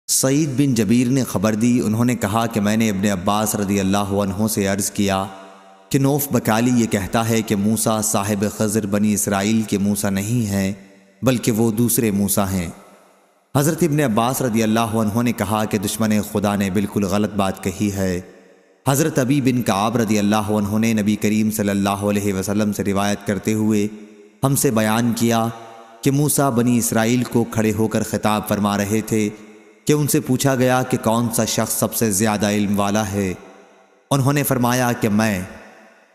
سعید بن جبیر نے خبر دی، انہوں نے کہا کہ میں نے ابن عباس رضی اللہ عنہ سے عرض کیا کہ نوف بکالی یہ کہتا ہے کہ موسیٰ صاحب خضر بنی اسرائیل کے موسیٰ نہیں ہیں بلکہ وہ دوسرے موسیٰ ہیں۔ حضرت ابن عباس رضی اللہ عنہ نے کہا کہ دشمن خدا نے بالکل غلط بات کہی ہے۔ حضرت ابی بن کعب رضی اللہ عنہ نے نبی کریم صلی اللہ علیہ وسلم سے روایت کرتے ہوئے ہم سے بیان کیا کہ موسیٰ بنی اسرائیل کو کھڑے ہو کر خطاب فرما رہے تھے کہ ان سے پوچھا گیا کہ کون سا شخص سب سے زیادہ علم والا ہے؟ انہوں نے فرمایا کہ میں۔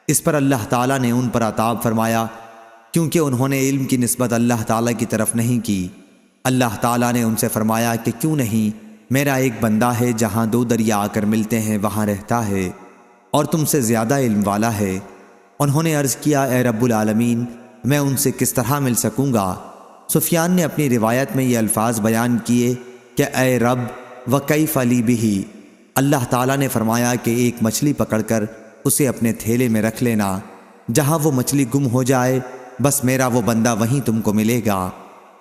اس پر اللہ تعالیٰ نے ان پر عطاب فرمایا کیونکہ انہوں نے علم کی نسبت اللہ تعالیٰ کی طرف نہیں کی۔ اللہ تعالیٰ نے ان سے فرمایا کہ کیوں نہیں، میرا ایک بندہ ہے جہاں دو دریا آ کر ملتے ہیں وہاں رہتا ہے اور تم سے زیادہ علم والا ہے۔ انہوں نے عرض کیا اے رب العالمین، میں ان سے کس طرح مل سکوں گا؟ سفیان نے اپنی روایت میں یہ الفاظ بیان کیے کہ اے رب وکیف لی بہ۔ اللہ تعالیٰ نے فرمایا کہ ایک مچھلی پکڑ کر اسے اپنے تھیلے میں رکھ لینا، جہاں وہ مچھلی گم ہو جائے بس میرا وہ بندہ وہیں تم کو ملے گا۔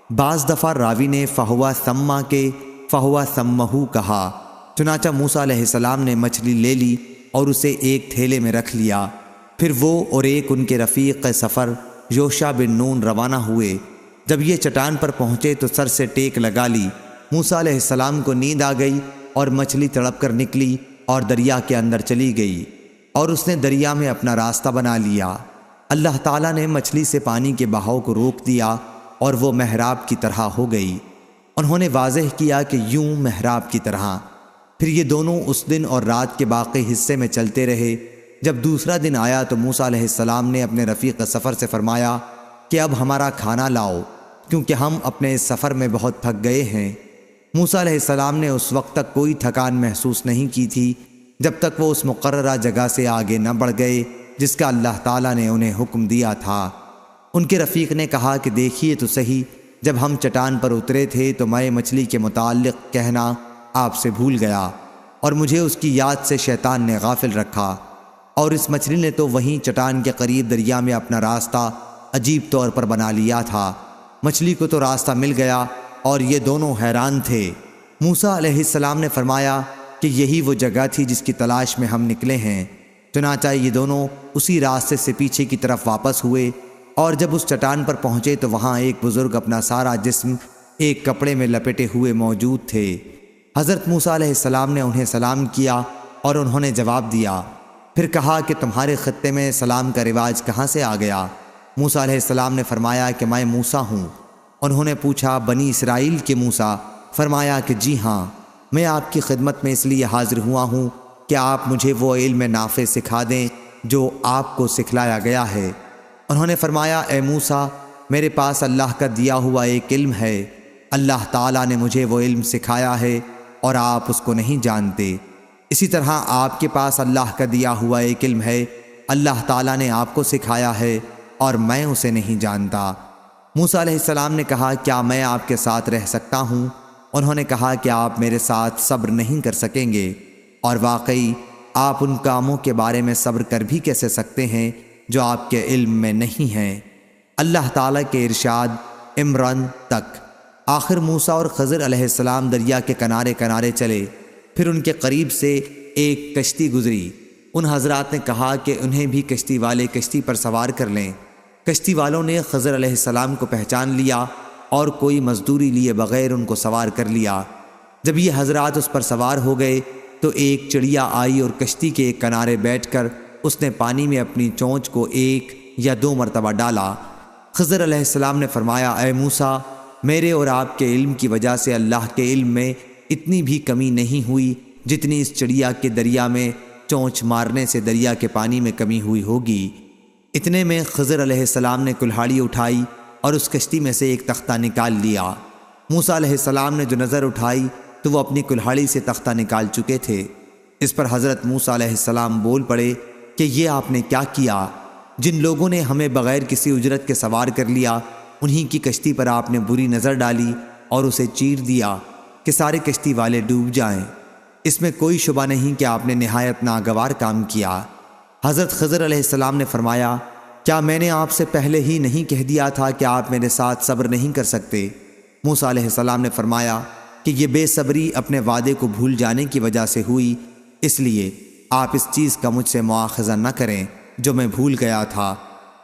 بعض دفعہ راوی نے فہوا ثما کے فہوا ثمہ کہا، چنانچہ موسیٰ علیہ السلام نے مچھلی لے لی اور اسے ایک تھیلے میں رکھ لیا۔ پھر وہ اور ایک ان کے رفیق سفر یوشع بن نون روانہ ہوئے۔ جب یہ چٹان پر پہنچے تو سر سے ٹیک لگا لی۔ موسیٰ علیہ السلام کو نیند آ گئی اور مچھلی تڑپ کر نکلی اور دریا کے اندر چلی گئی اور اس نے دریا میں اپنا راستہ بنا لیا۔ اللہ تعالیٰ نے مچھلی سے پانی کے بہاؤ کو روک دیا اور وہ محراب کی طرح ہو گئی۔ انہوں نے واضح کیا کہ یوں محراب کی طرح۔ پھر یہ دونوں اس دن اور رات کے باقی حصے میں چلتے رہے۔ جب دوسرا دن آیا تو موسیٰ علیہ السلام نے اپنے رفیق سفر سے فرمایا کہ اب ہمارا کھانا لاؤ کیونکہ ہم اپنے اس سفر میں بہت تھک گئے ہیں۔ موسیٰ علیہ السلام نے اس وقت تک کوئی تھکان محسوس نہیں کی تھی جب تک وہ اس مقررہ جگہ سے آگے نہ بڑھ گئے جس کا اللہ تعالیٰ نے انہیں حکم دیا تھا۔ ان کے رفیق نے کہا کہ دیکھیے تو صحیح، جب ہم چٹان پر اترے تھے تو میں مچھلی کے متعلق کہنا آپ سے بھول گیا اور مجھے اس کی یاد سے شیطان نے غافل رکھا، اور اس مچھلی نے تو وہیں چٹان کے قریب دریا میں اپنا راستہ عجیب طور پر بنا لیا تھا۔ مچھلی کو تو راستہ مل گیا اور یہ دونوں حیران تھے۔ موسیٰ علیہ السلام نے فرمایا کہ یہی وہ جگہ تھی جس کی تلاش میں ہم نکلے ہیں۔ چنانچہ یہ دونوں اسی راستے سے پیچھے کی طرف واپس ہوئے اور جب اس چٹان پر پہنچے تو وہاں ایک بزرگ اپنا سارا جسم ایک کپڑے میں لپٹے ہوئے موجود تھے۔ حضرت موسیٰ علیہ السلام نے انہیں سلام کیا اور انہوں نے جواب دیا۔ پھر کہا کہ تمہارے خطے میں سلام کا رواج کہاں سے آ گیا؟ موسیٰ علیہ السلام نے فرمایا کہ میں موسیٰ ہوں۔ انہوں نے پوچھا بنی اسرائیل کے موسیٰ؟ فرمایا کہ جی ہاں، میں آپ کی خدمت میں اس لیے حاضر ہوا ہوں کہ آپ مجھے وہ علم نافع سکھا دیں جو آپ کو سکھلایا گیا ہے۔ انہوں نے فرمایا اے موسیٰ، میرے پاس اللہ کا دیا ہوا ایک علم ہے، اللہ تعالیٰ نے مجھے وہ علم سکھایا ہے اور آپ اس کو نہیں جانتے۔ اسی طرح آپ کے پاس اللہ کا دیا ہوا ایک علم ہے، اللہ تعالیٰ نے آپ کو سکھایا ہے اور میں اسے نہیں جانتا۔ موسیٰ علیہ السلام نے کہا کیا میں آپ کے ساتھ رہ سکتا ہوں؟ انہوں نے کہا کہ آپ میرے ساتھ صبر نہیں کر سکیں گے، اور واقعی آپ ان کاموں کے بارے میں صبر کر بھی کیسے سکتے ہیں جو آپ کے علم میں نہیں ہیں۔ اللہ تعالیٰ کے ارشاد عمران تک۔ آخر موسیٰ اور خضر علیہ السلام دریا کے کنارے کنارے چلے، پھر ان کے قریب سے ایک کشتی گزری۔ ان حضرات نے کہا کہ انہیں بھی کشتی والے کشتی پر سوار کر لیں۔ کشتی والوں نے خضر علیہ السلام کو پہچان لیا اور کوئی مزدوری لیے بغیر ان کو سوار کر لیا۔ جب یہ حضرات اس پر سوار ہو گئے تو ایک چڑیا آئی اور کشتی کے ایک کنارے بیٹھ کر اس نے پانی میں اپنی چونچ کو 1 یا 2 مرتبہ ڈالا۔ خضر علیہ السلام نے فرمایا اے موسیٰ، میرے اور آپ کے علم کی وجہ سے اللہ کے علم میں اتنی بھی کمی نہیں ہوئی جتنی اس چڑیا کے دریا میں چونچ مارنے سے دریا کے پانی میں کمی ہوئی ہوگی۔ اتنے میں خضر علیہ السلام نے کلہاڑی اٹھائی اور اس کشتی میں سے ایک تختہ نکال لیا۔ موسیٰ علیہ السلام نے جو نظر اٹھائی تو وہ اپنی کلہاڑی سے تختہ نکال چکے تھے۔ اس پر حضرت موسیٰ علیہ السلام بول پڑے کہ یہ آپ نے کیا کیا؟ جن لوگوں نے ہمیں بغیر کسی اجرت کے سوار کر لیا انہی کی کشتی پر آپ نے بری نظر ڈالی اور اسے چیر دیا کہ سارے کشتی والے ڈوب جائیں۔ اس میں کوئی شبہ نہیں کہ آپ نے نہایت ناگوار کام کیا۔ حضرت خضر علیہ السلام نے فرمایا کیا میں نے آپ سے پہلے ہی نہیں کہہ دیا تھا کہ آپ میرے ساتھ صبر نہیں کر سکتے؟ موسیٰ علیہ السلام نے فرمایا کہ یہ بے صبری اپنے وعدے کو بھول جانے کی وجہ سے ہوئی، اس لیے آپ اس چیز کا مجھ سے مواخذہ نہ کریں جو میں بھول گیا تھا،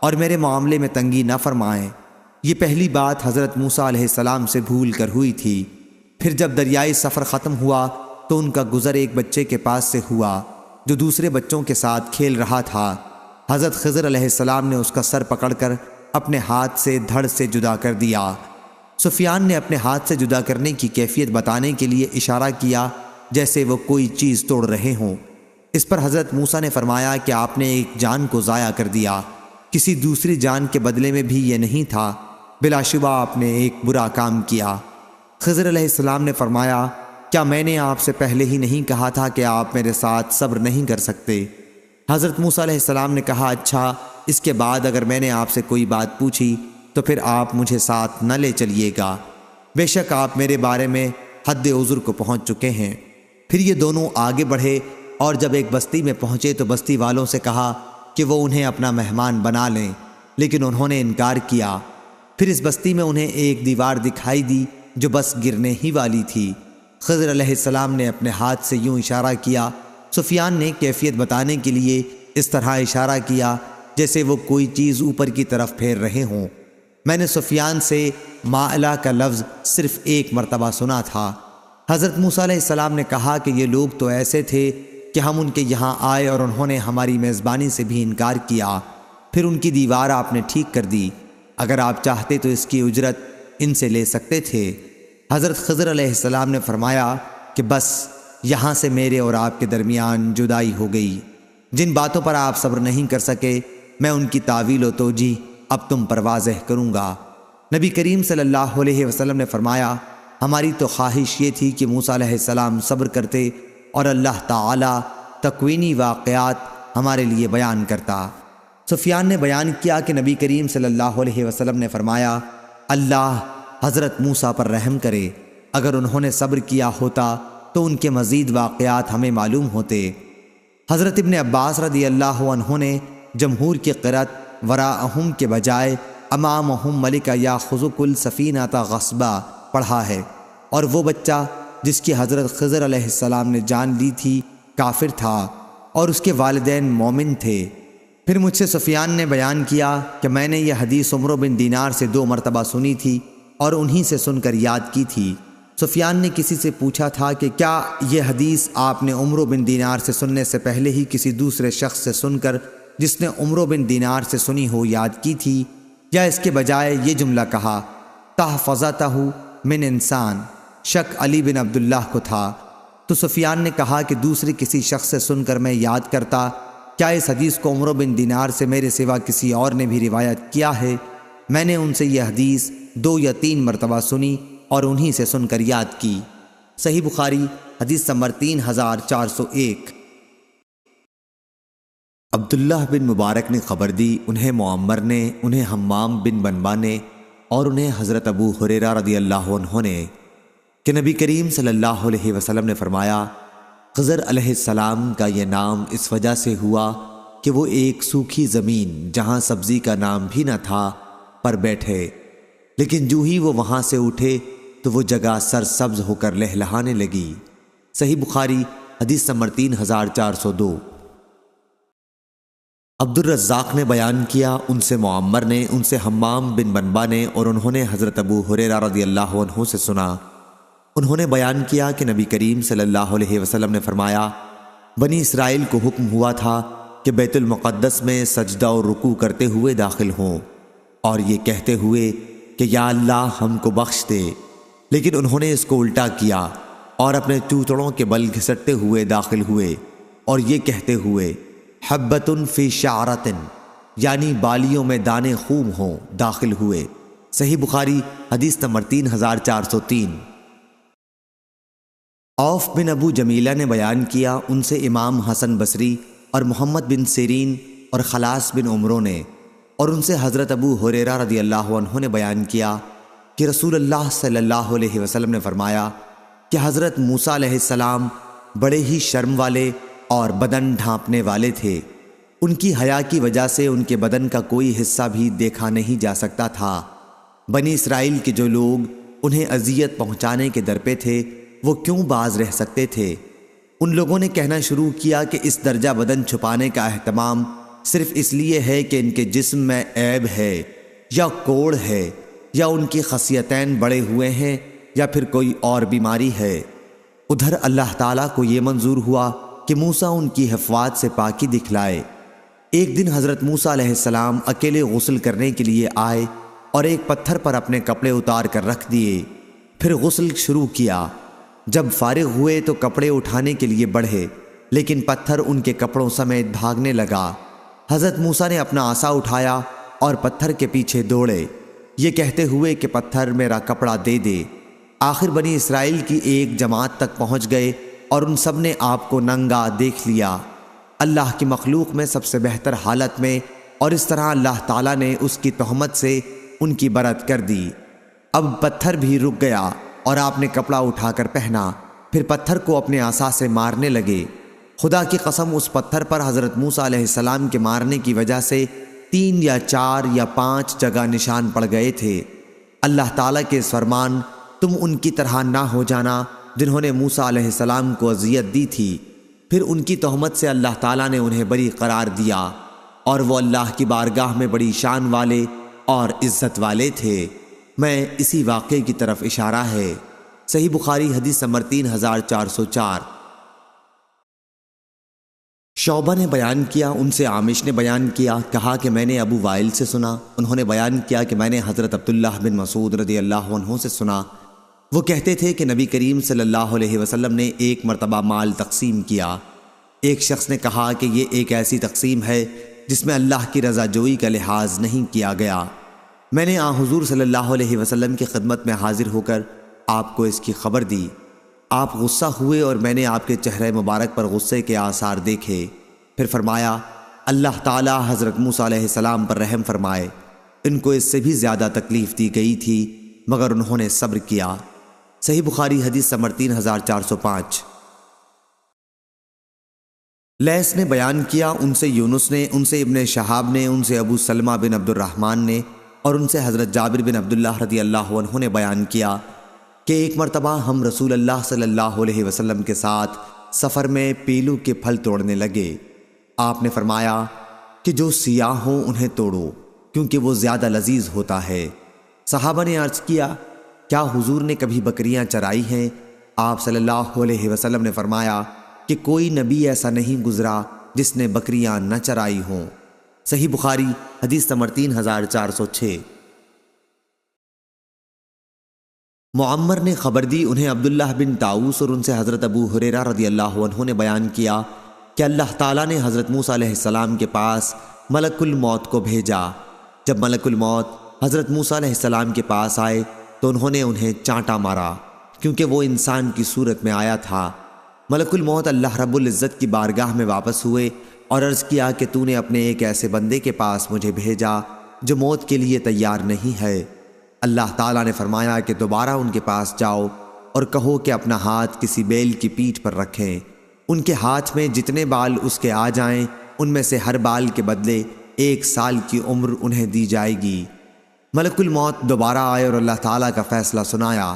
اور میرے معاملے میں تنگی نہ فرمائیں۔ یہ پہلی بات حضرت موسیٰ علیہ السلام سے بھول کر ہوئی تھی۔ پھر جب دریائے سفر ختم ہوا تو ان کا گزر ایک بچے کے پاس سے ہوا جو دوسرے بچوں کے ساتھ کھیل رہا تھا۔ حضرت خضر علیہ السلام نے اس کا سر پکڑ کر اپنے ہاتھ سے دھڑ سے جدا کر دیا۔ سفیان نے اپنے ہاتھ سے جدا کرنے کی کیفیت بتانے کے لیے اشارہ کیا جیسے وہ کوئی چیز توڑ رہے ہوں۔ اس پر حضرت موسیٰ نے فرمایا کہ آپ نے ایک جان کو ضائع کر دیا، کسی دوسری جان کے بدلے میں بھی یہ نہیں تھا، بلا شبہ آپ نے ایک برا کام کیا۔ خضر علیہ السلام نے فرمایا، کیا میں نے آپ سے پہلے ہی نہیں کہا تھا کہ آپ میرے ساتھ صبر نہیں کر سکتے؟ حضرت موسیٰ علیہ السلام نے کہا، اچھا، اس کے بعد اگر میں نے آپ سے کوئی بات پوچھی تو پھر آپ مجھے ساتھ نہ لے چلیے گا، بے شک آپ میرے بارے میں حد عذر کو پہنچ چکے ہیں۔ پھر یہ دونوں آگے بڑھے اور جب ایک بستی میں پہنچے تو بستی والوں سے کہا کہ وہ انہیں اپنا مہمان بنا لیں، لیکن انہوں نے انکار کیا۔ پھر اس بستی میں انہیں ایک دیوار دکھائی دی جو بس گرنے ہی والی تھی۔ خضر علیہ السلام نے اپنے ہاتھ سے یوں اشارہ کیا۔ سفیان نے کیفیت بتانے کے لیے اس طرح اشارہ کیا جیسے وہ کوئی چیز اوپر کی طرف پھیر رہے ہوں۔ میں نے سفیان سے مائلہ کا لفظ صرف ایک مرتبہ سنا تھا۔ حضرت موسیٰ علیہ السلام نے کہا کہ یہ لوگ تو ایسے تھے کہ ہم ان کے یہاں آئے اور انہوں نے ہماری میزبانی سے بھی انکار کیا، پھر ان کی دیوار آپ نے ٹھیک کر دی، اگر آپ چاہتے تو اس کی اجرت ان سے لے سکتے تھے۔ حضرت خضر علیہ السلام نے فرمایا کہ بس یہاں سے میرے اور آپ کے درمیان جدائی ہو گئی۔ جن باتوں پر آپ صبر نہیں کر سکے میں ان کی تعویل و توجیہ اب تم پر واضح کروں گا۔ نبی کریم صلی اللہ علیہ وسلم نے فرمایا، ہماری تو خواہش یہ تھی کہ موسیٰ علیہ السلام صبر کرتے اور اللہ تعالی تکوینی واقعات ہمارے لیے بیان کرتا۔ سفیان نے بیان کیا کہ نبی کریم صلی اللہ علیہ وسلم نے فرمایا، اللہ حضرت موسیٰ پر رحم کرے، اگر انہوں نے صبر کیا ہوتا تو ان کے مزید واقعات ہمیں معلوم ہوتے۔ حضرت ابن عباس رضی اللہ عنہ نے جمہور کی قرأت وراءہم کے بجائے امامہم ملک یاخذ کل سفینۃ غصبا پڑھا ہے، اور وہ بچہ جس کی حضرت خضر علیہ السلام نے جان لی تھی کافر تھا اور اس کے والدین مومن تھے۔ پھر مجھ سے سفیان نے بیان کیا کہ میں نے یہ حدیث عمرو بن دینار سے 2 مرتبہ سنی تھی اور انہی سے سن کر یاد کی تھی۔ سفیان نے کسی سے پوچھا تھا کہ کیا یہ حدیث آپ نے عمرو بن دینار سے سننے سے پہلے ہی کسی دوسرے شخص سے سن کر جس نے عمرو بن دینار سے سنی ہو یاد کی تھی، یا اس کے بجائے یہ جملہ کہا، تحفظتہ من انسان، شک علی بن عبداللہ کو تھا۔ تو سفیان نے کہا کہ دوسرے کسی شخص سے سن کر میں یاد کرتا، کیا اس حدیث کو عمرو بن دینار سے میرے سوا کسی اور نے بھی روایت کیا ہے؟ میں نے ان سے یہ حدیث 2 یا 3 مرتبہ سنی اور انہی سے سن کر یاد کی۔ صحیح بخاری حدیث نمبر 3401۔ عبداللہ بن مبارک نے خبر دی، انہیں معمر نے، انہیں حمام بن بنبا نے اور انہیں حضرت ابو ہریرہ رضی اللہ عنہ نے کہ نبی کریم صلی اللہ علیہ وسلم نے فرمایا، خضر علیہ السلام کا یہ نام اس وجہ سے ہوا کہ وہ ایک سوکھی زمین جہاں سبزی کا نام بھی نہ تھا پر بیٹھے، لیکن جو ہی وہ وہاں سے اٹھے تو وہ جگہ سرسبز ہو کر لہلہانے لگی۔ صحیح بخاری حدیث نمبر 3402۔ عبد الرزاق نے بیان کیا، ان سے معمر نے، ان سے حمام بن بنبا نے اور انہوں نے حضرت ابو ہریرہ رضی اللہ عنہ سے سنا۔ انہوں نے بیان کیا کہ نبی کریم صلی اللہ علیہ وسلم نے فرمایا، بنی اسرائیل کو حکم ہوا تھا کہ بیت المقدس میں سجدہ اور رکوع کرتے ہوئے داخل ہوں اور یہ کہتے ہوئے کہ یا اللہ ہم کو بخش دے، لیکن انہوں نے اس کو الٹا کیا اور اپنے چوتڑوں کے بل گھسٹتے ہوئے داخل ہوئے اور یہ کہتے ہوئے حبۃ فی شعرۃ، یعنی بالیوں میں دانے خوب ہوں، داخل ہوئے۔ صحیح بخاری حدیث نمبر 3403۔ عوف بن ابو جمیلہ نے بیان کیا، ان سے امام حسن بصری اور محمد بن سیرین اور خلاص بن عمرو نے اور ان سے حضرت ابو ہریرہ رضی اللہ عنہ نے بیان کیا کہ رسول اللہ صلی اللہ علیہ وسلم نے فرمایا کہ حضرت موسیٰ علیہ السلام بڑے ہی شرم والے اور بدن ڈھانپنے والے تھے، ان کی حیا کی وجہ سے ان کے بدن کا کوئی حصہ بھی دیکھا نہیں جا سکتا تھا۔ بنی اسرائیل کے جو لوگ انہیں اذیت پہنچانے کے در پہ تھے، وہ کیوں باز رہ سکتے تھے؟ ان لوگوں نے کہنا شروع کیا کہ اس درجہ بدن چھپانے کا اہتمام صرف اس لیے ہے کہ ان کے جسم میں عیب ہے یا کوڑ ہے یا ان کی خصیتین بڑے ہوئے ہیں یا پھر کوئی اور بیماری ہے۔ ادھر اللہ تعالیٰ کو یہ منظور ہوا کہ موسیٰ ان کی حفوات سے پاکی دکھلائے۔ ایک دن حضرت موسیٰ علیہ السلام اکیلے غسل کرنے کے لیے آئے اور ایک پتھر پر اپنے کپڑے اتار کر رکھ دیے، پھر غسل شروع کیا۔ جب فارغ ہوئے تو کپڑے اٹھانے کے لیے بڑھے، لیکن پتھر ان کے کپڑوں سمیت بھاگنے لگا۔ حضرت موسیٰ نے اپنا عصا اٹھایا اور پتھر کے پیچھے دوڑے، یہ کہتے ہوئے کہ پتھر میرا کپڑا دے دے۔ آخر بنی اسرائیل کی ایک جماعت تک پہنچ گئے اور ان سب نے آپ کو ننگا دیکھ لیا، اللہ کی مخلوق میں سب سے بہتر حالت میں، اور اس طرح اللہ تعالیٰ نے اس کی تہمت سے ان کی برت کر دی۔ اب پتھر بھی رک گیا اور آپ نے کپڑا اٹھا کر پہنا، پھر پتھر کو اپنے عصا سے مارنے لگے۔ خدا کی قسم اس پتھر پر حضرت موسیٰ علیہ السلام کے مارنے کی وجہ سے 3 یا 4 یا 5 جگہ نشان پڑ گئے تھے۔ اللہ تعالیٰ کے اس فرمان تم ان کی طرح نہ ہو جانا جنہوں نے موسیٰ علیہ السلام کو اذیت دی تھی، پھر ان کی تہمت سے اللہ تعالیٰ نے انہیں بری قرار دیا، اور وہ اللہ کی بارگاہ میں بڑی شان والے اور عزت والے تھے۔ میں اسی واقعے کی طرف اشارہ ہے۔ صحیح بخاری حدیث نمبر 3404۔ شعبہ نے بیان کیا، ان سے عامش نے بیان کیا، کہا کہ میں نے ابو وائل سے سنا، انہوں نے بیان کیا کہ میں نے حضرت عبداللہ بن مسعود رضی اللہ عنہ سے سنا، وہ کہتے تھے کہ نبی کریم صلی اللہ علیہ وسلم نے ایک مرتبہ مال تقسیم کیا۔ ایک شخص نے کہا کہ یہ ایک ایسی تقسیم ہے جس میں اللہ کی رضا جوئی کا لحاظ نہیں کیا گیا۔ میں نے حضور صلی اللہ علیہ وسلم کی خدمت میں حاضر ہو کر آپ کو اس کی خبر دی۔ آپ غصہ ہوئے اور میں نے آپ کے چہرے مبارک پر غصے کے آثار دیکھے۔ پھر فرمایا، اللہ تعالی حضرت موسیٰ علیہ السلام پر رحم فرمائے، ان کو اس سے بھی زیادہ تکلیف دی گئی تھی مگر انہوں نے صبر کیا۔ صحیح بخاری حدیث نمبر 3405۔ لیث نے بیان کیا، ان سے یونس نے، ان سے ابن شہاب نے، ان سے ابو سلمہ بن عبد الرحمن نے، اور ان سے حضرت جابر بن عبداللہ رضی اللہ عنہ نے بیان کیا کہ ایک مرتبہ ہم رسول اللہ صلی اللہ علیہ وسلم کے ساتھ سفر میں پیلو کے پھل توڑنے لگے۔ آپ نے فرمایا کہ جو سیاہ ہوں انہیں توڑو، کیونکہ وہ زیادہ لذیذ ہوتا ہے۔ صحابہ نے عرض کیا، کیا حضور نے کبھی بکریاں چرائی ہیں؟ آپ صلی اللہ علیہ وسلم نے فرمایا کہ کوئی نبی ایسا نہیں گزرا جس نے بکریاں نہ چرائی ہوں۔ صحیح بخاری حدیث نمبر 3406۔ معمر نے خبر دی، انہیں عبداللہ بن طاؤس اور ان سے حضرت ابو ہریرہ رضی اللہ عنہ نے بیان کیا کہ اللہ تعالیٰ نے حضرت موسیٰ علیہ السلام کے پاس ملک الموت کو بھیجا۔ جب ملک الموت حضرت موسیٰ علیہ السلام کے پاس آئے تو انہوں نے انہیں چانٹا مارا، کیونکہ وہ انسان کی صورت میں آیا تھا۔ ملک الموت اللہ رب العزت کی بارگاہ میں واپس ہوئے اور عرض کیا کہ تو نے اپنے ایک ایسے بندے کے پاس مجھے بھیجا جو موت کے لیے تیار نہیں ہے۔ اللہ تعالیٰ نے فرمایا کہ دوبارہ ان کے پاس جاؤ اور کہو کہ اپنا ہاتھ کسی بیل کی پیٹھ پر رکھیں، ان کے ہاتھ میں جتنے بال اس کے آ جائیں ان میں سے ہر بال کے بدلے 1 سال کی عمر انہیں دی جائے گی۔ ملک الموت دوبارہ آئے اور اللہ تعالیٰ کا فیصلہ سنایا۔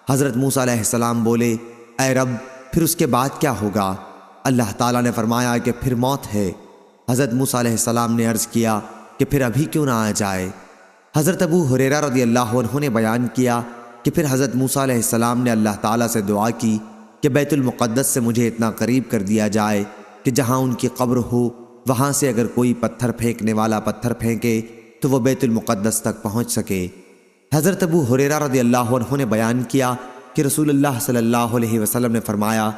حضرت موسیٰ علیہ السلام بولے، اے رب پھر اس کے بعد کیا ہوگا؟ اللہ تعالیٰ نے فرمایا کہ پھر موت ہے۔ حضرت موسیٰ علیہ السلام نے عرض کیا کہ پھر ابھی کیوں نہ آ جائے؟ حضرت ابو ہریرہ رضی اللہ عنہ نے بیان کیا کہ پھر حضرت موسیٰ علیہ السلام نے اللہ تعالیٰ سے دعا کی کہ بیت المقدس سے مجھے اتنا قریب کر دیا جائے کہ جہاں ان کی قبر ہو وہاں سے اگر کوئی پتھر پھینکنے والا پتھر پھینکے تو وہ بیت المقدس تک پہنچ سکے۔ حضرت ابو ہریرہ رضی اللہ عنہ نے بیان کیا کہ رسول اللہ صلی اللہ علیہ وسلم نے فرمایا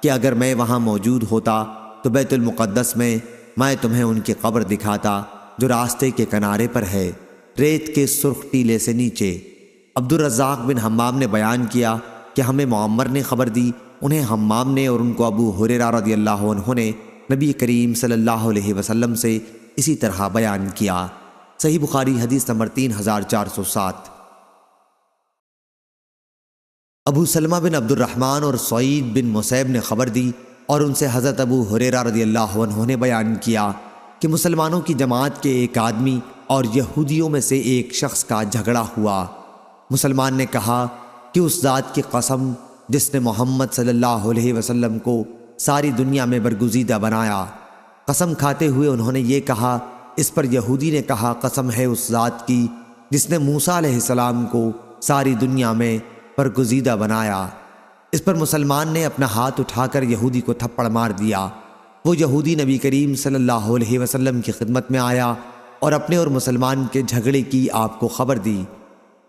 کہ اگر میں وہاں موجود ہوتا تو بیت المقدس میں تمہیں ان کی قبر دکھاتا جو راستے کے کنارے پر ہے، ریت کے سرخ ٹیلے سے نیچے۔ عبد الرزاق بن حمام نے بیان کیا کہ ہمیں معمر نے خبر دی، انہیں حمام نے اور ان کو ابو ہریرہ رضی اللہ عنہ نے نبی کریم صلی اللہ علیہ وسلم سے اسی طرح بیان کیا۔ صحیح بخاری حدیث نمبر 3407۔ ابو سلمہ بن عبد الرحمن اور سعید بن مسیب نے خبر دی اور ان سے حضرت ابو ہریرہ رضی اللہ عنہ نے بیان کیا کہ مسلمانوں کی جماعت کے ایک آدمی اور یہودیوں میں سے ایک شخص کا جھگڑا ہوا۔ مسلمان نے کہا کہ اس ذات کی قسم جس نے محمد صلی اللہ علیہ وسلم کو ساری دنیا میں برگزیدہ بنایا۔ قسم کھاتے ہوئے انہوں نے یہ کہا۔ اس پر یہودی نے کہا، قسم ہے اس ذات کی جس نے موسیٰ علیہ السلام کو ساری دنیا میں برگزیدہ بنایا۔ اس پر مسلمان نے اپنا ہاتھ اٹھا کر یہودی کو تھپڑ مار دیا۔ وہ یہودی نبی کریم صلی اللہ علیہ وسلم کی خدمت میں آیا اور اپنے اور مسلمان کے جھگڑے کی آپ کو خبر دی۔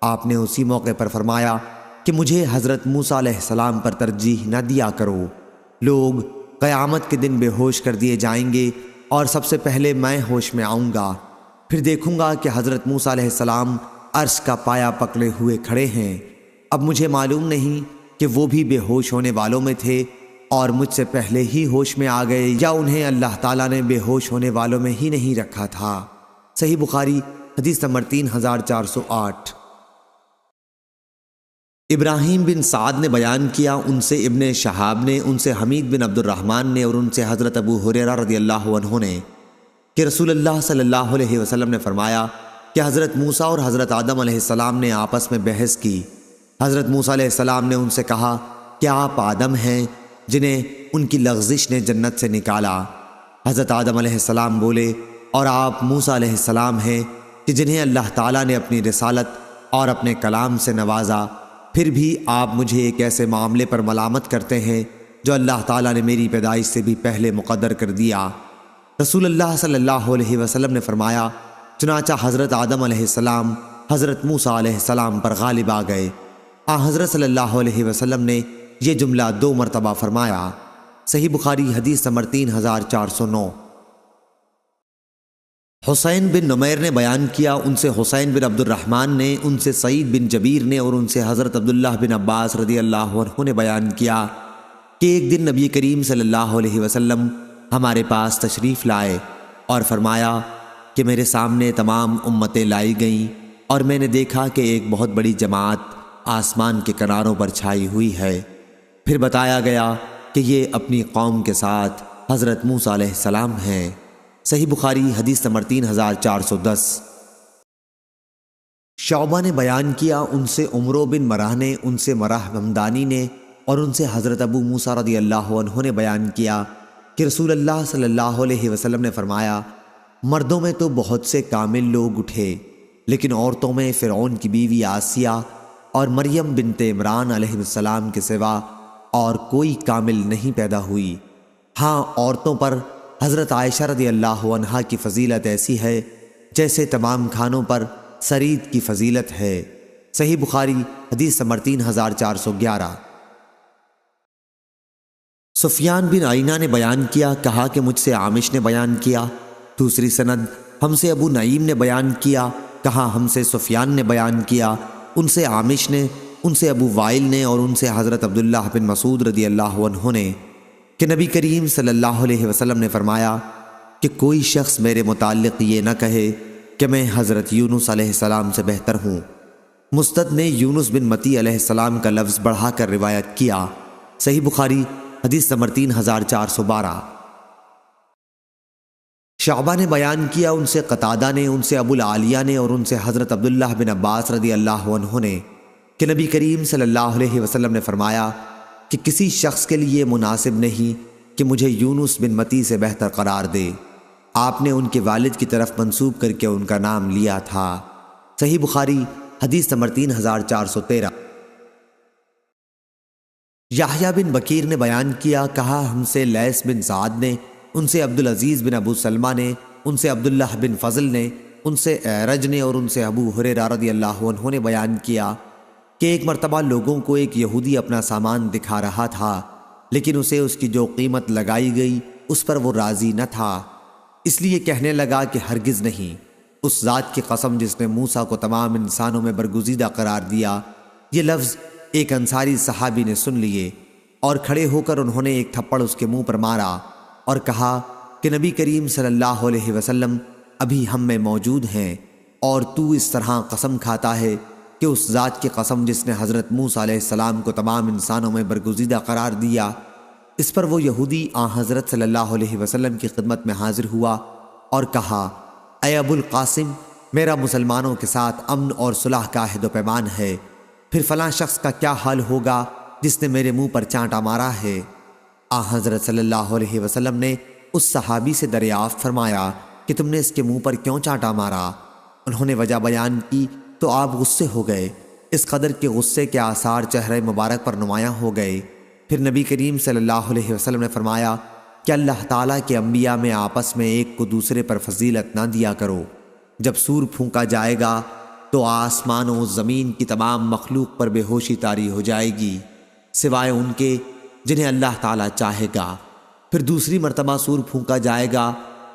آپ نے اسی موقع پر فرمایا کہ مجھے حضرت موسیٰ علیہ السلام پر ترجیح نہ دیا کرو۔ لوگ قیامت کے دن بے ہوش کر دیے جائیں گے اور سب سے پہلے میں ہوش میں آؤں گا۔ پھر دیکھوں گا کہ حضرت موسیٰ علیہ السلام عرش کا پایا پکڑے ہوئے کھڑے ہیں۔ اب مجھے معلوم نہیں کہ وہ بھی بے ہوش ہونے والوں میں تھے اور مجھ سے پہلے ہی ہوش میں آ گئے، یا انہیں اللہ تعالیٰ نے بے ہوش ہونے والوں میں ہی نہیں رکھا تھا۔ صحیح بخاری حدیث نمبر 3408۔ ابراہیم بن سعد نے بیان کیا، ان سے ابن شہاب نے، ان سے حمید بن عبد الرحمن نے اور ان سے حضرت ابو ہریرہ رضی اللہ عنہ نے کہ رسول اللہ صلی اللہ علیہ وسلم نے فرمایا کہ حضرت موسیٰ اور حضرت آدم علیہ السلام نے آپس میں بحث کی۔ حضرت موسیٰ علیہ السلام نے ان سے کہا کہ آپ آدم ہیں جنہیں ان کی لغزش نے جنت سے نکالا۔ حضرت آدم علیہ السلام بولے، اور آپ موسیٰ علیہ السلام ہیں کہ جنہیں اللہ تعالیٰ نے اپنی رسالت اور اپنے کلام سے نوازا، پھر بھی آپ مجھے ایک ایسے معاملے پر ملامت کرتے ہیں جو اللہ تعالیٰ نے میری پیدائش سے بھی پہلے مقدر کر دیا۔ رسول اللہ صلی اللہ علیہ وسلم نے فرمایا، چنانچہ حضرت آدم علیہ السلام حضرت موسیٰ علیہ السلام پر غالب آ گئے۔ حضرت صلی اللہ علیہ وسلم نے یہ جملہ 2 مرتبہ فرمایا۔ صحیح بخاری حدیث نمبر 3409۔ حسین بن نمیر نے بیان کیا، ان سے حسین بن عبد الرحمن نے، ان سے سعید بن جبیر نے اور ان سے حضرت عبداللہ بن عباس رضی اللہ عنہ نے بیان کیا کہ ایک دن نبی کریم صلی اللہ علیہ وسلم ہمارے پاس تشریف لائے اور فرمایا کہ میرے سامنے تمام امتیں لائی گئیں اور میں نے دیکھا کہ ایک بہت بڑی جماعت آسمان کے کناروں پر چھائی ہوئی ہے۔ پھر بتایا گیا کہ یہ اپنی قوم کے ساتھ حضرت موسیٰ علیہ السلام ہیں۔ صحیح بخاری حدیث نمبر 3410۔ شعبہ نے بیان کیا، ان سے عمرو بن مرہ نے، ان سے مرہ حمدانی نے اور ان سے حضرت ابو موسیٰ رضی اللہ عنہ نے بیان کیا کہ رسول اللہ صلی اللہ علیہ وسلم نے فرمایا، مردوں میں تو بہت سے کامل لوگ اٹھے، لیکن عورتوں میں فرعون کی بیوی آسیہ اور مریم بنت عمران علیہ السلام کے سوا اور کوئی کامل نہیں پیدا ہوئی۔ ہاں، عورتوں پر حضرت عائشہ رضی اللہ عنہا کی فضیلت ایسی ہے جیسے تمام کھانوں پر سرید کی فضیلت ہے۔ صحیح بخاری حدیث نمبر 3411۔ سفیان بن عینہ نے بیان کیا، کہا کہ مجھ سے عامش نے بیان کیا۔ دوسری سند ہم سے ابو نعیم نے بیان کیا، کہا ہم سے سفیان نے بیان کیا، ان سے عامش نے، ان سے ابو وائل نے اور ان سے حضرت عبداللہ بن مسعود رضی اللہ عنہ نے کہ نبی کریم صلی اللہ علیہ وسلم نے فرمایا کہ کوئی شخص میرے متعلق یہ نہ کہے کہ میں حضرت یونس علیہ السلام سے بہتر ہوں۔ مسند نے یونس بن متی علیہ السلام کا لفظ بڑھا کر روایت کیا۔ صحیح بخاری حدیث نمبر 3412۔ شعبہ نے بیان کیا، ان سے قتادہ نے، ان سے ابو العالیہ نے اور ان سے حضرت عبداللہ بن عباس رضی اللہ عنہ نے کہ نبی کریم صلی اللہ علیہ وسلم نے فرمایا کہ کسی شخص کے لیے مناسب نہیں کہ مجھے یونس بن متی سے بہتر قرار دے۔ آپ نے ان کے والد کی طرف منسوب کر کے ان کا نام لیا تھا۔ صحیح بخاری حدیث نمبر 3413۔ یحییٰ بن بکیر نے بیان کیا، کہا ہم سے لیث بن سعد نے، ان سے عبدالعزیز بن ابو سلمہ نے، ان سے عبداللہ بن فضل نے، ان سے اعرج نے اور ان سے ابو ہریرہ رضی اللہ عنہ نے بیان کیا کہ ایک مرتبہ لوگوں کو ایک یہودی اپنا سامان دکھا رہا تھا، لیکن اسے اس کی جو قیمت لگائی گئی اس پر وہ راضی نہ تھا، اس لیے کہنے لگا کہ ہرگز نہیں، اس ذات کی قسم جس نے موسیٰ کو تمام انسانوں میں برگزیدہ قرار دیا۔ یہ لفظ ایک انصاری صحابی نے سن لیے اور کھڑے ہو کر انہوں نے ایک تھپڑ اس کے منہ پر مارا اور کہا کہ نبی کریم صلی اللہ علیہ وسلم ابھی ہم میں موجود ہیں اور تو اس طرح قسم کھاتا ہے کہ اس ذات کی قسم جس نے حضرت موسیٰ علیہ السلام کو تمام انسانوں میں برگزیدہ قرار دیا۔ اس پر وہ یہودی حضرت صلی اللہ علیہ وسلم کی خدمت میں حاضر ہوا اور کہا، اے ابو القاسم، میرا مسلمانوں کے ساتھ امن اور صلح کا عہد و پیمان ہے، پھر فلاں شخص کا کیا حال ہوگا جس نے میرے منہ پر چانٹا مارا ہے؟ آن حضرت صلی اللہ علیہ وسلم نے اس صحابی سے دریافت فرمایا کہ تم نے اس کے منہ پر کیوں چانٹا مارا؟ انہوں نے وجہ بیان کی تو آپ غصے ہو گئے، اس قدر کے غصے کے آثار چہرے مبارک پر نمایاں ہو گئے۔ پھر نبی کریم صلی اللہ علیہ وسلم نے فرمایا کہ اللہ تعالیٰ کے انبیاء میں آپس میں ایک کو دوسرے پر فضیلت نہ دیا کرو۔ جب سور پھونکا جائے گا تو آسمان و زمین کی تمام مخلوق پر بے ہوشی طاری ہو جائے گی سوائے ان کے جنہیں اللہ تعالیٰ چاہے گا۔ پھر دوسری مرتبہ سور پھونکا جائے گا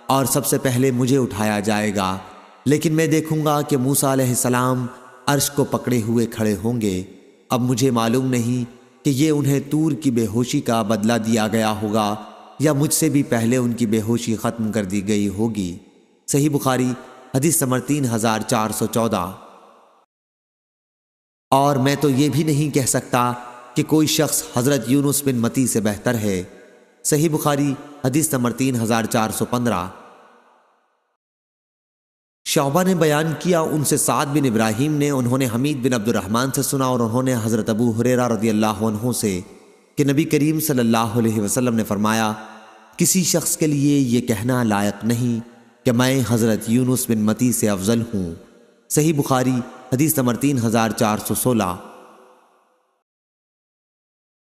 اور سب سے پہلے مجھے اٹھایا جائے گا، لیکن میں دیکھوں گا کہ موسیٰ علیہ السلام عرش کو پکڑے ہوئے کھڑے ہوں گے۔ اب مجھے معلوم نہیں کہ یہ انہیں طور کی بے ہوشی کا بدلہ دیا گیا ہوگا یا مجھ سے بھی پہلے ان کی بے ہوشی ختم کر دی گئی ہوگی۔ صحیح بخاری حدیث نمبر 3414۔ اور میں تو یہ بھی نہیں کہہ سکتا کہ کوئی شخص حضرت یونس بن متی سے بہتر ہے۔ صحیح بخاری حدیث نمبر 3415۔ شعبہ نے بیان کیا ان سے سعد بن ابراہیم نے، انہوں نے حمید بن عبد الرحمن سے سنا اور انہوں نے حضرت ابو ہریرہ رضی اللہ عنہ سے کہ نبی کریم صلی اللہ علیہ وسلم نے فرمایا کسی شخص کے لیے یہ کہنا لائق نہیں کہ میں حضرت یونس بن متی سے افضل ہوں۔ صحیح بخاری حدیث نمبر 3416۔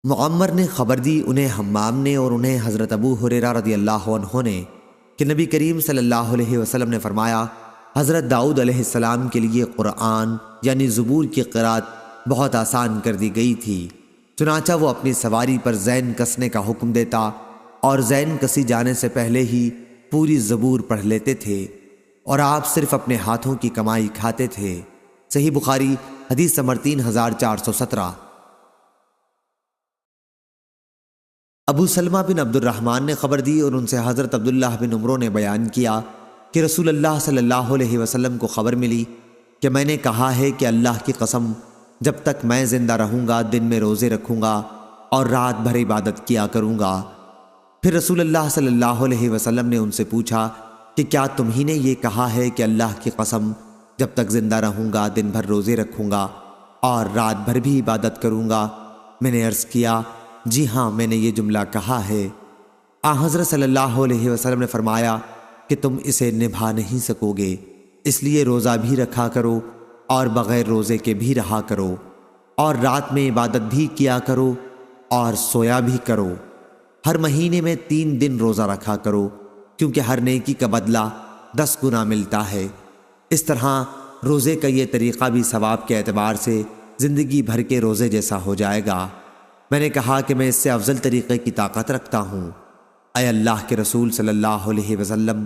معمر نے خبر دی انہیں حمام نے اور انہیں حضرت ابو ہریرہ رضی اللہ عنہ نے کہ نبی کریم صلی اللہ علیہ وسلم نے فرمایا حضرت داؤد علیہ السلام کے لیے قرآن یعنی زبور کی قرات بہت آسان کر دی گئی تھی، چنانچہ وہ اپنی سواری پر زین کسنے کا حکم دیتا اور زین کسی جانے سے پہلے ہی پوری زبور پڑھ لیتے تھے اور آپ صرف اپنے ہاتھوں کی کمائی کھاتے تھے۔ صحیح بخاری حدیث نمبر 3417۔ ابو سلمہ بن عبد الرحمن نے خبر دی اور ان سے حضرت عبداللہ بن عمرو نے بیان کیا کہ رسول اللہ صلی اللہ علیہ وسلم کو خبر ملی کہ میں نے کہا ہے کہ اللہ کی قسم جب تک میں زندہ رہوں گا دن میں روزے رکھوں گا اور رات بھر عبادت کیا کروں گا۔ پھر رسول اللہ صلی اللہ علیہ وسلم نے ان سے پوچھا کہ کیا تم ہی نے یہ کہا ہے کہ اللہ کی قسم جب تک زندہ رہوں گا دن بھر روزے رکھوں گا اور رات بھر بھی عبادت کروں گا؟ میں نے عرض کیا جی ہاں میں نے یہ جملہ کہا ہے۔ حضرت صلی اللہ علیہ وسلم نے فرمایا کہ تم اسے نبھا نہیں سکو گے، اس لیے روزہ بھی رکھا کرو اور بغیر روزے کے بھی رہا کرو، اور رات میں عبادت بھی کیا کرو اور سویا بھی کرو۔ ہر مہینے میں 3 دن روزہ رکھا کرو، کیونکہ ہر نیکی کا بدلہ 10 گنا ملتا ہے۔ اس طرح روزے کا یہ طریقہ بھی ثواب کے اعتبار سے زندگی بھر کے روزے جیسا ہو جائے گا۔ میں نے کہا کہ میں اس سے افضل طریقے کی طاقت رکھتا ہوں۔ اے اللہ کے رسول صلی اللہ علیہ وسلم،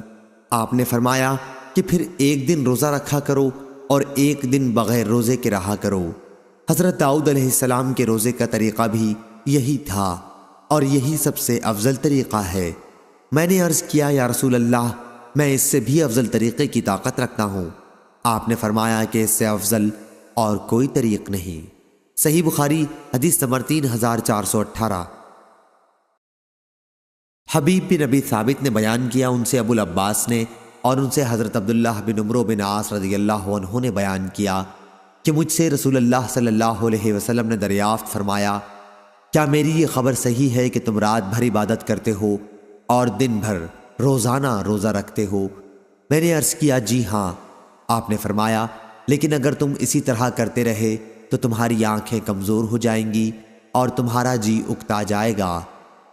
آپ نے فرمایا کہ پھر 1 دن روزہ رکھا کرو اور 1 دن بغیر روزے کے رہا کرو۔ حضرت داؤد علیہ السلام کے روزے کا طریقہ بھی یہی تھا اور یہی سب سے افضل طریقہ ہے۔ میں نے عرض کیا یا رسول اللہ، میں اس سے بھی افضل طریقے کی طاقت رکھتا ہوں۔ آپ نے فرمایا کہ اس سے افضل اور کوئی طریق نہیں۔ صحیح بخاری حدیث نمبر 3418۔ حبیب بن ابی ثابت نے بیان کیا ان سے ابو العباس نے اور ان سے حضرت عبداللہ بن عمرو بن عاص رضی اللہ عنہ نے بیان کیا کہ مجھ سے رسول اللہ صلی اللہ علیہ وسلم نے دریافت فرمایا کیا میری یہ خبر صحیح ہے کہ تم رات بھر عبادت کرتے ہو اور دن بھر روزانہ روزہ رکھتے ہو؟ میں نے عرض کیا جی ہاں۔ آپ نے فرمایا لیکن اگر تم اسی طرح کرتے رہے تو تمہاری آنکھیں کمزور ہو جائیں گی اور تمہارا جی اکتا جائے گا۔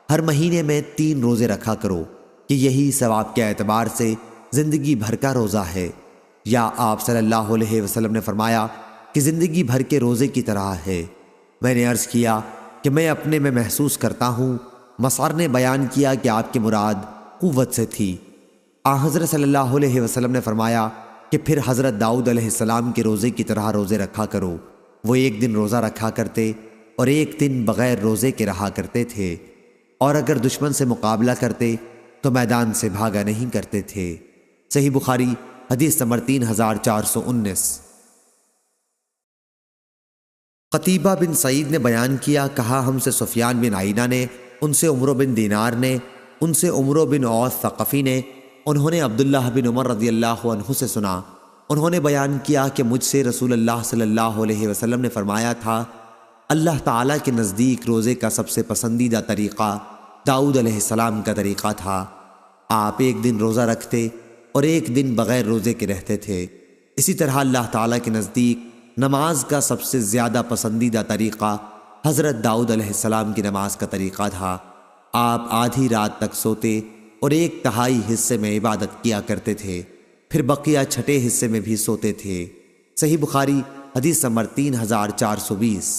ہر مہینے میں 3 روزے رکھا کرو کہ یہی ثواب کے اعتبار سے زندگی بھر کا روزہ ہے۔ یا آپ صلی اللہ علیہ وسلم نے فرمایا کہ زندگی بھر کے روزے کی طرح ہے۔ میں نے عرض کیا کہ میں اپنے میں محسوس کرتا ہوں۔ مسعر نے بیان کیا کہ آپ کی مراد قوت سے تھی۔ حضرت صلی اللہ علیہ وسلم نے فرمایا کہ پھر حضرت داؤد علیہ السلام کے روزے کی طرح روزے رکھا کرو۔ وہ 1 دن روزہ رکھا کرتے اور 1 دن بغیر روزے کے رہا کرتے تھے، اور اگر دشمن سے مقابلہ کرتے تو میدان سے بھاگا نہیں کرتے تھے۔ صحیح بخاری حدیث نمبر 3419۔ قتیبہ بن سعید نے بیان کیا، کہا ہم سے سفیان بن عینہ نے، ان سے عمرو بن دینار نے، ان سے عمرو بن اوس ثقفی نے، انہوں نے عبداللہ بن عمر رضی اللہ عنہ سے سنا، انہوں نے بیان کیا کہ مجھ سے رسول اللہ صلی اللہ علیہ وسلم نے فرمایا تھا، اللہ تعالیٰ کے نزدیک روزے کا سب سے پسندیدہ طریقہ داؤد علیہ السلام کا طریقہ تھا۔ آپ ایک دن روزہ رکھتے اور ایک دن بغیر روزے کے رہتے تھے۔ اسی طرح اللہ تعالیٰ کے نزدیک نماز کا سب سے زیادہ پسندیدہ طریقہ حضرت داؤد علیہ السلام کی نماز کا طریقہ تھا۔ آپ آدھی رات تک سوتے اور ایک تہائی حصے میں عبادت کیا کرتے تھے، پھر بقیہ چھٹے حصے میں بھی سوتے تھے۔ صحیح بخاری حدیث نمبر 3420۔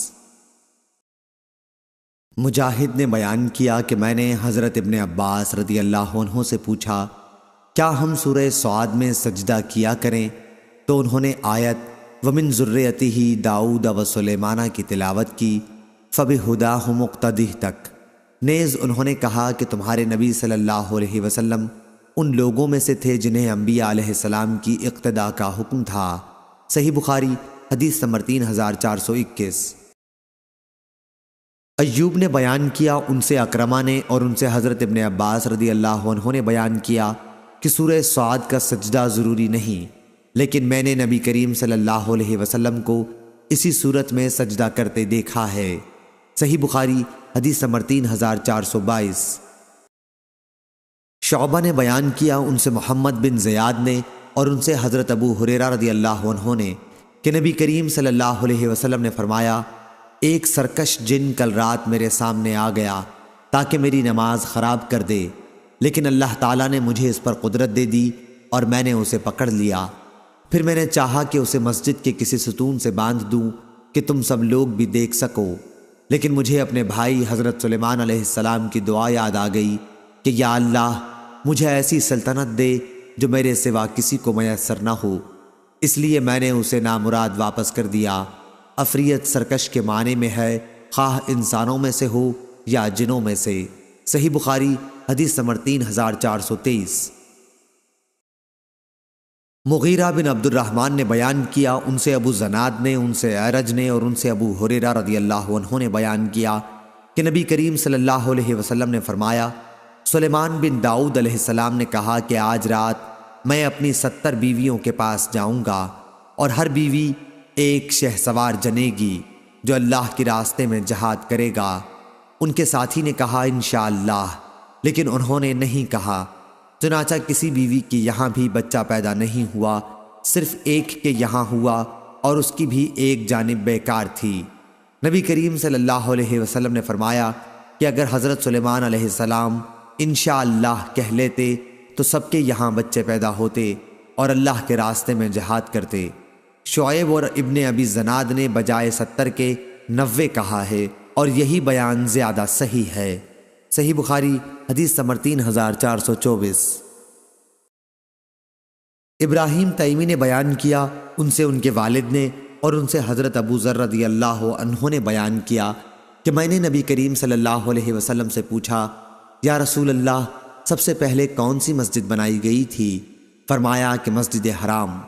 مجاہد نے بیان کیا کہ میں نے حضرت ابن عباس رضی اللہ عنہ سے پوچھا، کیا ہم سورہ صاد میں سجدہ کیا کریں؟ تو انہوں نے آیت وَمِن ذُرِّيَّتِهِ داؤد وسلیمان کی تلاوت کی، فَبِهُدَاهُ مُقْتَدِهْ تک۔ نیز انہوں نے کہا کہ تمہارے نبی صلی اللہ علیہ وسلم ان لوگوں میں سے تھے جنہیں انبیاء علیہ السلام کی اقتداء کا حکم تھا۔ صحیح بخاری حدیث نمبر 3421۔ ایوب نے بیان کیا ان سے اکرمہ نے اور ان سے حضرت ابن عباس رضی اللہ عنہ نے بیان کیا کہ سورہ صاد کا سجدہ ضروری نہیں، لیکن میں نے نبی کریم صلی اللہ علیہ وسلم کو اسی صورت میں سجدہ کرتے دیکھا ہے۔ صحیح بخاری حدیث نمبر 3422۔ شعبہ نے بیان کیا ان سے محمد بن زیاد نے اور ان سے حضرت ابو ہریرہ رضی اللہ عنہ نے کہ نبی کریم صلی اللہ علیہ وسلم نے فرمایا، ایک سرکش جن کل رات میرے سامنے آ گیا تاکہ میری نماز خراب کر دے، لیکن اللہ تعالیٰ نے مجھے اس پر قدرت دے دی اور میں نے اسے پکڑ لیا۔ پھر میں نے چاہا کہ اسے مسجد کے کسی ستون سے باندھ دوں کہ تم سب لوگ بھی دیکھ سکو، لیکن مجھے اپنے بھائی حضرت سلیمان علیہ السلام کی دعا یاد آ گئی کہ یا اللہ مجھے ایسی سلطنت دے جو میرے سوا کسی کو میسر نہ ہو، اس لیے میں نے اسے نامراد واپس کر دیا۔ افریت سرکش کے معنی میں ہے، خواہ انسانوں میں سے ہو یا جنوں میں سے۔ صحیح بخاری حدیث نمبر 3423۔ مغیرہ بن عبد الرحمن نے بیان کیا ان سے ابو زناد نے، ان سے اعرج نے اور ان سے ابو ہریرہ رضی اللہ عنہ نے بیان کیا کہ نبی کریم صلی اللہ علیہ وسلم نے فرمایا، سلیمان بن داؤد علیہ السلام نے کہا کہ آج رات میں اپنی 70 بیویوں کے پاس جاؤں گا اور ہر بیوی ایک شہسوار جنے گی جو اللہ کے راستے میں جہاد کرے گا۔ ان کے ساتھی نے کہا انشاءاللہ، لیکن انہوں نے نہیں کہا۔ چنانچہ کسی بیوی کی یہاں بھی بچہ پیدا نہیں ہوا، صرف ایک کے یہاں ہوا اور اس کی بھی ایک جانب بیکار تھی۔ نبی کریم صلی اللہ علیہ وسلم نے فرمایا کہ اگر حضرت سلیمان علیہ السلام انشاءاللہ کہہ لیتے تو سب کے یہاں بچے پیدا ہوتے اور اللہ کے راستے میں جہاد کرتے۔ شعیب اور ابن ابی زناد نے بجائے 70 کے 90 کہا ہے اور یہی بیان زیادہ صحیح ہے۔ صحیح بخاری حدیث نمبر 3424۔ ابراہیم تیمی نے بیان کیا ان سے ان کے والد نے اور ان سے حضرت ابو ذر رضی اللہ عنہ نے بیان کیا کہ میں نے نبی کریم صلی اللہ علیہ وسلم سے پوچھا، یا رسول اللہ سب سے پہلے کون سی مسجد بنائی گئی تھی؟ فرمایا کہ مسجد حرام۔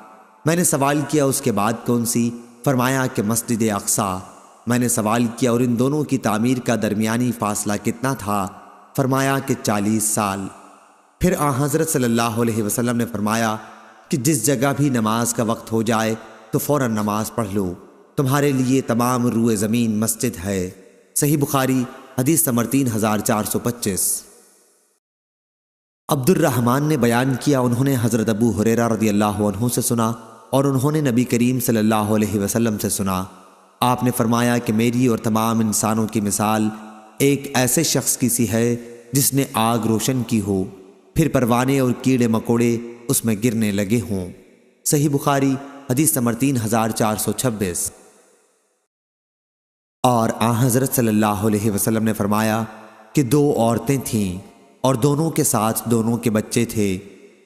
میں نے سوال کیا اس کے بعد کون سی؟ فرمایا کہ مسجد اقصیٰ۔ میں نے سوال کیا اور ان دونوں کی تعمیر کا درمیانی فاصلہ کتنا تھا؟ فرمایا کہ 40 سال۔ پھر حضرت صلی اللہ علیہ وسلم نے فرمایا کہ جس جگہ بھی نماز کا وقت ہو جائے تو فوراً نماز پڑھ لو، تمہارے لیے تمام روئے زمین مسجد ہے۔ صحیح بخاری حدیث نمبر 3425۔ عبد الرحمن نے بیان کیا انہوں نے حضرت ابو ہریرہ رضی اللہ عنہ سے سنا اور انہوں نے نبی کریم صلی اللہ علیہ وسلم سے سنا۔ آپ نے فرمایا کہ میری اور تمام انسانوں کی مثال ایک ایسے شخص کی سی ہے جس نے آگ روشن کی ہو، پھر پروانے اور کیڑے مکوڑے اس میں گرنے لگے ہوں۔ صحیح بخاری حدیث نمبر 3426۔ اور حضرت صلی اللہ علیہ وسلم نے فرمایا کہ 2 عورتیں تھیں اور دونوں کے ساتھ دونوں کے بچے تھے۔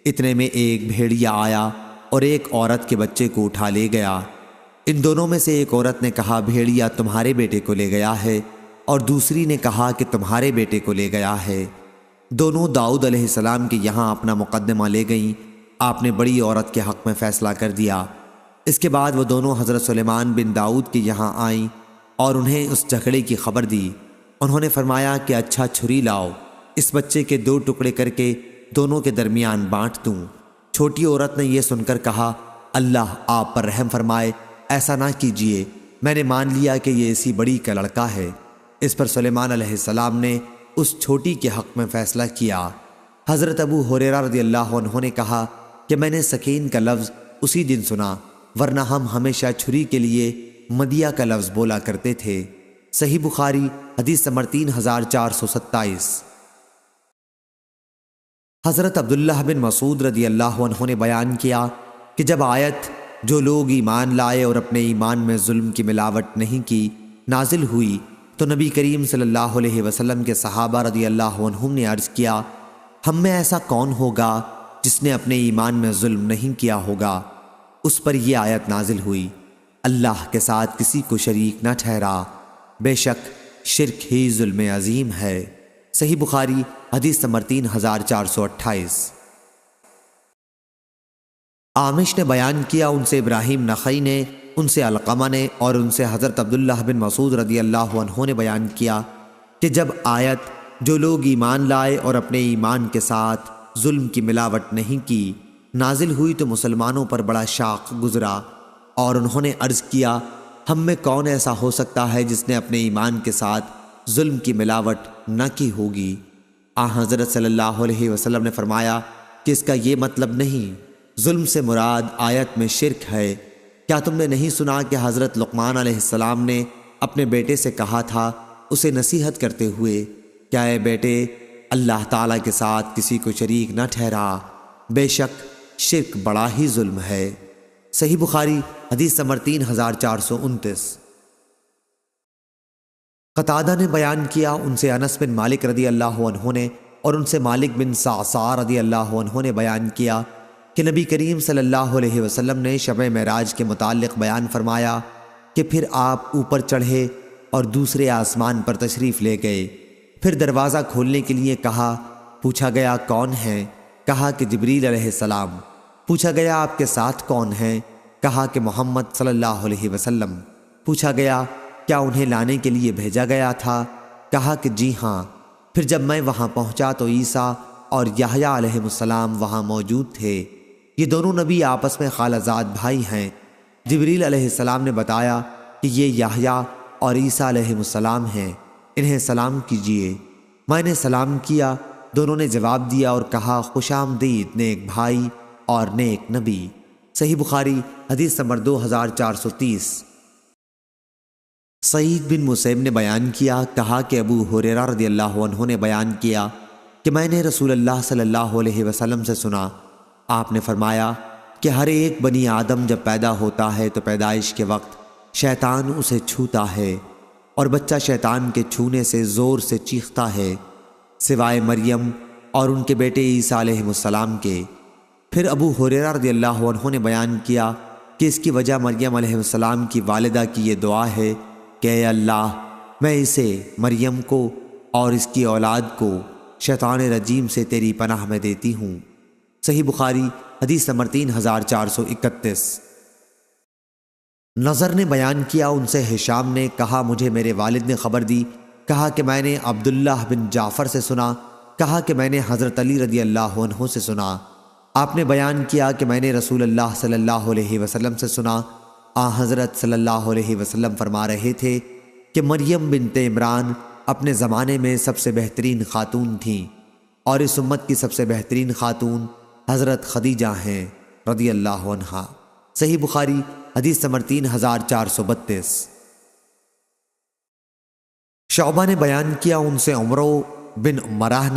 اتنے میں ایک بھیڑیا آیا اور ایک عورت کے بچے کو اٹھا لے گیا۔ ان دونوں میں سے ایک عورت نے کہا بھیڑیا تمہارے بیٹے کو لے گیا ہے، اور دوسری نے کہا کہ تمہارے بیٹے کو لے گیا ہے۔ دونوں داؤد علیہ السلام کے یہاں اپنا مقدمہ لے گئیں۔ آپ نے بڑی عورت کے حق میں فیصلہ کر دیا۔ اس کے بعد وہ دونوں حضرت سلیمان بن داؤد کے یہاں آئیں اور انہیں اس جھگڑے کی خبر دی۔ انہوں نے فرمایا کہ اچھا چھری لاؤ، اس بچے کے 2 ٹکڑے کر کے دونوں کے درمیان بانٹ دوں۔ چھوٹی عورت نے یہ سن کر کہا اللہ آپ پر رحم فرمائے، ایسا نہ کیجیے، میں نے مان لیا کہ یہ اسی بڑی کا لڑکا ہے۔ اس پر سلیمان علیہ السلام نے اس چھوٹی کے حق میں فیصلہ کیا۔ حضرت ابو ہریرہ رضی اللہ عنہ نے کہا کہ میں نے سکین کا لفظ اسی دن سنا، ورنہ ہم ہمیشہ چھری کے لیے مدیہ کا لفظ بولا کرتے تھے۔ صحیح بخاری حدیث نمبر 3427۔ حضرت عبداللہ بن مسعود رضی اللہ عنہ نے بیان کیا کہ جب آیت جو لوگ ایمان لائے اور اپنے ایمان میں ظلم کی ملاوٹ نہیں کی نازل ہوئی تو نبی کریم صلی اللہ علیہ وسلم کے صحابہ رضی اللہ عنہم نے عرض کیا، ہم میں ایسا کون ہوگا جس نے اپنے ایمان میں ظلم نہیں کیا ہوگا؟ اس پر یہ آیت نازل ہوئی، اللہ کے ساتھ کسی کو شریک نہ ٹھہرا، بے شک شرک ہی ظلم عظیم ہے۔ صحیح بخاری حدیث نمبر 3428۔ عامش نے بیان کیا، ان سے ابراہیم نخعی نے، ان سے علقمہ نے اور ان سے حضرت عبداللہ بن مسعود رضی اللہ عنہ نے بیان کیا کہ جب آیت جو لوگ ایمان لائے اور اپنے ایمان کے ساتھ ظلم کی ملاوٹ نہیں کی نازل ہوئی تو مسلمانوں پر بڑا شاق گزرا، اور انہوں نے عرض کیا، ہم میں کون ایسا ہو سکتا ہے جس نے اپنے ایمان کے ساتھ ظلم کی ملاوٹ نہ کی ہوگی؟ حضرت صلی اللہ علیہ وسلم نے فرمایا کہ اس کا یہ مطلب نہیں، ظلم سے مراد آیت میں شرک ہے۔ کیا تم نے نہیں سنا کہ حضرت لقمان علیہ السلام نے اپنے بیٹے سے کہا تھا اسے نصیحت کرتے ہوئے، کیا اے بیٹے اللہ تعالیٰ کے ساتھ کسی کو شریک نہ ٹھہرا، بے شک شرک بڑا ہی ظلم ہے۔ صحیح بخاری حدیث نمبر 3429۔ قتادہ نے بیان کیا، ان سے انس بن مالک رضی اللہ عنہ نے اور ان سے مالک بن صعصع رضی اللہ عنہ نے بیان کیا کہ نبی کریم صلی اللہ علیہ وسلم نے شب معراج کے متعلق بیان فرمایا کہ پھر آپ اوپر چڑھے اور دوسرے آسمان پر تشریف لے گئے، پھر دروازہ کھولنے کے لیے کہا، پوچھا گیا کون ہے؟ کہا کہ جبریل علیہ السلام۔ پوچھا گیا آپ کے ساتھ کون ہیں؟ کہا کہ محمد صلی اللہ علیہ وسلم۔ پوچھا گیا کیا انہیں لانے کے لیے بھیجا گیا تھا؟ کہا کہ جی ہاں۔ پھر جب میں وہاں پہنچا تو عیسیٰ اور یحییٰ علیہ السلام وہاں موجود تھے۔ یہ دونوں نبی آپس میں خالہ زاد بھائی ہیں۔ جبریل علیہ السلام نے بتایا کہ یہ یحییٰ اور عیسیٰ علیہ السلام ہیں، انہیں سلام کیجیے۔ میں نے سلام کیا، دونوں نے جواب دیا اور کہا، خوش آمدید نیک بھائی اور نیک نبی۔ صحیح بخاری حدیث نمبر 2430۔ سعید بن مسیب نے بیان کیا، کہا کہ ابو ہریرہ رضی اللہ عنہ نے بیان کیا کہ میں نے رسول اللہ صلی اللہ علیہ وسلم سے سنا، آپ نے فرمایا کہ ہر ایک بنی آدم جب پیدا ہوتا ہے تو پیدائش کے وقت شیطان اسے چھوتا ہے اور بچہ شیطان کے چھونے سے زور سے چیختا ہے، سوائے مریم اور ان کے بیٹے عیسیٰ علیہ السلام کے۔ پھر ابو ہریرہ رضی اللہ عنہ نے بیان کیا کہ اس کی وجہ مریم علیہ السلام کی والدہ کی یہ دعا ہے کہ اے اللہ، میں اسے مریم کو اور اس کی اولاد کو شیطان رجیم سے تیری پناہ میں دیتی ہوں۔ صحیح بخاری حدیث نمبر 3431۔ نظر نے بیان کیا، ان سے ہشام نے کہا مجھے میرے والد نے خبر دی، کہا کہ میں نے عبداللہ بن جعفر سے سنا، کہا کہ میں نے حضرت علی رضی اللہ عنہ سے سنا۔ آپ نے بیان کیا کہ میں نے رسول اللہ صلی اللہ علیہ وسلم سے سنا، حضرت صلی اللہ علیہ وسلم فرما رہے تھے کہ مریم بنت عمران اپنے زمانے میں سب سے بہترین خاتون تھیں اور اس امت کی سب سے بہترین خاتون حضرت خدیجہ ہیں رضی اللہ عنہا۔ صحیح بخاری حدیث نمبر 3432۔ شعبہ نے بیان کیا، ان سے عمرو بن مراہ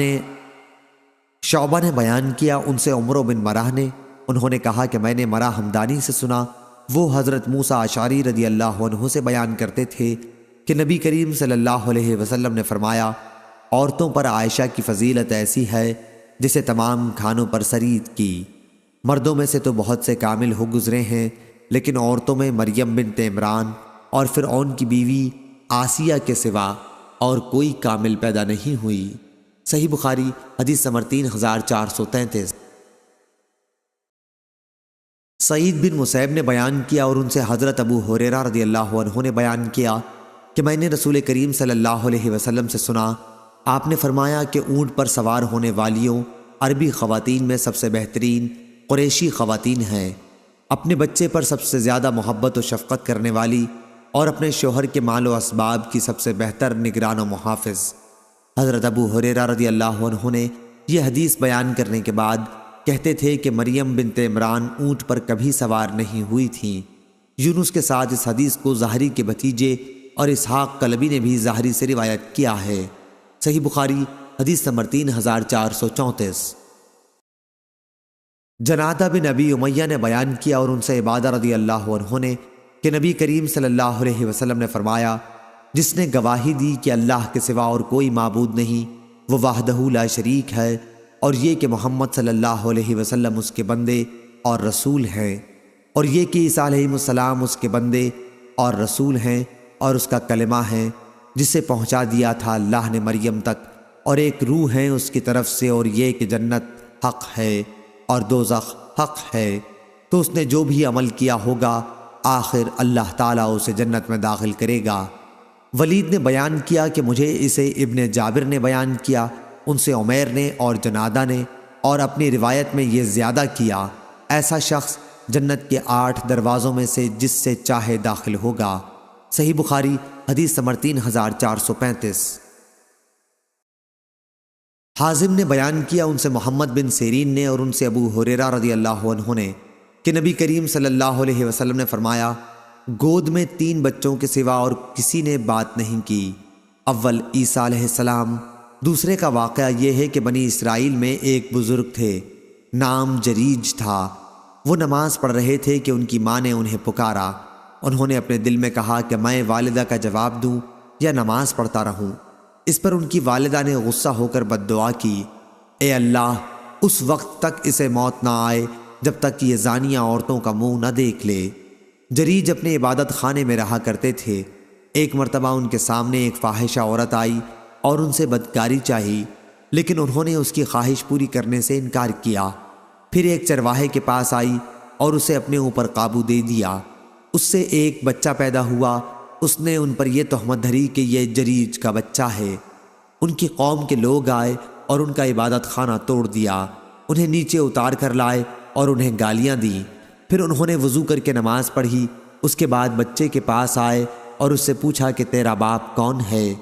نے انہوں نے کہا کہ میں نے مراہ ہمدانی سے سنا، وہ حضرت موسیٰ اشعری رضی اللہ عنہ سے بیان کرتے تھے کہ نبی کریم صلی اللہ علیہ وسلم نے فرمایا، عورتوں پر عائشہ کی فضیلت ایسی ہے جسے تمام کھانوں پر سرید کی۔ مردوں میں سے تو بہت سے کامل ہو گزرے ہیں، لیکن عورتوں میں مریم بنت عمران اور فرعون کی بیوی آسیہ کے سوا اور کوئی کامل پیدا نہیں ہوئی۔ صحیح بخاری حدیث نمبر 3433۔ سعید بن مسیب نے بیان کیا اور ان سے حضرت ابو ہریرہ رضی اللہ عنہ نے بیان کیا کہ میں نے رسول کریم صلی اللہ علیہ وسلم سے سنا، آپ نے فرمایا کہ اونٹ پر سوار ہونے والیوں عربی خواتین میں سب سے بہترین قریشی خواتین ہیں، اپنے بچے پر سب سے زیادہ محبت و شفقت کرنے والی اور اپنے شوہر کے مال و اسباب کی سب سے بہتر نگران و محافظ۔ حضرت ابو ہریرہ رضی اللہ عنہ نے یہ حدیث بیان کرنے کے بعد کہتے تھے کہ مریم بنت عمران اونٹ پر کبھی سوار نہیں ہوئی تھیں۔ یونس کے ساتھ اس حدیث کو ظاہری کے بھتیجے اور اسحاق کلبی نے بھی ظاہری سے روایت کیا ہے۔ صحیح بخاری حدیث نمبر 3434۔ جنادہ بن ابی امیہ نے بیان کیا اور ان سے عبادہ رضی اللہ عنہ نے کہ نبی کریم صلی اللہ علیہ وسلم نے فرمایا، جس نے گواہی دی کہ اللہ کے سوا اور کوئی معبود نہیں، وہ وحدہ لا شریک ہے، اور یہ کہ محمد صلی اللہ علیہ وسلم اس کے بندے اور رسول ہیں، اور یہ کہ عیسیٰ علیہ السلام اس کے بندے اور رسول ہیں اور اس کا کلمہ ہے جسے پہنچا دیا تھا اللہ نے مریم تک، اور ایک روح ہے اس کی طرف سے، اور یہ کہ جنت حق ہے اور دوزخ حق ہے، تو اس نے جو بھی عمل کیا ہوگا آخر اللہ تعالیٰ اسے جنت میں داخل کرے گا۔ ولید نے بیان کیا کہ مجھے اسے ابن جابر نے بیان کیا، ان سے عمیر نے اور جنادہ نے، اور اپنی روایت میں یہ زیادہ کیا، ایسا شخص جنت کے 8 دروازوں میں سے جس سے چاہے داخل ہوگا۔ صحیح بخاری حدیث نمبر 3435۔ حازم نے بیان کیا ان سے محمد بن سیرین نے اور ان سے ابو ہریرہ رضی اللہ عنہ نے کہ نبی کریم صلی اللہ علیہ وسلم نے فرمایا، گود میں 3 بچوں کے سوا اور کسی نے بات نہیں کی۔ اول عیسیٰ علیہ السلام۔ دوسرے کا واقعہ یہ ہے کہ بنی اسرائیل میں ایک بزرگ تھے، نام جریج تھا۔ وہ نماز پڑھ رہے تھے کہ ان کی ماں نے انہیں پکارا۔ انہوں نے اپنے دل میں کہا کہ میں والدہ کا جواب دوں یا نماز پڑھتا رہوں۔ اس پر ان کی والدہ نے غصہ ہو کر بد دعا کی، اے اللہ، اس وقت تک اسے موت نہ آئے جب تک کہ یہ زانیہ عورتوں کا منہ نہ دیکھ لے۔ جریج اپنے عبادت خانے میں رہا کرتے تھے۔ ایک مرتبہ ان کے سامنے ایک فاحشہ عورت آئی اور ان سے بدکاری چاہی، لیکن انہوں نے اس کی خواہش پوری کرنے سے انکار کیا۔ پھر ایک چرواہے کے پاس آئی اور اسے اپنے اوپر قابو دے دیا۔ اس سے ایک بچہ پیدا ہوا۔ اس نے ان پر یہ تہمت دھری کہ یہ جریج کا بچہ ہے۔ ان کی قوم کے لوگ آئے اور ان کا عبادت خانہ توڑ دیا، انہیں نیچے اتار کر لائے اور انہیں گالیاں دیں۔ پھر انہوں نے وضو کر کے نماز پڑھی۔ اس کے بعد بچے کے پاس آئے اور اس سے پوچھا کہ تیرا باپ کون ہے؟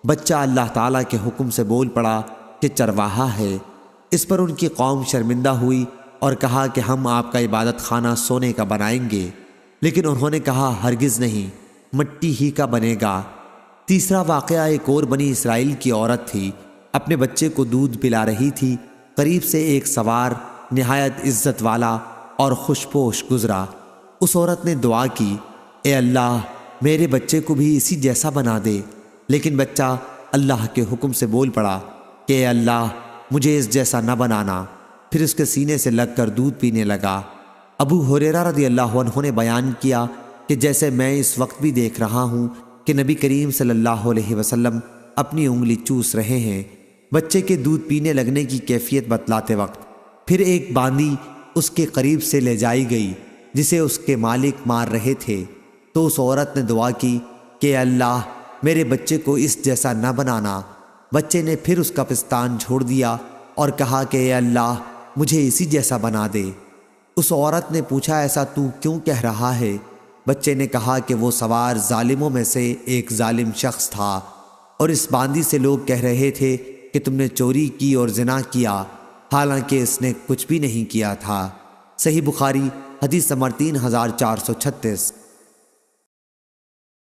بچہ اللہ تعالیٰ کے حکم سے بول پڑا کہ چرواہا ہے۔ اس پر ان کی قوم شرمندہ ہوئی اور کہا کہ ہم آپ کا عبادت خانہ سونے کا بنائیں گے، لیکن انہوں نے کہا ہرگز نہیں، مٹی ہی کا بنے گا۔ تیسرا واقعہ ایک اور بنی اسرائیل کی عورت تھی، اپنے بچے کو دودھ پلا رہی تھی۔ قریب سے ایک سوار نہایت عزت والا اور خوش پوش گزرا۔ اس عورت نے دعا کی، اے اللہ، میرے بچے کو بھی اسی جیسا بنا دے، لیکن بچہ اللہ کے حکم سے بول پڑا کہ اے اللہ، مجھے اس جیسا نہ بنانا۔ پھر اس کے سینے سے لگ کر دودھ پینے لگا۔ ابو ہریرہ رضی اللہ عنہ نے بیان کیا کہ جیسے میں اس وقت بھی دیکھ رہا ہوں کہ نبی کریم صلی اللہ علیہ وسلم اپنی انگلی چوس رہے ہیں بچے کے دودھ پینے لگنے کی کیفیت بتلاتے وقت۔ پھر ایک باندی اس کے قریب سے لے جائی گئی جسے اس کے مالک مار رہے تھے، تو اس عورت نے دعا کی کہ اے اللہ، میرے بچے کو اس جیسا نہ بنانا۔ بچے نے پھر اس کا پستان چھوڑ دیا اور کہا کہ اے اللہ، مجھے اسی جیسا بنا دے۔ اس عورت نے پوچھا ایسا تو کیوں کہہ رہا ہے؟ بچے نے کہا کہ وہ سوار ظالموں میں سے ایک ظالم شخص تھا، اور اس باندی سے لوگ کہہ رہے تھے کہ تم نے چوری کی اور زنا کیا، حالانکہ اس نے کچھ بھی نہیں کیا تھا۔ صحیح بخاری حدیث نمبر 3436۔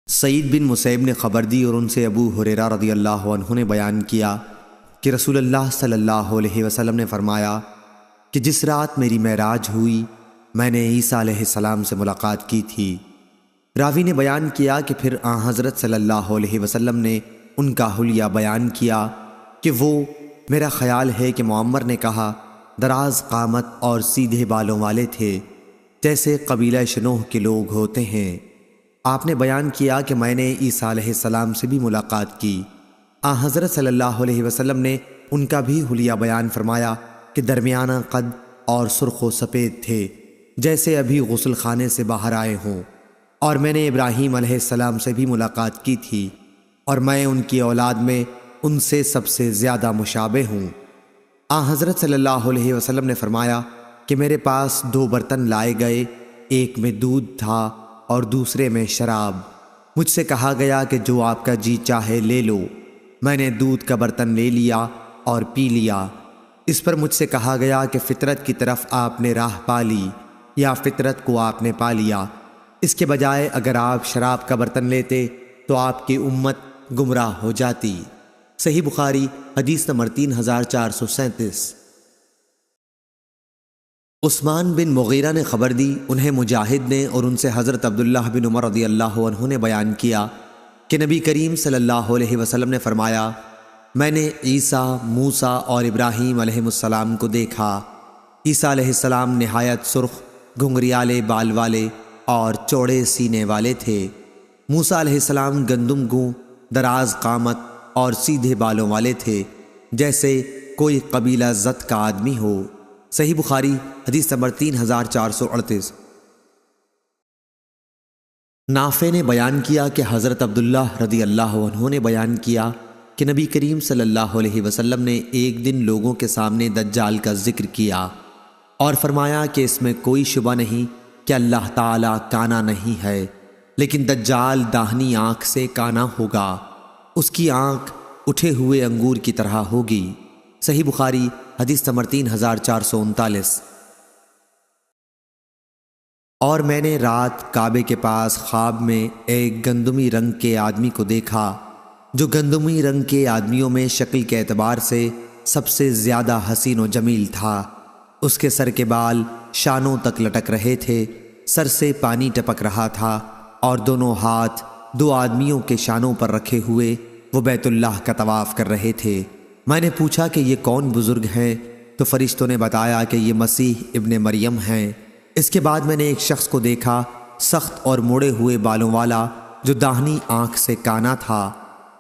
سعید بن مسیب نے خبر دی اور ان سے ابو ہریرہ رضی اللہ عنہ نے بیان کیا کہ رسول اللہ صلی اللہ علیہ وسلم نے فرمایا کہ جس رات میری معراج ہوئی میں نے عیسیٰ علیہ السلام سے ملاقات کی تھی۔ راوی نے بیان کیا کہ پھر آن حضرت صلی اللہ علیہ وسلم نے ان کا حلیہ بیان کیا کہ وہ، میرا خیال ہے کہ معمر نے کہا، دراز قامت اور سیدھے بالوں والے تھے، جیسے قبیلہ شنوح کے لوگ ہوتے ہیں۔ آپ نے بیان کیا کہ میں نے عیسیٰ علیہ السلام سے بھی ملاقات کی۔ آن حضرت صلی اللہ علیہ وسلم نے ان کا بھی حلیہ بیان فرمایا کہ درمیانہ قد اور سرخ و سفید تھے، جیسے ابھی غسل خانے سے باہر آئے ہوں۔ اور میں نے ابراہیم علیہ السلام سے بھی ملاقات کی تھی، اور میں ان کی اولاد میں ان سے سب سے زیادہ مشابہ ہوں۔ آن حضرت صلی اللہ علیہ وسلم نے فرمایا کہ میرے پاس 2 برتن لائے گئے، ایک میں دودھ تھا اور دوسرے میں شراب۔ مجھ سے کہا گیا کہ جو آپ کا جی چاہے لے لو۔ میں نے دودھ کا برتن لے لیا اور پی لیا۔ اس پر مجھ سے کہا گیا کہ فطرت کی طرف آپ نے راہ پا لی یا فطرت کو آپ نے پا لیا۔ اس کے بجائے اگر آپ شراب کا برتن لیتے تو آپ کی امت گمراہ ہو جاتی۔ صحیح بخاری حدیث نمبر 3437۔ عثمان بن مغیرہ نے خبر دی، انہیں مجاہد نے اور ان سے حضرت عبداللہ بن عمر رضی اللہ عنہ نے بیان کیا کہ نبی کریم صلی اللہ علیہ وسلم نے فرمایا، میں نے عیسیٰ، موسیٰ اور ابراہیم علیہ السلام کو دیکھا۔ عیسیٰ علیہ السلام نہایت سرخ، گھنگریالے بال والے اور چوڑے سینے والے تھے۔ موسیٰ علیہ السلام گندم گوں، دراز قامت اور سیدھے بالوں والے تھے، جیسے کوئی قبیلہ زت کا آدمی ہو۔ صحیح بخاری حدیث نمبر 3438۔ نافع نے بیان کیا کہ حضرت عبداللہ رضی اللہ عنہ نے بیان کیا کہ نبی کریم صلی اللہ علیہ وسلم نے ایک دن لوگوں کے سامنے دجال کا ذکر کیا اور فرمایا کہ اس میں کوئی شبہ نہیں کہ اللہ تعالیٰ کانا نہیں ہے، لیکن دجال داہنی آنکھ سے کانا ہوگا، اس کی آنکھ اٹھے ہوئے انگور کی طرح ہوگی۔ صحیح بخاری حدیث نمبر 3439۔ اور میں نے رات کعبے کے پاس خواب میں ایک گندمی رنگ کے آدمی کو دیکھا، جو گندمی رنگ کے آدمیوں میں شکل کے اعتبار سے سب سے زیادہ حسین و جمیل تھا۔ اس کے سر کے بال شانوں تک لٹک رہے تھے، سر سے پانی ٹپک رہا تھا اور دونوں ہاتھ دو آدمیوں کے شانوں پر رکھے ہوئے وہ بیت اللہ کا طواف کر رہے تھے۔ میں نے پوچھا کہ یہ کون بزرگ ہیں؟ تو فرشتوں نے بتایا کہ یہ مسیح ابن مریم ہیں۔ اس کے بعد میں نے ایک شخص کو دیکھا، سخت اور موڑے ہوئے بالوں والا، جو داہنی آنکھ سے کانا تھا۔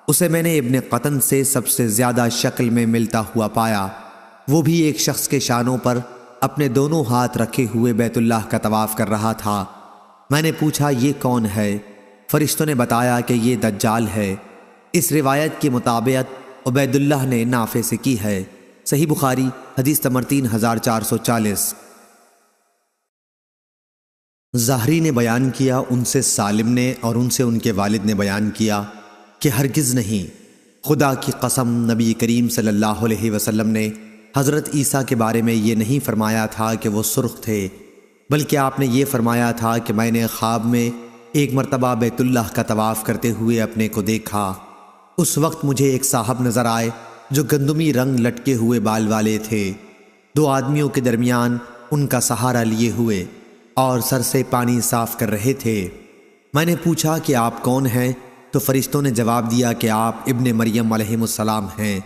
اسے میں نے ابن قطن سے سب سے زیادہ شکل میں ملتا ہوا پایا۔ وہ بھی ایک شخص کے شانوں پر اپنے دونوں ہاتھ رکھے ہوئے بیت اللہ کا طواف کر رہا تھا۔ میں نے پوچھا یہ کون ہے؟ فرشتوں نے بتایا کہ یہ دجال ہے۔ اس روایت کی مطابقت عبید اللہ نے نافع سے کی ہے۔ صحیح بخاری حدیث نمبر 3440۔ زہری نے بیان کیا، ان سے سالم نے اور ان سے ان کے والد نے بیان کیا کہ ہرگز نہیں، خدا کی قسم نبی کریم صلی اللہ علیہ وسلم نے حضرت عیسیٰ کے بارے میں یہ نہیں فرمایا تھا کہ وہ سرخ تھے، بلکہ آپ نے یہ فرمایا تھا کہ میں نے خواب میں ایک مرتبہ بیت اللہ کا طواف کرتے ہوئے اپنے کو دیکھا۔ اس وقت مجھے ایک صاحب نظر آئے جو گندمی رنگ لٹکے ہوئے بال والے تھے، دو آدمیوں کے درمیان ان کا سہارا لیے ہوئے اور سر سے پانی صاف کر رہے تھے۔ میں نے پوچھا کہ آپ کون ہیں؟ تو فرشتوں نے جواب دیا کہ آپ ابن مریم علیہ السلام ہیں۔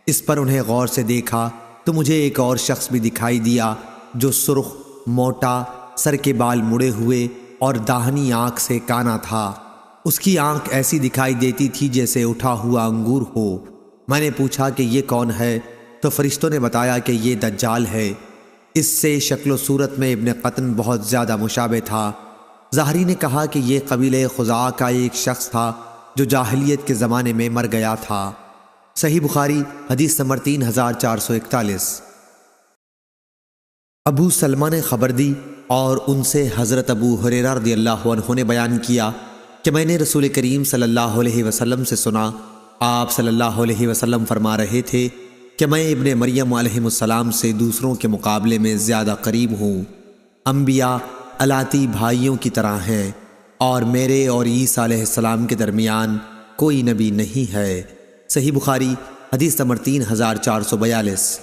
اس پر انہیں غور سے دیکھا تو مجھے ایک اور شخص بھی دکھائی دیا جو سرخ، موٹا، سر کے بال مڑے ہوئے اور داہنی آنکھ سے کانا تھا۔ اس کی آنکھ ایسی دکھائی دیتی تھی جیسے اٹھا ہوا انگور ہو۔ میں نے پوچھا کہ یہ کون ہے؟ تو فرشتوں نے بتایا کہ یہ دجال ہے۔ اس سے شکل و صورت میں ابن قطن بہت زیادہ مشابہ تھا۔ زہری نے کہا کہ یہ قبیلہ خزاعہ کا ایک شخص تھا جو جاہلیت کے زمانے میں مر گیا تھا۔ صحیح بخاری حدیث نمبر 3441۔ ابو سلمہ نے خبر دی اور ان سے حضرت ابو ہریرہ رضی اللہ عنہ نے بیان کیا کہ میں نے رسول کریم صلی اللہ علیہ وسلم سے سنا، آپ صلی اللہ علیہ وسلم فرما رہے تھے کہ میں ابن مریم علیہ السلام سے دوسروں کے مقابلے میں زیادہ قریب ہوں۔ انبیاء الاتی بھائیوں کی طرح ہیں اور میرے اور عیسیٰ علیہ السلام کے درمیان کوئی نبی نہیں ہے۔ صحیح بخاری حدیث نمبر 3442۔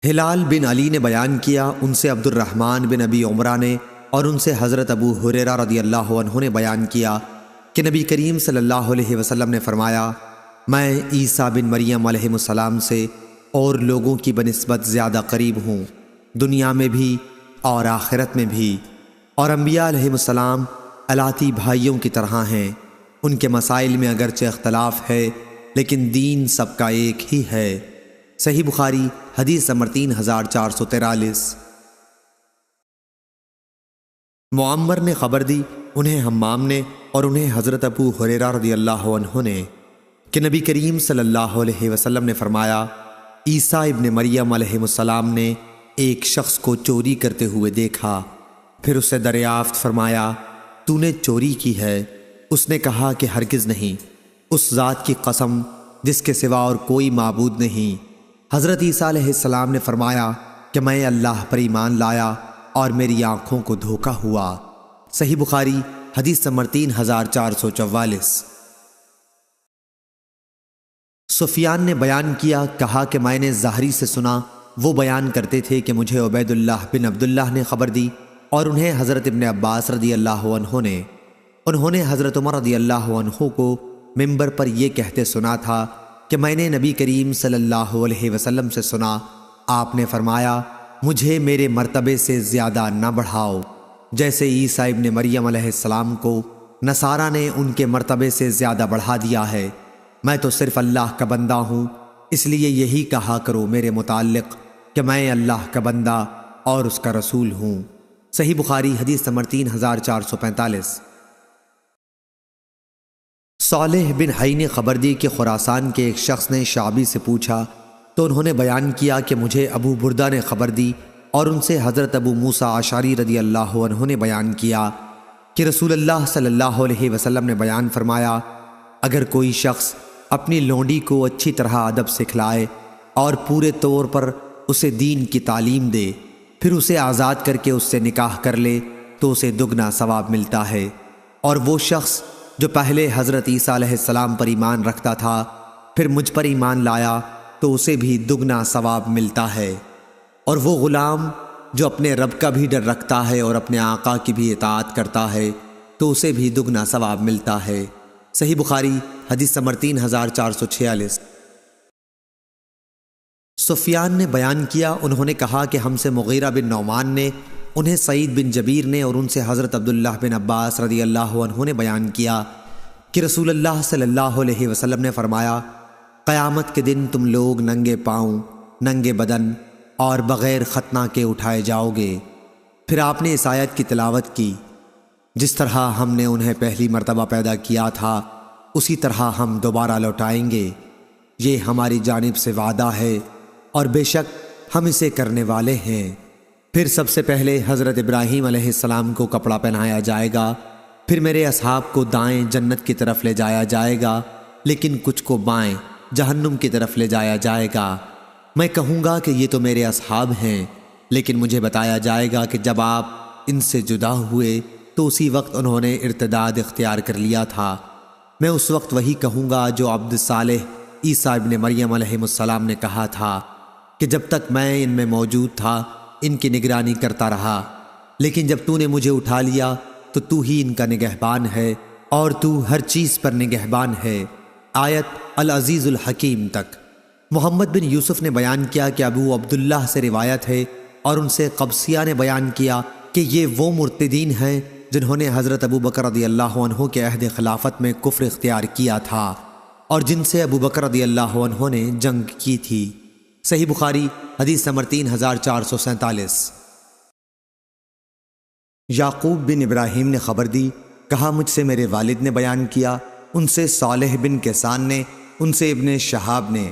ہلال بن علی نے بیان کیا، ان سے عبد الرحمن بن ابی عمرہ نے اور ان سے حضرت ابو ہریرہ رضی اللہ عنہ نے بیان کیا کہ نبی کریم صلی اللہ علیہ وسلم نے فرمایا، میں عیسیٰ بن مریم علیہ السلام سے اور لوگوں کی بنسبت زیادہ قریب ہوں، دنیا میں بھی اور آخرت میں بھی، اور انبیاء علیہ السلام الاتی بھائیوں کی طرح ہیں۔ ان کے مسائل میں اگرچہ اختلاف ہے لیکن دین سب کا ایک ہی ہے۔ صحیح بخاری حدیث نمبر 3443۔ معمر نے خبر دی، انہیں حمام نے اور انہیں حضرت ابو ہریرہ رضی اللہ عنہ نے کہ نبی کریم صلی اللہ علیہ وسلم نے فرمایا، عیسیٰ ابن مریم علیہ السلام نے ایک شخص کو چوری کرتے ہوئے دیکھا، پھر اسے دریافت فرمایا تو نے چوری کی ہے؟ اس نے کہا کہ ہرگز نہیں، اس ذات کی قسم جس کے سوا اور کوئی معبود نہیں۔ حضرت عیسیٰ علیہ السلام نے فرمایا کہ میں اللہ پر ایمان لایا اور میری آنکھوں کو دھوکہ ہوا۔ صحیح بخاری حدیث نمبر 3444۔ سفیان نے بیان کیا، کہا کہ میں نے زہری سے سنا، وہ بیان کرتے تھے کہ مجھے عبید اللہ بن عبداللہ نے خبر دی اور انہیں حضرت ابن عباس رضی اللہ عنہ نے حضرت عمر رضی اللہ عنہ کو منبر پر یہ کہتے سنا تھا کہ میں نے نبی کریم صلی اللہ علیہ وسلم سے سنا، آپ نے فرمایا مجھے میرے مرتبے سے زیادہ نہ بڑھاؤ، جیسے عیسیٰ ابن مریم علیہ السلام کو نصارہ نے ان کے مرتبے سے زیادہ بڑھا دیا ہے۔ میں تو صرف اللہ کا بندہ ہوں، اس لیے یہی کہا کرو میرے متعلق کہ میں اللہ کا بندہ اور اس کا رسول ہوں۔ صحیح بخاری حدیث نمبر 3445۔ صالح بن حی نے خبر دی کہ خراسان کے ایک شخص نے شعبی سے پوچھا تو انہوں نے بیان کیا کہ مجھے ابو بردہ نے خبر دی اور ان سے حضرت ابو موسیٰ اشعری رضی اللہ عنہ نے بیان کیا کہ رسول اللہ صلی اللہ علیہ وسلم نے بیان فرمایا، اگر کوئی شخص اپنی لونڈی کو اچھی طرح ادب سکھلائے اور پورے طور پر اسے دین کی تعلیم دے، پھر اسے آزاد کر کے اس سے نکاح کر لے تو اسے دگنا ثواب ملتا ہے، اور وہ شخص جو پہلے حضرت عیسیٰ علیہ السلام پر ایمان رکھتا تھا پھر مجھ پر ایمان لایا تو اسے بھی دگنا ثواب ملتا ہے، اور وہ غلام جو اپنے رب کا بھی ڈر رکھتا ہے اور اپنے آقا کی بھی اطاعت کرتا ہے تو اسے بھی دگنا ثواب ملتا ہے۔ صحیح بخاری حدیث نمبر 3446۔ سفیان نے بیان کیا، انہوں نے کہا کہ ہم سے مغیرہ بن نعمان نے، انہیں سعید بن جبیر نے اور ان سے حضرت عبداللہ بن عباس رضی اللہ عنہ نے بیان کیا کہ رسول اللہ صلی اللہ علیہ وسلم نے فرمایا، قیامت کے دن تم لوگ ننگے پاؤں، ننگے بدن اور بغیر ختنہ کے اٹھائے جاؤ گے۔ پھر آپ نے اس آیت کی تلاوت کی، جس طرح ہم نے انہیں پہلی مرتبہ پیدا کیا تھا اسی طرح ہم دوبارہ لوٹائیں گے، یہ ہماری جانب سے وعدہ ہے اور بے شک ہم اسے کرنے والے ہیں۔ پھر سب سے پہلے حضرت ابراہیم علیہ السلام کو کپڑا پہنایا جائے گا، پھر میرے اصحاب کو دائیں جنت کی طرف لے جایا جائے گا، لیکن کچھ کو بائیں جہنم کی طرف لے جایا جائے گا۔ میں کہوں گا کہ یہ تو میرے اصحاب ہیں، لیکن مجھے بتایا جائے گا کہ جب آپ ان سے جدا ہوئے تو اسی وقت انہوں نے ارتداد اختیار کر لیا تھا۔ میں اس وقت وہی کہوں گا جو عبد صالح عیسیٰ ابن مریم علیہ السلام نے کہا تھا کہ جب تک میں ان میں موجود تھا ان کی نگرانی کرتا رہا، لیکن جب تو نے مجھے اٹھا لیا تو تو ہی ان کا نگہبان ہے اور تو ہر چیز پر نگہبان ہے۔ آیت العزیز الحکیم تک۔ محمد بن یوسف نے بیان کیا کہ ابو عبداللہ سے روایت ہے اور ان سے قبسیہ نے بیان کیا کہ یہ وہ مرتدین ہیں جنہوں نے حضرت ابو بکر رضی اللہ عنہ کے عہد خلافت میں کفر اختیار کیا تھا اور جن سے ابو بکر رضی اللہ عنہ نے جنگ کی تھی۔ صحیح بخاری حدیث نمبر 3447۔ یعقوب بن ابراہیم نے خبر دی، کہا مجھ سے میرے والد نے بیان کیا، ان سے صالح بن کیسان نے، ان سے ابن شہاب نے،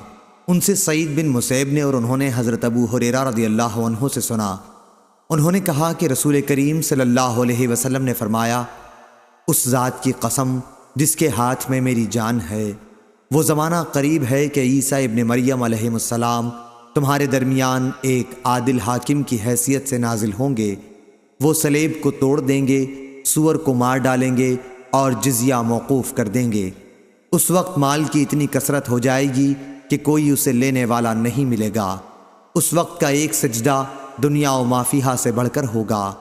ان سے سعید بن مسیب نے، اور انہوں نے حضرت ابو ہریرہ رضی اللہ عنہ سے سنا۔ انہوں نے کہا کہ رسول کریم صلی اللہ علیہ وسلم نے فرمایا، اس ذات کی قسم جس کے ہاتھ میں میری جان ہے، وہ زمانہ قریب ہے کہ عیسیٰ ابن مریم علیہ السلام تمہارے درمیان ایک عادل حاکم کی حیثیت سے نازل ہوں گے۔ وہ صلیب کو توڑ دیں گے، سور کو مار ڈالیں گے اور جزیہ موقوف کر دیں گے۔ اس وقت مال کی اتنی کثرت ہو جائے گی کہ کوئی اسے لینے والا نہیں ملے گا۔ اس وقت کا ایک سجدہ دنیا و ما فیہا سے بڑھ کر ہوگا۔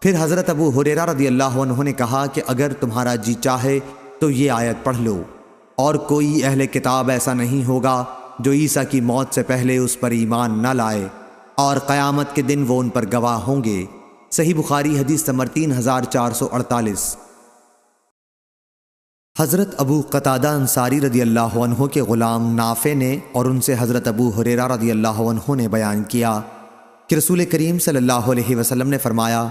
پھر حضرت ابو ہریرہ رضی اللہ عنہ نے کہا کہ اگر تمہارا جی چاہے تو یہ آیت پڑھ لو، اور کوئی اہل کتاب ایسا نہیں ہوگا جو عیسیٰ کی موت سے پہلے اس پر ایمان نہ لائے، اور قیامت کے دن وہ ان پر گواہ ہوں گے۔ صحیح بخاری حدیث نمبر 3448۔ حضرت ابو قتادہ انصاری رضی اللہ عنہ کے غلام نافع نے اور ان سے حضرت ابو ہریرہ رضی اللہ عنہ نے بیان کیا کہ رسول کریم صلی اللہ علیہ وسلم نے فرمایا،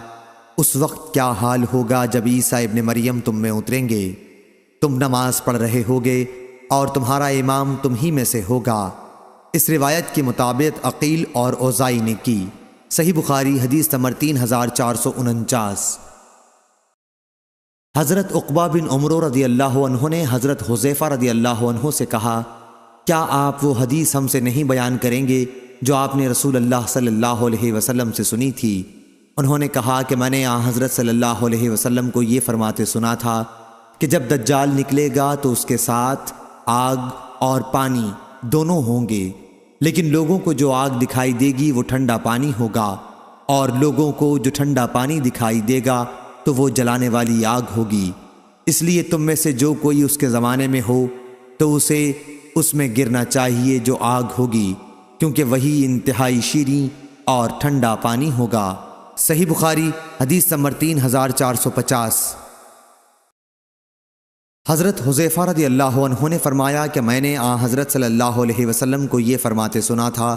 اس وقت کیا حال ہوگا جب عیسیٰ ابن مریم تم میں اتریں گے، تم نماز پڑھ رہے ہوگے اور تمہارا امام تم ہی میں سے ہوگا۔ اس روایت کے مطابق عقیل اور اوزائی نے کی۔ صحیح بخاری حدیث نمبر 3449۔ حضرت عقبہ بن عمرو رضی اللہ عنہ نے حضرت حذیفہ رضی اللہ عنہ سے کہا، کیا آپ وہ حدیث ہم سے نہیں بیان کریں گے جو آپ نے رسول اللہ صلی اللہ علیہ وسلم سے سنی تھی؟ انہوں نے کہا کہ میں نے حضرت صلی اللہ علیہ وسلم کو یہ فرماتے سنا تھا کہ جب دجال نکلے گا تو اس کے ساتھ آگ اور پانی دونوں ہوں گے، لیکن لوگوں کو جو آگ دکھائی دے گی وہ ٹھنڈا پانی ہوگا، اور لوگوں کو جو ٹھنڈا پانی دکھائی دے گا تو وہ جلانے والی آگ ہوگی۔ اس لیے تم میں سے جو کوئی اس کے زمانے میں ہو تو اسے اس میں گرنا چاہیے جو آگ ہوگی، کیونکہ وہی انتہائی شیریں اور ٹھنڈا پانی ہوگا۔ صحیح بخاری حدیث نمبر 3450۔ حضرت حذیفہ رضی اللہ عنہ نے فرمایا کہ میں نے حضرت صلی اللہ علیہ وسلم کو یہ فرماتے سنا تھا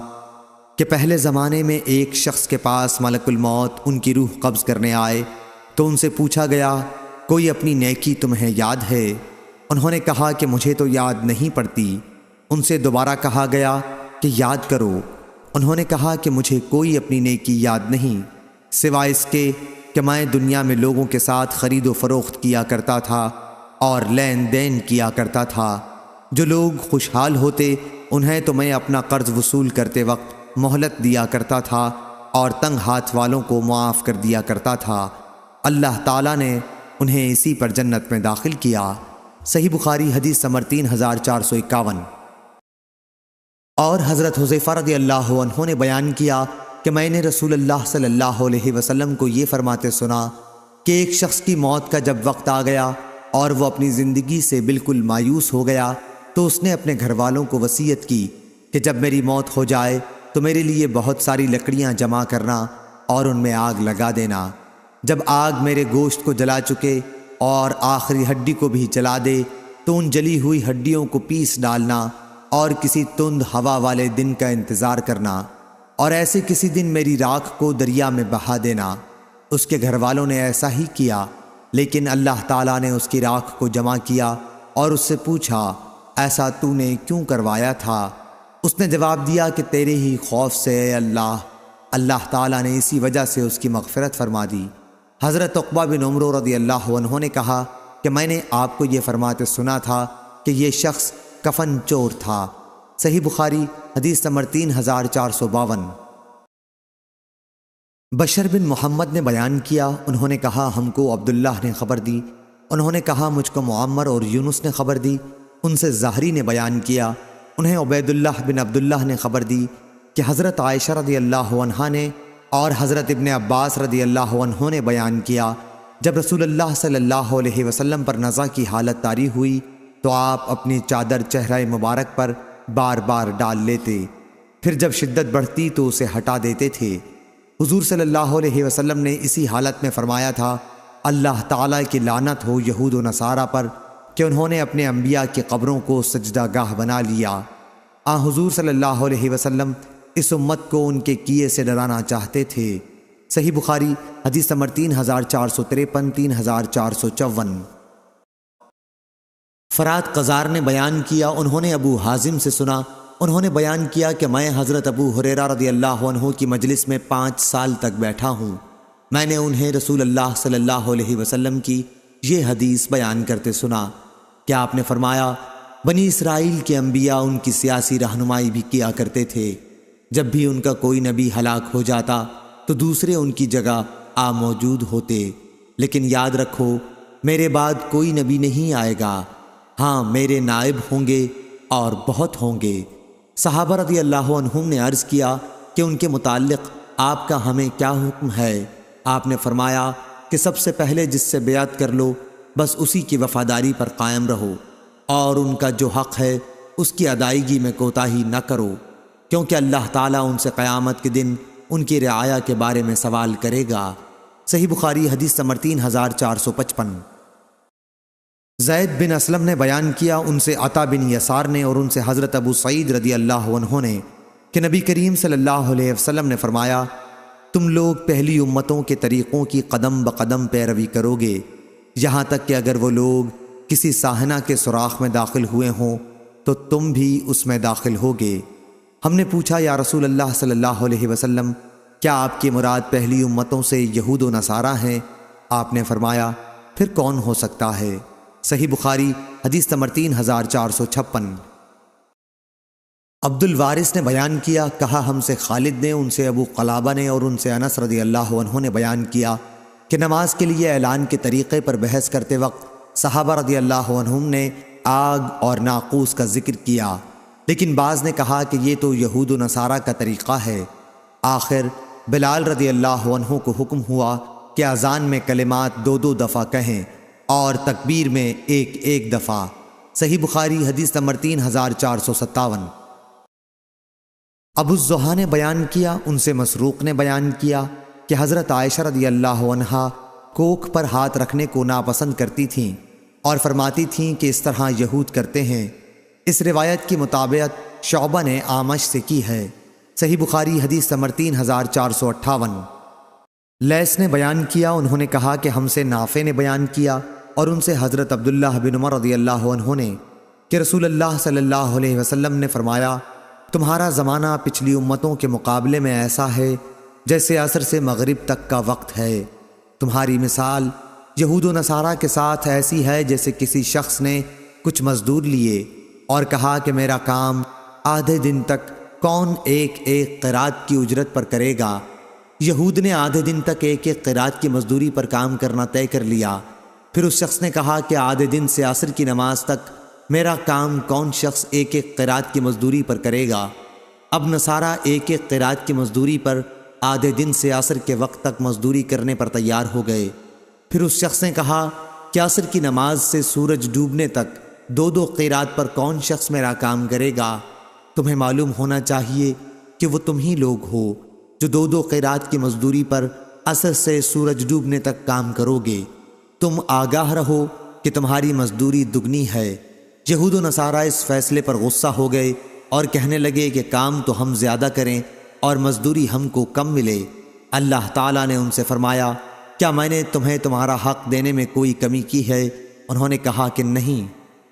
کہ پہلے زمانے میں ایک شخص کے پاس ملک الموت ان کی روح قبض کرنے آئے تو ان سے پوچھا گیا، کوئی اپنی نیکی تمہیں یاد ہے؟ انہوں نے کہا کہ مجھے تو یاد نہیں پڑتی۔ ان سے دوبارہ کہا گیا کہ یاد کرو۔ انہوں نے کہا کہ مجھے کوئی اپنی نیکی یاد نہیں سوائے اس کے کہ میں دنیا میں لوگوں کے ساتھ خرید و فروخت کیا کرتا تھا اور لین دین کیا کرتا تھا۔ جو لوگ خوشحال ہوتے انہیں تو میں اپنا قرض وصول کرتے وقت مہلت دیا کرتا تھا اور تنگ ہاتھ والوں کو معاف کر دیا کرتا تھا۔ اللہ تعالیٰ نے انہیں اسی پر جنت میں داخل کیا۔ صحیح بخاری حدیث نمبر 3451۔ اور حضرت حذیفہ رضی اللہ عنہ نے بیان کیا کہ میں نے رسول اللہ صلی اللہ علیہ وسلم کو یہ فرماتے سنا کہ ایک شخص کی موت کا جب وقت آ گیا اور وہ اپنی زندگی سے بالکل مایوس ہو گیا تو اس نے اپنے گھر والوں کو وصیت کی کہ جب میری موت ہو جائے تو میرے لیے بہت ساری لکڑیاں جمع کرنا اور ان میں آگ لگا دینا۔ جب آگ میرے گوشت کو جلا چکے اور آخری ہڈی کو بھی جلا دے تو ان جلی ہوئی ہڈیوں کو پیس ڈالنا اور کسی تند ہوا والے دن کا انتظار کرنا، اور ایسے کسی دن میری راکھ کو دریا میں بہا دینا۔ اس کے گھر والوں نے ایسا ہی کیا، لیکن اللہ تعالیٰ نے اس کی راکھ کو جمع کیا اور اس سے پوچھا، ایسا تو نے کیوں کروایا تھا؟ اس نے جواب دیا کہ تیرے ہی خوف سے اے اللہ۔ اللہ تعالیٰ نے اسی وجہ سے اس کی مغفرت فرما دی۔ حضرت عقبہ بن عمرو رضی اللہ عنہ نے کہا کہ میں نے آپ کو یہ فرماتے سنا تھا کہ یہ شخص کفن چور تھا۔ صحیح بخاری حدیث نمبر 3452۔ بشر بن محمد نے بیان کیا، انہوں نے کہا ہم کو عبداللہ نے خبر دی، انہوں نے کہا مجھ کو معمر اور یونس نے خبر دی، ان سے زہری نے بیان کیا، انہیں عبید اللہ بن عبداللہ نے خبر دی کہ حضرت عائشہ رضی اللہ عنہا نے اور حضرت ابن عباس رضی اللہ عنہ نے بیان کیا، جب رسول اللہ صلی اللہ علیہ وسلم پر نزع کی حالت طاری ہوئی تو آپ اپنی چادر چہرہ مبارک پر بار بار ڈال لیتے، پھر جب شدت بڑھتی تو اسے ہٹا دیتے تھے۔ حضور صلی اللہ علیہ وسلم نے اسی حالت میں فرمایا تھا، اللہ تعالیٰ کی لعنت ہو یہود و نصارہ پر کہ انہوں نے اپنے انبیاء کی قبروں کو سجدہ گاہ بنا لیا۔ حضور صلی اللہ علیہ وسلم اس امت کو ان کے کیے سے ڈرانا چاہتے تھے۔ صحیح بخاری حدیث نمبر 3453 3454۔ فرات قزار نے بیان کیا، انہوں نے ابو حازم سے سنا، انہوں نے بیان کیا کہ میں حضرت ابو ہریرہ رضی اللہ عنہ کی مجلس میں 5 سال تک بیٹھا ہوں۔ میں نے انہیں رسول اللہ صلی اللہ علیہ وسلم کی یہ حدیث بیان کرتے سنا کہ آپ نے فرمایا، بنی اسرائیل کے انبیاء ان کی سیاسی رہنمائی بھی کیا کرتے تھے۔ جب بھی ان کا کوئی نبی ہلاک ہو جاتا تو دوسرے ان کی جگہ موجود ہوتے، لیکن یاد رکھو میرے بعد کوئی نبی نہیں آئے گا، ہاں میرے نائب ہوں گے اور بہت ہوں گے۔ صحابہ رضی اللہ عنہم نے عرض کیا کہ ان کے متعلق آپ کا ہمیں کیا حکم ہے؟ آپ نے فرمایا کہ سب سے پہلے جس سے بیعت کر لو بس اسی کی وفاداری پر قائم رہو، اور ان کا جو حق ہے اس کی ادائیگی میں کوتاہی نہ کرو، کیونکہ اللہ تعالیٰ ان سے قیامت کے دن ان کی رعایا کے بارے میں سوال کرے گا۔ صحیح بخاری حدیث نمبر 3455۔ زید بن اسلم نے بیان کیا، ان سے عطا بن یسار نے اور ان سے حضرت ابو سعید رضی اللہ عنہ نے کہ نبی کریم صلی اللہ علیہ وسلم نے فرمایا، تم لوگ پہلی امتوں کے طریقوں کی قدم بقدم پیروی کرو گے، یہاں تک کہ اگر وہ لوگ کسی ساحنہ کے سوراخ میں داخل ہوئے ہوں تو تم بھی اس میں داخل ہوگے۔ ہم نے پوچھا یا رسول اللہ صلی اللہ علیہ وسلم کیا آپ کی مراد پہلی امتوں سے یہود و نصارہ ہیں؟ آپ نے فرمایا پھر کون ہو سکتا ہے؟ صحیح بخاری حدیث نمبر 3456۔ عبد الوارث نے بیان کیا، کہا ہم سے خالد نے، ان سے ابو قلابہ نے اور ان سے انس رضی اللہ عنہ نے بیان کیا کہ نماز کے لیے اعلان کے طریقے پر بحث کرتے وقت صحابہ رضی اللہ عنہم نے آگ اور ناقوس کا ذکر کیا، لیکن بعض نے کہا کہ یہ تو یہود و نصارہ کا طریقہ ہے۔ آخر بلال رضی اللہ عنہ کو حکم ہوا کہ اذان میں کلمات 2 دفعہ کہیں اور تکبیر میں ایک دفعہ۔ صحیح بخاری حدیث نمبر 3457۔ ابو الزحا نے بیان کیا، ان سے مسروق نے بیان کیا کہ حضرت عائشہ رضی اللہ عنہا کوکھ پر ہاتھ رکھنے کو ناپسند کرتی تھیں اور فرماتی تھیں کہ اس طرح یہود کرتے ہیں۔ اس روایت کی مطابقت شعبہ نے اعمش سے کی ہے۔ صحیح بخاری حدیث نمبر 3458۔ لیث نے بیان کیا، انہوں نے کہا کہ ہم سے نافع نے بیان کیا اور ان سے حضرت عبداللہ بن عمر رضی اللہ عنہ نے کہ رسول اللہ صلی اللہ علیہ وسلم نے فرمایا تمہارا زمانہ پچھلی امتوں کے مقابلے میں ایسا ہے جیسے عصر سے مغرب تک کا وقت ہے۔ تمہاری مثال یہود و نصارہ کے ساتھ ایسی ہے جیسے کسی شخص نے کچھ مزدور لیے اور کہا کہ میرا کام آدھے دن تک کون ایک قرات کی اجرت پر کرے گا۔ یہود نے آدھے دن تک ایک قرات کی مزدوری پر کام کرنا طے کر لیا۔ پھر اس شخص نے کہا کہ آدھے دن سے عصر کی نماز تک میرا کام کون شخص ایک قرات کی مزدوری پر کرے گا۔ اب نصارہ ایک قرات کی مزدوری پر آدھے دن سے عصر کے وقت تک مزدوری کرنے پر تیار ہو گئے۔ پھر اس شخص نے کہا کہ عصر کی نماز سے سورج ڈوبنے تک 2 قرات پر کون شخص میرا کام کرے گا۔ تمہیں معلوم ہونا چاہیے کہ وہ تم ہی لوگ ہو جو 2 قرات کی مزدوری پر عصر سے سورج ڈوبنے تک کام کرو گے۔ تم آگاہ رہو کہ تمہاری مزدوری دگنی ہے۔ یہود و نصارہ اس فیصلے پر غصہ ہو گئے اور کہنے لگے کہ کام تو ہم زیادہ کریں اور مزدوری ہم کو کم ملے۔ اللہ تعالیٰ نے ان سے فرمایا کیا میں نے تمہیں تمہارا حق دینے میں کوئی کمی کی ہے؟ انہوں نے کہا کہ نہیں۔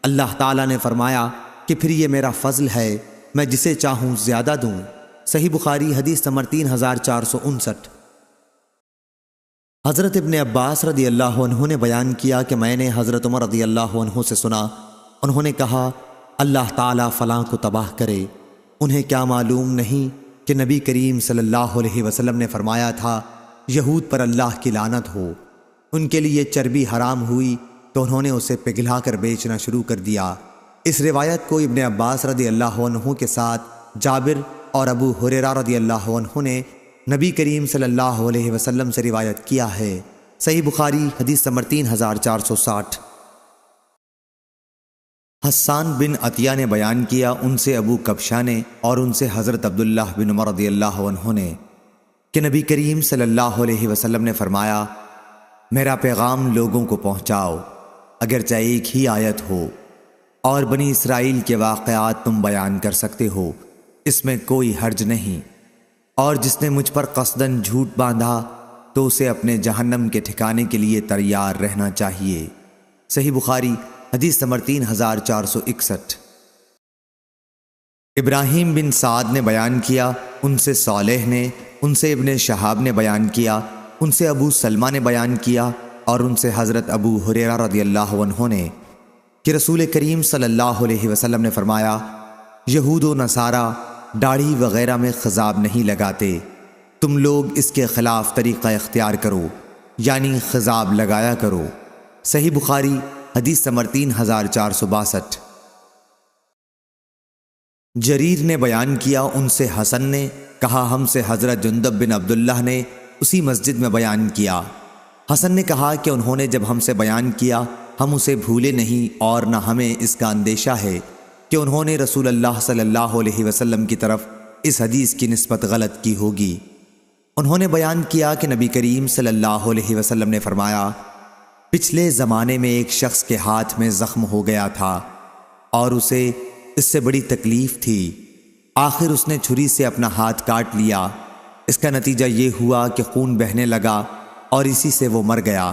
اللہ تعالیٰ نے فرمایا کہ پھر یہ میرا فضل ہے، میں جسے چاہوں زیادہ دوں۔ صحیح بخاری حدیث نمبر 3459۔ حضرت ابن عباس رضی اللہ عنہ نے بیان کیا کہ میں نے حضرت عمر رضی اللہ عنہ سے سنا، انہوں نے کہا اللہ تعالیٰ فلاں کو تباہ کرے۔ انہیں کیا معلوم نہیں کہ نبی کریم صلی اللہ علیہ وسلم نے فرمایا تھا یہود پر اللہ کی لعنت ہو۔ ان کے لیے چربی حرام ہوئی تو انہوں نے اسے پگھلا کر بیچنا شروع کر دیا۔ اس روایت کو ابن عباس رضی اللہ عنہ کے ساتھ جابر اور ابو ہریرہ رضی اللہ عنہ نے نبی کریم صلی اللہ علیہ وسلم سے روایت کیا ہے۔ صحیح بخاری حدیث نمبر 3460۔ حسان بن عطیہ نے بیان کیا، ان سے ابو کبشہ نے اور ان سے حضرت عبداللہ بن عمر رضی اللہ عنہ نے کہ نبی کریم صلی اللہ علیہ وسلم نے فرمایا میرا پیغام لوگوں کو پہنچاؤ اگرچہ ایک ہی آیت ہو، اور بنی اسرائیل کے واقعات تم بیان کر سکتے ہو، اس میں کوئی حرج نہیں، اور جس نے مجھ پر قصداً جھوٹ باندھا تو اسے اپنے جہنم کے ٹھکانے کے لیے تیار رہنا چاہیے۔ صحیح بخاری حدیث نمبر 3461۔ ابراہیم بن سعد نے بیان کیا، ان سے صالح نے، ان سے ابن شہاب نے بیان کیا، ان سے ابو سلمہ نے بیان کیا اور ان سے حضرت ابو ہریرہ رضی اللہ عنہ نے کہ رسول کریم صلی اللہ علیہ وسلم نے فرمایا یہود و نصارہ داڑھی وغیرہ میں خضاب نہیں لگاتے، تم لوگ اس کے خلاف طریقہ اختیار کرو، یعنی خضاب لگایا کرو۔ صحیح بخاری حدیث نمبر 3462۔ جریر نے بیان کیا، ان سے حسن نے کہا ہم سے حضرت جندب بن عبداللہ نے اسی مسجد میں بیان کیا۔ حسن نے کہا کہ انہوں نے جب ہم سے بیان کیا ہم اسے بھولے نہیں اور نہ ہمیں اس کا اندیشہ ہے کہ انہوں نے رسول اللہ صلی اللہ علیہ وسلم کی طرف اس حدیث کی نسبت غلط کی ہوگی۔ انہوں نے بیان کیا کہ نبی کریم صلی اللہ علیہ وسلم نے فرمایا پچھلے زمانے میں ایک شخص کے ہاتھ میں زخم ہو گیا تھا اور اسے اس سے بڑی تکلیف تھی، آخر اس نے چھری سے اپنا ہاتھ کاٹ لیا، اس کا نتیجہ یہ ہوا کہ خون بہنے لگا اور اسی سے وہ مر گیا۔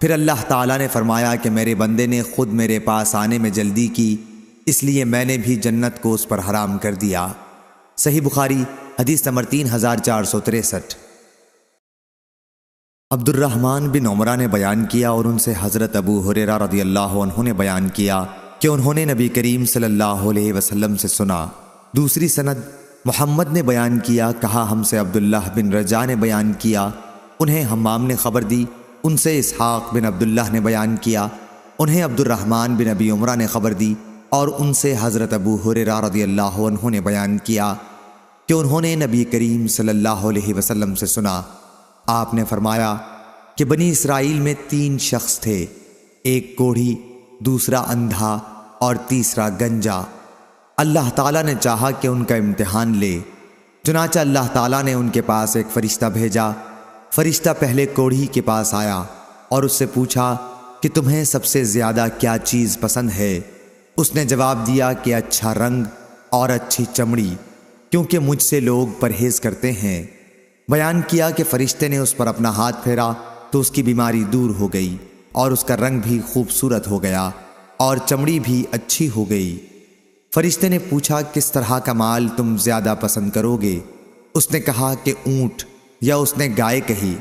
پھر اللہ تعالیٰ نے فرمایا کہ میرے بندے نے خود میرے پاس آنے میں جلدی کی، اس لیے میں نے بھی جنت کو اس پر حرام کر دیا۔ صحیح بخاری حدیث نمبر 3463۔ عبد الرحمن بن عمرہ نے بیان کیا اور ان سے حضرت ابو ہریرہ رضی اللہ عنہ نے بیان کیا کہ انہوں نے نبی کریم صلی اللہ علیہ وسلم سے سنا۔ دوسری سند محمد نے بیان کیا، کہا ہم سے عبداللہ بن رجاء نے بیان کیا، انہیں حمام نے خبر دی، ان سے اسحاق بن عبداللہ نے بیان کیا، انہیں عبد الرحمن بن ابی عمرہ نے خبر دی، اور ان سے حضرت ابو ہریرہ رضی اللہ عنہ نے بیان کیا کہ انہوں نے نبی کریم صلی اللہ علیہ وسلم سے سنا۔ آپ نے فرمایا کہ بنی اسرائیل میں 3 شخص تھے، ایک کوڑھی، دوسرا اندھا اور تیسرا گنجا۔ اللہ تعالیٰ نے چاہا کہ ان کا امتحان لے، چنانچہ اللہ تعالیٰ نے ان کے پاس ایک فرشتہ بھیجا۔ فرشتہ پہلے کوڑھی کے پاس آیا اور اس سے پوچھا کہ تمہیں سب سے زیادہ کیا چیز پسند ہے؟ اس نے جواب دیا کہ اچھا رنگ اور اچھی چمڑی، کیونکہ مجھ سے لوگ پرہیز کرتے ہیں۔ بیان کیا کہ فرشتے نے اس پر اپنا ہاتھ پھیرا تو اس کی بیماری دور ہو گئی اور اس کا رنگ بھی خوبصورت ہو گیا اور چمڑی بھی اچھی ہو گئی۔ فرشتے نے پوچھا کس طرح کا مال تم زیادہ پسند کرو گے؟ اس نے کہا کہ اونٹ، یا اس نے گائے کہی۔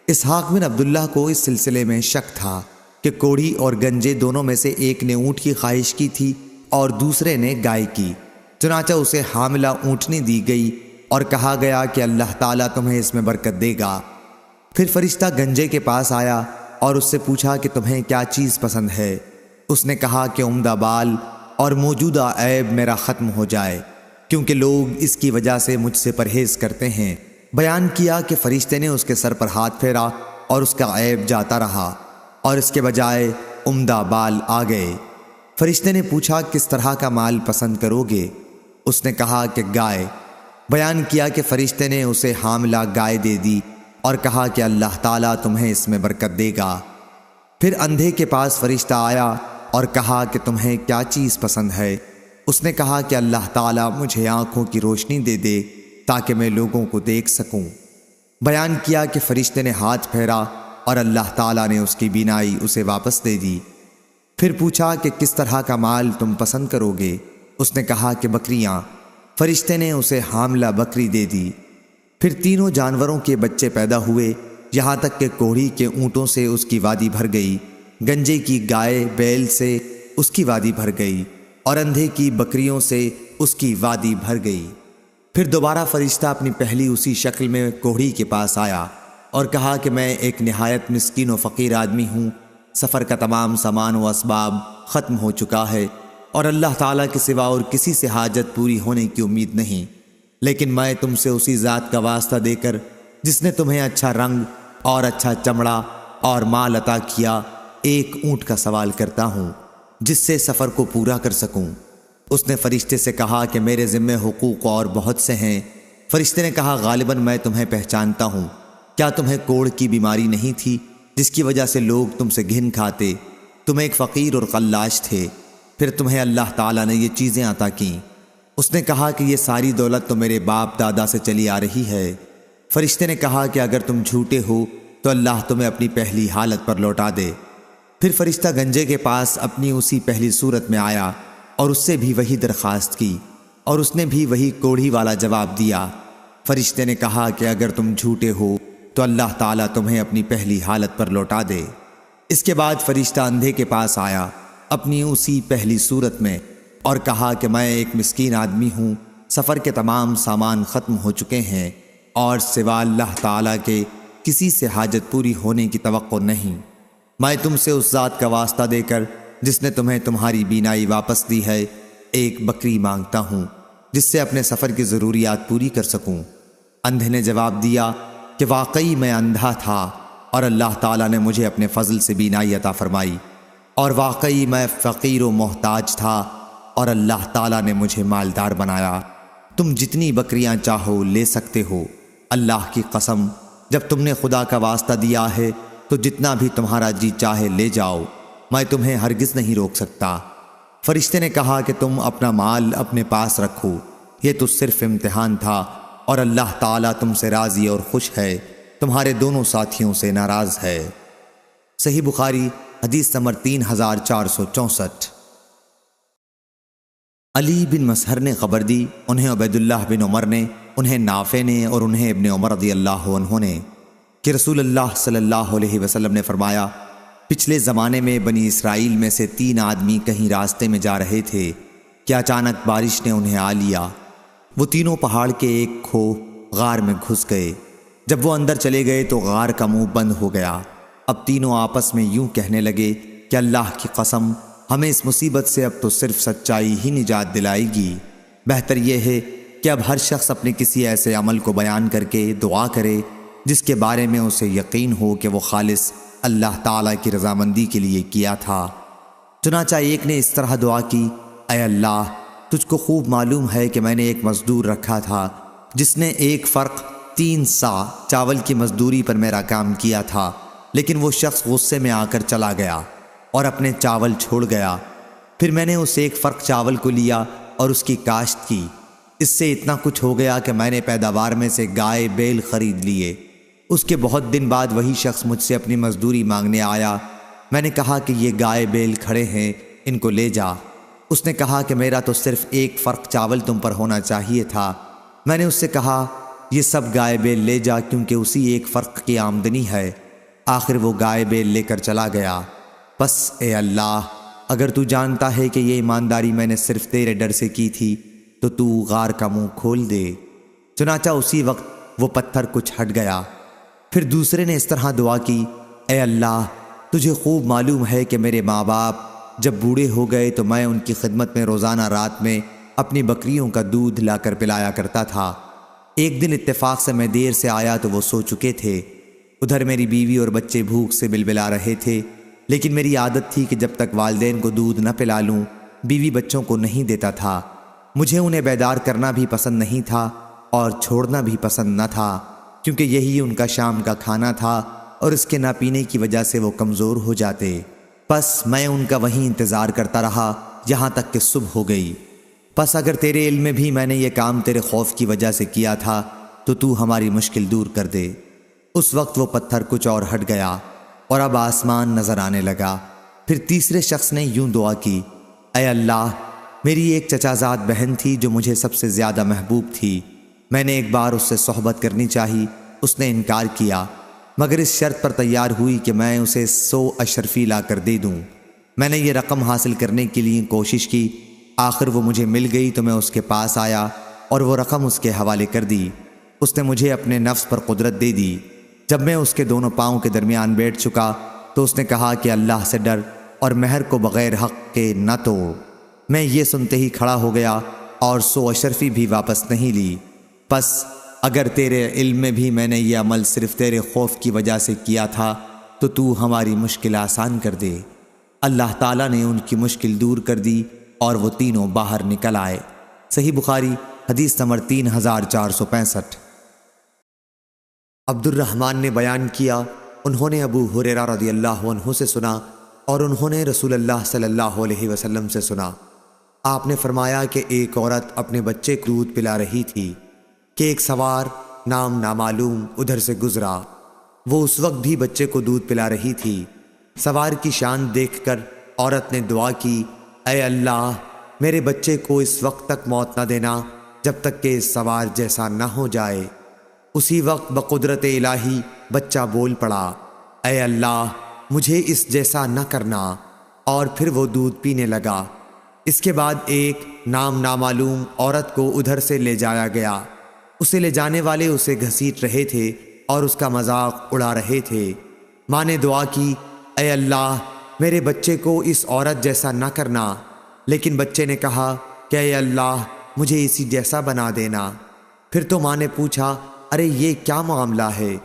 اسحاق بن عبداللہ کو اس سلسلے میں شک تھا کہ کوڑھی اور گنجے دونوں میں سے ایک نے اونٹ کی خواہش کی تھی اور دوسرے نے گائے کی، چنانچہ اسے حاملہ اونٹنی دی گئی اور کہا گیا کہ اللہ تعالیٰ تمہیں اس میں برکت دے گا۔ پھر فرشتہ گنجے کے پاس آیا اور اس سے پوچھا کہ تمہیں کیا چیز پسند ہے؟ اس نے کہا کہ عمدہ بال اور موجودہ عیب میرا ختم ہو جائے، کیونکہ لوگ اس کی وجہ سے مجھ سے پرہیز کرتے ہیں۔ بیان کیا کہ فرشتے نے اس کے سر پر ہاتھ پھیرا اور اس کا عیب جاتا رہا اور اس کے بجائے عمدہ بال آ گئے۔ فرشتے نے پوچھا کس طرح کا مال پسند کرو گے؟ اس نے کہا کہ گائے۔ بیان کیا کہ فرشتے نے اسے حاملہ گائے دے دی اور کہا کہ اللہ تعالیٰ تمہیں اس میں برکت دے گا۔ پھر اندھے کے پاس فرشتہ آیا اور کہا کہ تمہیں کیا چیز پسند ہے؟ اس نے کہا کہ اللہ تعالیٰ مجھے آنکھوں کی روشنی دے دے تاکہ میں لوگوں کو دیکھ سکوں۔ بیان کیا کہ فرشتے نے ہاتھ پھیرا اور اللہ تعالیٰ نے اس کی بینائی اسے واپس دے دی۔ پھر پوچھا کہ کس طرح کا مال تم پسند کرو گے؟ اس نے کہا کہ بکریاں۔ فرشتے نے اسے حاملہ بکری دے دی۔ پھر تینوں جانوروں کے بچے پیدا ہوئے، یہاں تک کہ کوڑھی کے اونٹوں سے اس کی وادی بھر گئی، گنجے کی گائے بیل سے اس کی وادی بھر گئی اور اندھے کی بکریوں سے اس کی وادی بھر گئی۔ پھر دوبارہ فرشتہ اپنی پہلی اسی شکل میں کوڑھی کے پاس آیا اور کہا کہ میں ایک نہایت مسکین و فقیر آدمی ہوں، سفر کا تمام سامان و اسباب ختم ہو چکا ہے اور اللہ تعالیٰ کے سوا اور کسی سے حاجت پوری ہونے کی امید نہیں، لیکن میں تم سے اسی ذات کا واسطہ دے کر جس نے تمہیں اچھا رنگ اور اچھا چمڑا اور مال عطا کیا، ایک اونٹ کا سوال کرتا ہوں جس سے سفر کو پورا کر سکوں۔ اس نے فرشتے سے کہا کہ میرے ذمہ حقوق اور بہت سے ہیں۔ فرشتے نے کہا غالباً میں تمہیں پہچانتا ہوں، کیا تمہیں کوڑھ کی بیماری نہیں تھی جس کی وجہ سے لوگ تم سے گھن کھاتے؟ تم ایک فقیر اور قلاش تھے، پھر تمہیں اللہ تعالیٰ نے یہ چیزیں عطا کیں۔ اس نے کہا کہ یہ ساری دولت تو میرے باپ دادا سے چلی آ رہی ہے۔ فرشتے نے کہا کہ اگر تم جھوٹے ہو تو اللہ تمہیں اپنی پہلی حالت پر لوٹا دے۔ پھر فرشتہ گنجے کے پاس اپنی اسی پہلی صورت میں آیا اور اس سے بھی وہی درخواست کی اور اس نے بھی وہی کوڑھی والا جواب دیا۔ فرشتے نے کہا کہ اگر تم جھوٹے ہو تو اللہ تعالیٰ تمہیں اپنی پہلی حالت پر لوٹا دے۔ اس کے بعد فرشتہ اندھے کے پاس آیا اپنی اسی پہلی صورت میں اور کہا کہ میں ایک مسکین آدمی ہوں، سفر کے تمام سامان ختم ہو چکے ہیں اور سوا اللہ تعالیٰ کے کسی سے حاجت پوری ہونے کی توقع نہیں۔ میں تم سے اس ذات کا واسطہ دے کر جس نے تمہیں تمہاری بینائی واپس دی ہے، ایک بکری مانگتا ہوں جس سے اپنے سفر کی ضروریات پوری کر سکوں۔ اندھے نے جواب دیا کہ واقعی میں اندھا تھا اور اللہ تعالیٰ نے مجھے اپنے فضل سے بینائی عطا فرمائی، اور واقعی میں فقیر و محتاج تھا اور اللہ تعالیٰ نے مجھے مالدار بنایا۔ تم جتنی بکریاں چاہو لے سکتے ہو، اللہ کی قسم جب تم نے خدا کا واسطہ دیا ہے تو جتنا بھی تمہارا جی چاہے لے جاؤ، میں تمہیں ہرگز نہیں روک سکتا۔ فرشتے نے کہا کہ تم اپنا مال اپنے پاس رکھو، یہ تو صرف امتحان تھا اور اللہ تعالیٰ تم سے راضی اور خوش ہے، تمہارے دونوں ساتھیوں سے ناراض ہے۔ صحیح بخاری حدیث نمبر 3464۔ علی بن مسہر نے خبر دی، انہیں عبید اللہ بن عمر نے، انہیں نافع نے اور انہیں ابن عمر رضی اللہ عنہ نے کہ رسول اللہ صلی اللہ علیہ وسلم نے فرمایا، پچھلے زمانے میں بنی اسرائیل میں سے 3 آدمی کہیں راستے میں جا رہے تھے کہ اچانک بارش نے انہیں آ لیا۔ وہ تینوں پہاڑ کے ایک کھوہ غار میں گھس گئے۔ جب وہ اندر چلے گئے تو غار کا منہ بند ہو گیا۔ اب تینوں آپس میں یوں کہنے لگے کہ اللہ کی قسم، ہمیں اس مصیبت سے اب تو صرف سچائی ہی نجات دلائے گی۔ بہتر یہ ہے کہ اب ہر شخص اپنے کسی ایسے عمل کو بیان کر کے دعا کرے جس کے بارے میں اسے یقین ہو کہ وہ خالص اللہ تعالیٰ کی رضامندی کے لیے کیا تھا۔ چنانچہ ایک نے اس طرح دعا کی، اے اللہ، تجھ کو خوب معلوم ہے کہ میں نے ایک مزدور رکھا تھا جس نے 1 فرق 3 سا چاول کی مزدوری پر میرا کام کیا تھا، لیکن وہ شخص غصے میں آ کر چلا گیا اور اپنے چاول چھوڑ گیا۔ پھر میں نے اس 1 فرق چاول کو لیا اور اس کی کاشت کی۔ اس سے اتنا کچھ ہو گیا کہ میں نے پیداوار میں سے گائے بیل خرید لیے۔ اس کے بہت دن بعد وہی شخص مجھ سے اپنی مزدوری مانگنے آیا۔ میں نے کہا کہ یہ گائے بیل کھڑے ہیں، ان کو لے جا۔ اس نے کہا کہ میرا تو صرف 1 فرق چاول تم پر ہونا چاہیے تھا۔ میں نے اس سے کہا یہ سب گائے بیل لے جا، کیونکہ اسی 1 فرق کی آمدنی ہے۔ آخر وہ گائے بیل لے کر چلا گیا۔ بس اے اللہ، اگر تو جانتا ہے کہ یہ ایمانداری میں نے صرف تیرے ڈر سے کی تھی تو تو غار کا منہ کھول دے۔ چنانچہ اسی وقت وہ پتھر کچھ ہٹ گیا۔ پھر دوسرے نے اس طرح دعا کی، اے اللہ، تجھے خوب معلوم ہے کہ میرے ماں باپ جب بوڑھے ہو گئے تو میں ان کی خدمت میں روزانہ رات میں اپنی بکریوں کا دودھ لا کر پلایا کرتا تھا۔ ایک دن اتفاق سے میں دیر سے آیا تو وہ سو چکے تھے۔ ادھر میری بیوی اور بچے بھوک سے بلبلا رہے تھے، لیکن میری عادت تھی کہ جب تک والدین کو دودھ نہ پلا لوں بیوی بچوں کو نہیں دیتا تھا۔ مجھے انہیں بیدار کرنا بھی پسند نہیں تھا اور چھوڑنا بھی پسند نہ تھا، کیونکہ یہی ان کا شام کا کھانا تھا اور اس کے نہ پینے کی وجہ سے وہ کمزور ہو جاتے۔ پس میں ان کا وہیں انتظار کرتا رہا یہاں تک کہ صبح ہو گئی۔ پس اگر تیرے علم میں بھی میں نے یہ کام تیرے خوف کی وجہ سے کیا تھا تو ہماری مشکل دور کر دے۔ اس وقت وہ پتھر کچھ اور ہٹ گیا اور اب آسمان نظر آنے لگا۔ پھر تیسرے شخص نے یوں دعا کی، اے اللہ، میری ایک چچازاد بہن تھی جو مجھے سب سے زیادہ محبوب تھی۔ میں نے ایک بار اس سے صحبت کرنی چاہی، اس نے انکار کیا، مگر اس شرط پر تیار ہوئی کہ میں اسے 100 اشرفی لا کر دے دوں۔ میں نے یہ رقم حاصل کرنے کے لیے کوشش کی۔ آخر وہ مجھے مل گئی تو میں اس کے پاس آیا اور وہ رقم اس کے حوالے کر دی۔ اس نے مجھے اپنے نفس پر قدرت دے دی۔ جب میں اس کے دونوں پاؤں کے درمیان بیٹھ چکا تو اس نے کہا کہ اللہ سے ڈر اور مہر کو بغیر حق کے نہ توڑ۔ میں یہ سنتے ہی کھڑا ہو گیا اور 100 اشرفی بھی واپس نہیں لی۔ پس اگر تیرے علم میں بھی میں نے یہ عمل صرف تیرے خوف کی وجہ سے کیا تھا تو ہماری مشکل آسان کر دے۔ اللہ تعالیٰ نے ان کی مشکل دور کر دی اور وہ تینوں باہر نکل آئے۔ صحیح بخاری حدیث نمبر 3465۔ عبد الرحمن نے بیان کیا، انہوں نے ابو ہریرہ رضی اللہ عنہ سے سنا اور انہوں نے رسول اللہ صلی اللہ علیہ وسلم سے سنا۔ آپ نے فرمایا کہ ایک عورت اپنے بچے کو دودھ پلا رہی تھی کہ ایک سوار نام نامعلوم ادھر سے گزرا۔ وہ اس وقت بھی بچے کو دودھ پلا رہی تھی۔ سوار کی شان دیکھ کر عورت نے دعا کی، اے اللہ، میرے بچے کو اس وقت تک موت نہ دینا جب تک کہ اس سوار جیسا نہ ہو جائے۔ اسی وقت بقدرت الہی بچہ بول پڑا، اے اللہ، مجھے اس جیسا نہ کرنا، اور پھر وہ دودھ پینے لگا۔ اس کے بعد ایک نام نامعلوم عورت کو ادھر سے لے جایا گیا۔ اسے لے جانے والے اسے گھسیٹ رہے تھے اور اس کا مذاق اڑا رہے تھے۔ ماں نے دعا کی، اے اللہ، میرے بچے کو اس عورت جیسا نہ کرنا، لیکن بچے نے کہا کہ اے اللہ، مجھے اسی جیسا بنا دینا۔ پھر تو ماں نے پوچھا، ارے یہ کیا معاملہ ہے؟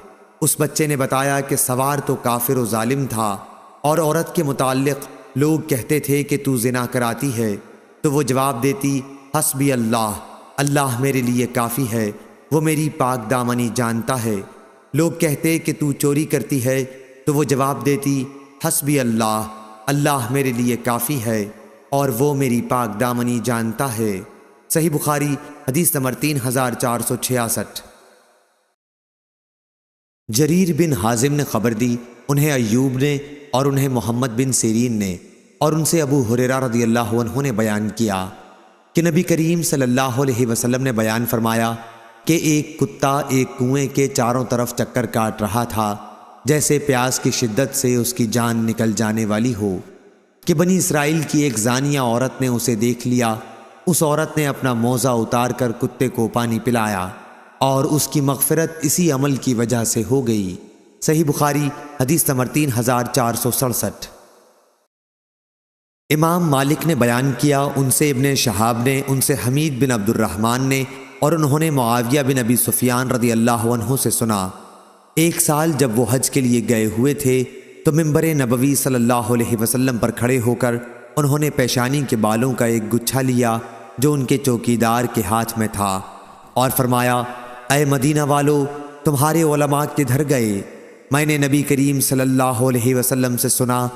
اس بچے نے بتایا کہ سوار تو کافر و ظالم تھا اور عورت کے متعلق لوگ کہتے تھے کہ تو زنا کراتی ہے، تو وہ جواب دیتی، حسبی اللہ، اللہ میرے لیے کافی ہے، وہ میری پاک دامنی جانتا ہے۔ لوگ کہتے کہ تو چوری کرتی ہے، تو وہ جواب دیتی، حسبی اللہ، اللہ میرے لیے کافی ہے اور وہ میری پاک دامنی جانتا ہے۔ صحیح بخاری حدیث نمبر 3466۔ جریر بن حازم نے خبر دی، انہیں ایوب نے اور انہیں محمد بن سیرین نے اور ان سے ابو ہریرہ رضی اللہ عنہ نے بیان کیا کہ نبی کریم صلی اللہ علیہ وسلم نے بیان فرمایا کہ ایک کتا ایک کنویں کے چاروں طرف چکر کاٹ رہا تھا جیسے پیاس کی شدت سے اس کی جان نکل جانے والی ہو، کہ بنی اسرائیل کی ایک زانیہ عورت نے اسے دیکھ لیا۔ اس عورت نے اپنا موزہ اتار کر کتے کو پانی پلایا اور اس کی مغفرت اسی عمل کی وجہ سے ہو گئی۔ صحیح بخاری حدیث نمبر 3467۔ امام مالک نے بیان کیا، ان سے ابن شہاب نے، ان سے حمید بن عبد الرحمن نے، اور انہوں نے معاویہ بن ابی سفیان رضی اللہ عنہ سے سنا، ایک سال جب وہ حج کے لیے گئے ہوئے تھے تو منبر نبوی صلی اللہ علیہ وسلم پر کھڑے ہو کر انہوں نے پیشانی کے بالوں کا ایک گچھا لیا جو ان کے چوکیدار کے ہاتھ میں تھا، اور فرمایا، اے مدینہ والو، تمہارے علماء کدھر گئے؟ میں نے نبی کریم صلی اللہ علیہ وسلم سے سنا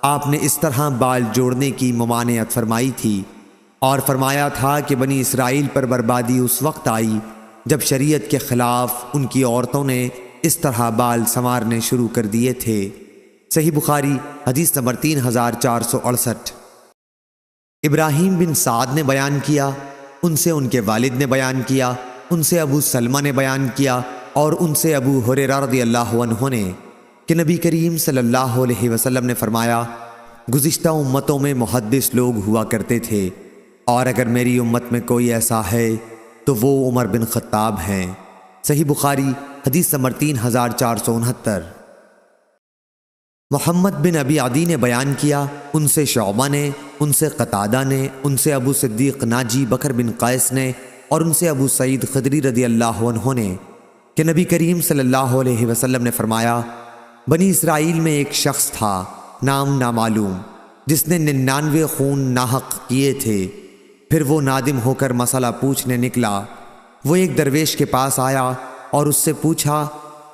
آپ نے اس طرح بال جوڑنے کی ممانعت فرمائی تھی، اور فرمایا تھا کہ بنی اسرائیل پر بربادی اس وقت آئی جب شریعت کے خلاف ان کی عورتوں نے اس طرح بال سنوارنے شروع کر دیے تھے۔ صحیح بخاری حدیث نمبر 3468۔ ابراہیم بن سعد نے بیان کیا، ان سے ان کے والد نے بیان کیا، ان سے ابو سلمہ نے بیان کیا، اور ان سے ابو ہریرہ رضی اللہ عنہ نے کہ نبی کریم صلی اللہ علیہ وسلم نے فرمایا، گزشتہ امتوں میں محدث لوگ ہوا کرتے تھے، اور اگر میری امت میں کوئی ایسا ہے تو وہ عمر بن خطاب ہیں۔ صحیح بخاری حدیث نمبر 3469۔ محمد بن ابی عدی نے بیان کیا، ان سے شعبہ نے، ان سے قتادہ نے، ان سے ابو صدیق ناجی بکر بن قیس نے، اور ان سے ابو سعید خدری رضی اللہ عنہ نے کہ نبی کریم صلی اللہ علیہ وسلم نے فرمایا، بنی اسرائیل میں ایک شخص تھا نام نامعلوم جس نے 99 خون ناحق کیے تھے، پھر وہ نادم ہو کر مسئلہ پوچھنے نکلا۔ وہ ایک درویش کے پاس آیا اور اس سے پوچھا،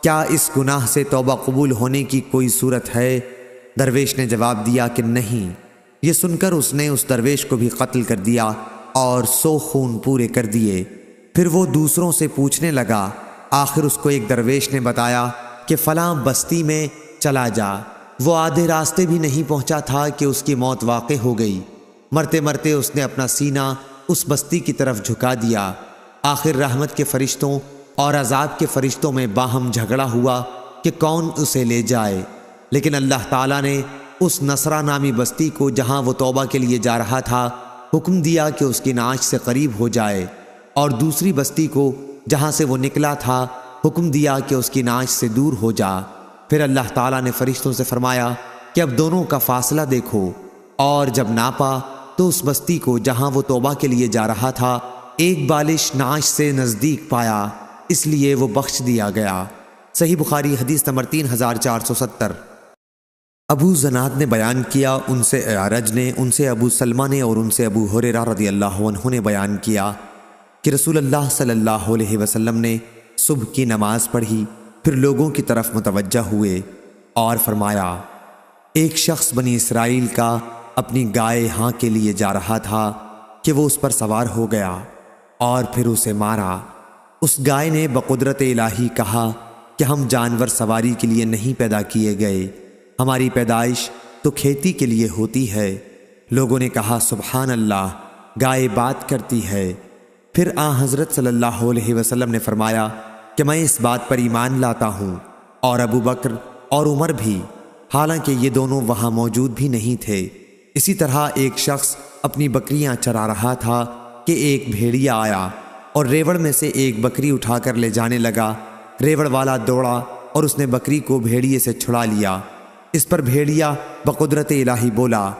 کیا اس گناہ سے توبہ قبول ہونے کی کوئی صورت ہے؟ درویش نے جواب دیا کہ نہیں۔ یہ سن کر اس نے اس درویش کو بھی قتل کر دیا اور 100 خون پورے کر دیے۔ پھر وہ دوسروں سے پوچھنے لگا، آخر اس کو ایک درویش نے بتایا کہ فلاں بستی میں چلا جا۔ وہ آدھے راستے بھی نہیں پہنچا تھا کہ اس کی موت واقع ہو گئی۔ مرتے مرتے اس نے اپنا سینہ اس بستی کی طرف جھکا دیا۔ آخر رحمت کے فرشتوں اور عذاب کے فرشتوں میں باہم جھگڑا ہوا کہ کون اسے لے جائے، لیکن اللہ تعالیٰ نے اس نصرہ نامی بستی کو جہاں وہ توبہ کے لیے جا رہا تھا حکم دیا کہ اس کی نعش سے قریب ہو جائے، اور دوسری بستی کو جہاں سے وہ نکلا تھا حکم دیا کہ اس کی نعش سے دور ہو جا۔ پھر اللہ تعالیٰ نے فرشتوں سے فرمایا کہ اب دونوں کا فاصلہ دیکھو، اور جب ناپا تو اس بستی کو جہاں وہ توبہ کے لیے جا رہا تھا ایک بالش نعش سے نزدیک پایا، اس لیے وہ بخش دیا گیا۔ صحیح بخاری حدیث نمبر 3470۔ ابو زناد نے بیان کیا، ان سے اعرج نے، ان سے ابو سلمہ نے، اور ان سے ابو ہریرہ رضی اللہ عنہ نے بیان کیا کہ رسول اللہ صلی اللہ علیہ وسلم نے صبح کی نماز پڑھی، پھر لوگوں کی طرف متوجہ ہوئے اور فرمایا، ایک شخص بنی اسرائیل کا اپنی گائے ہاں کے لیے جا رہا تھا کہ وہ اس پر سوار ہو گیا اور پھر اسے مارا۔ اس گائے نے بقدرت الہی کہا کہ ہم جانور سواری کے لیے نہیں پیدا کیے گئے، ہماری پیدائش تو کھیتی کے لیے ہوتی ہے۔ لوگوں نے کہا، سبحان اللہ، گائے بات کرتی ہے۔ پھر حضرت صلی اللہ علیہ وسلم نے فرمایا کہ میں اس بات پر ایمان لاتا ہوں، اور ابو بکر اور عمر بھی، حالانکہ یہ دونوں وہاں موجود بھی نہیں تھے۔ اسی طرح ایک شخص اپنی بکریاں چرا رہا تھا کہ ایک بھیڑیا آیا اور ریوڑ میں سے ایک بکری اٹھا کر لے جانے لگا۔ ریوڑ والا دوڑا اور اس نے بکری کو بھیڑیے سے چھڑا لیا۔ اس پر بھیڑیا بقدرت الہی بولا،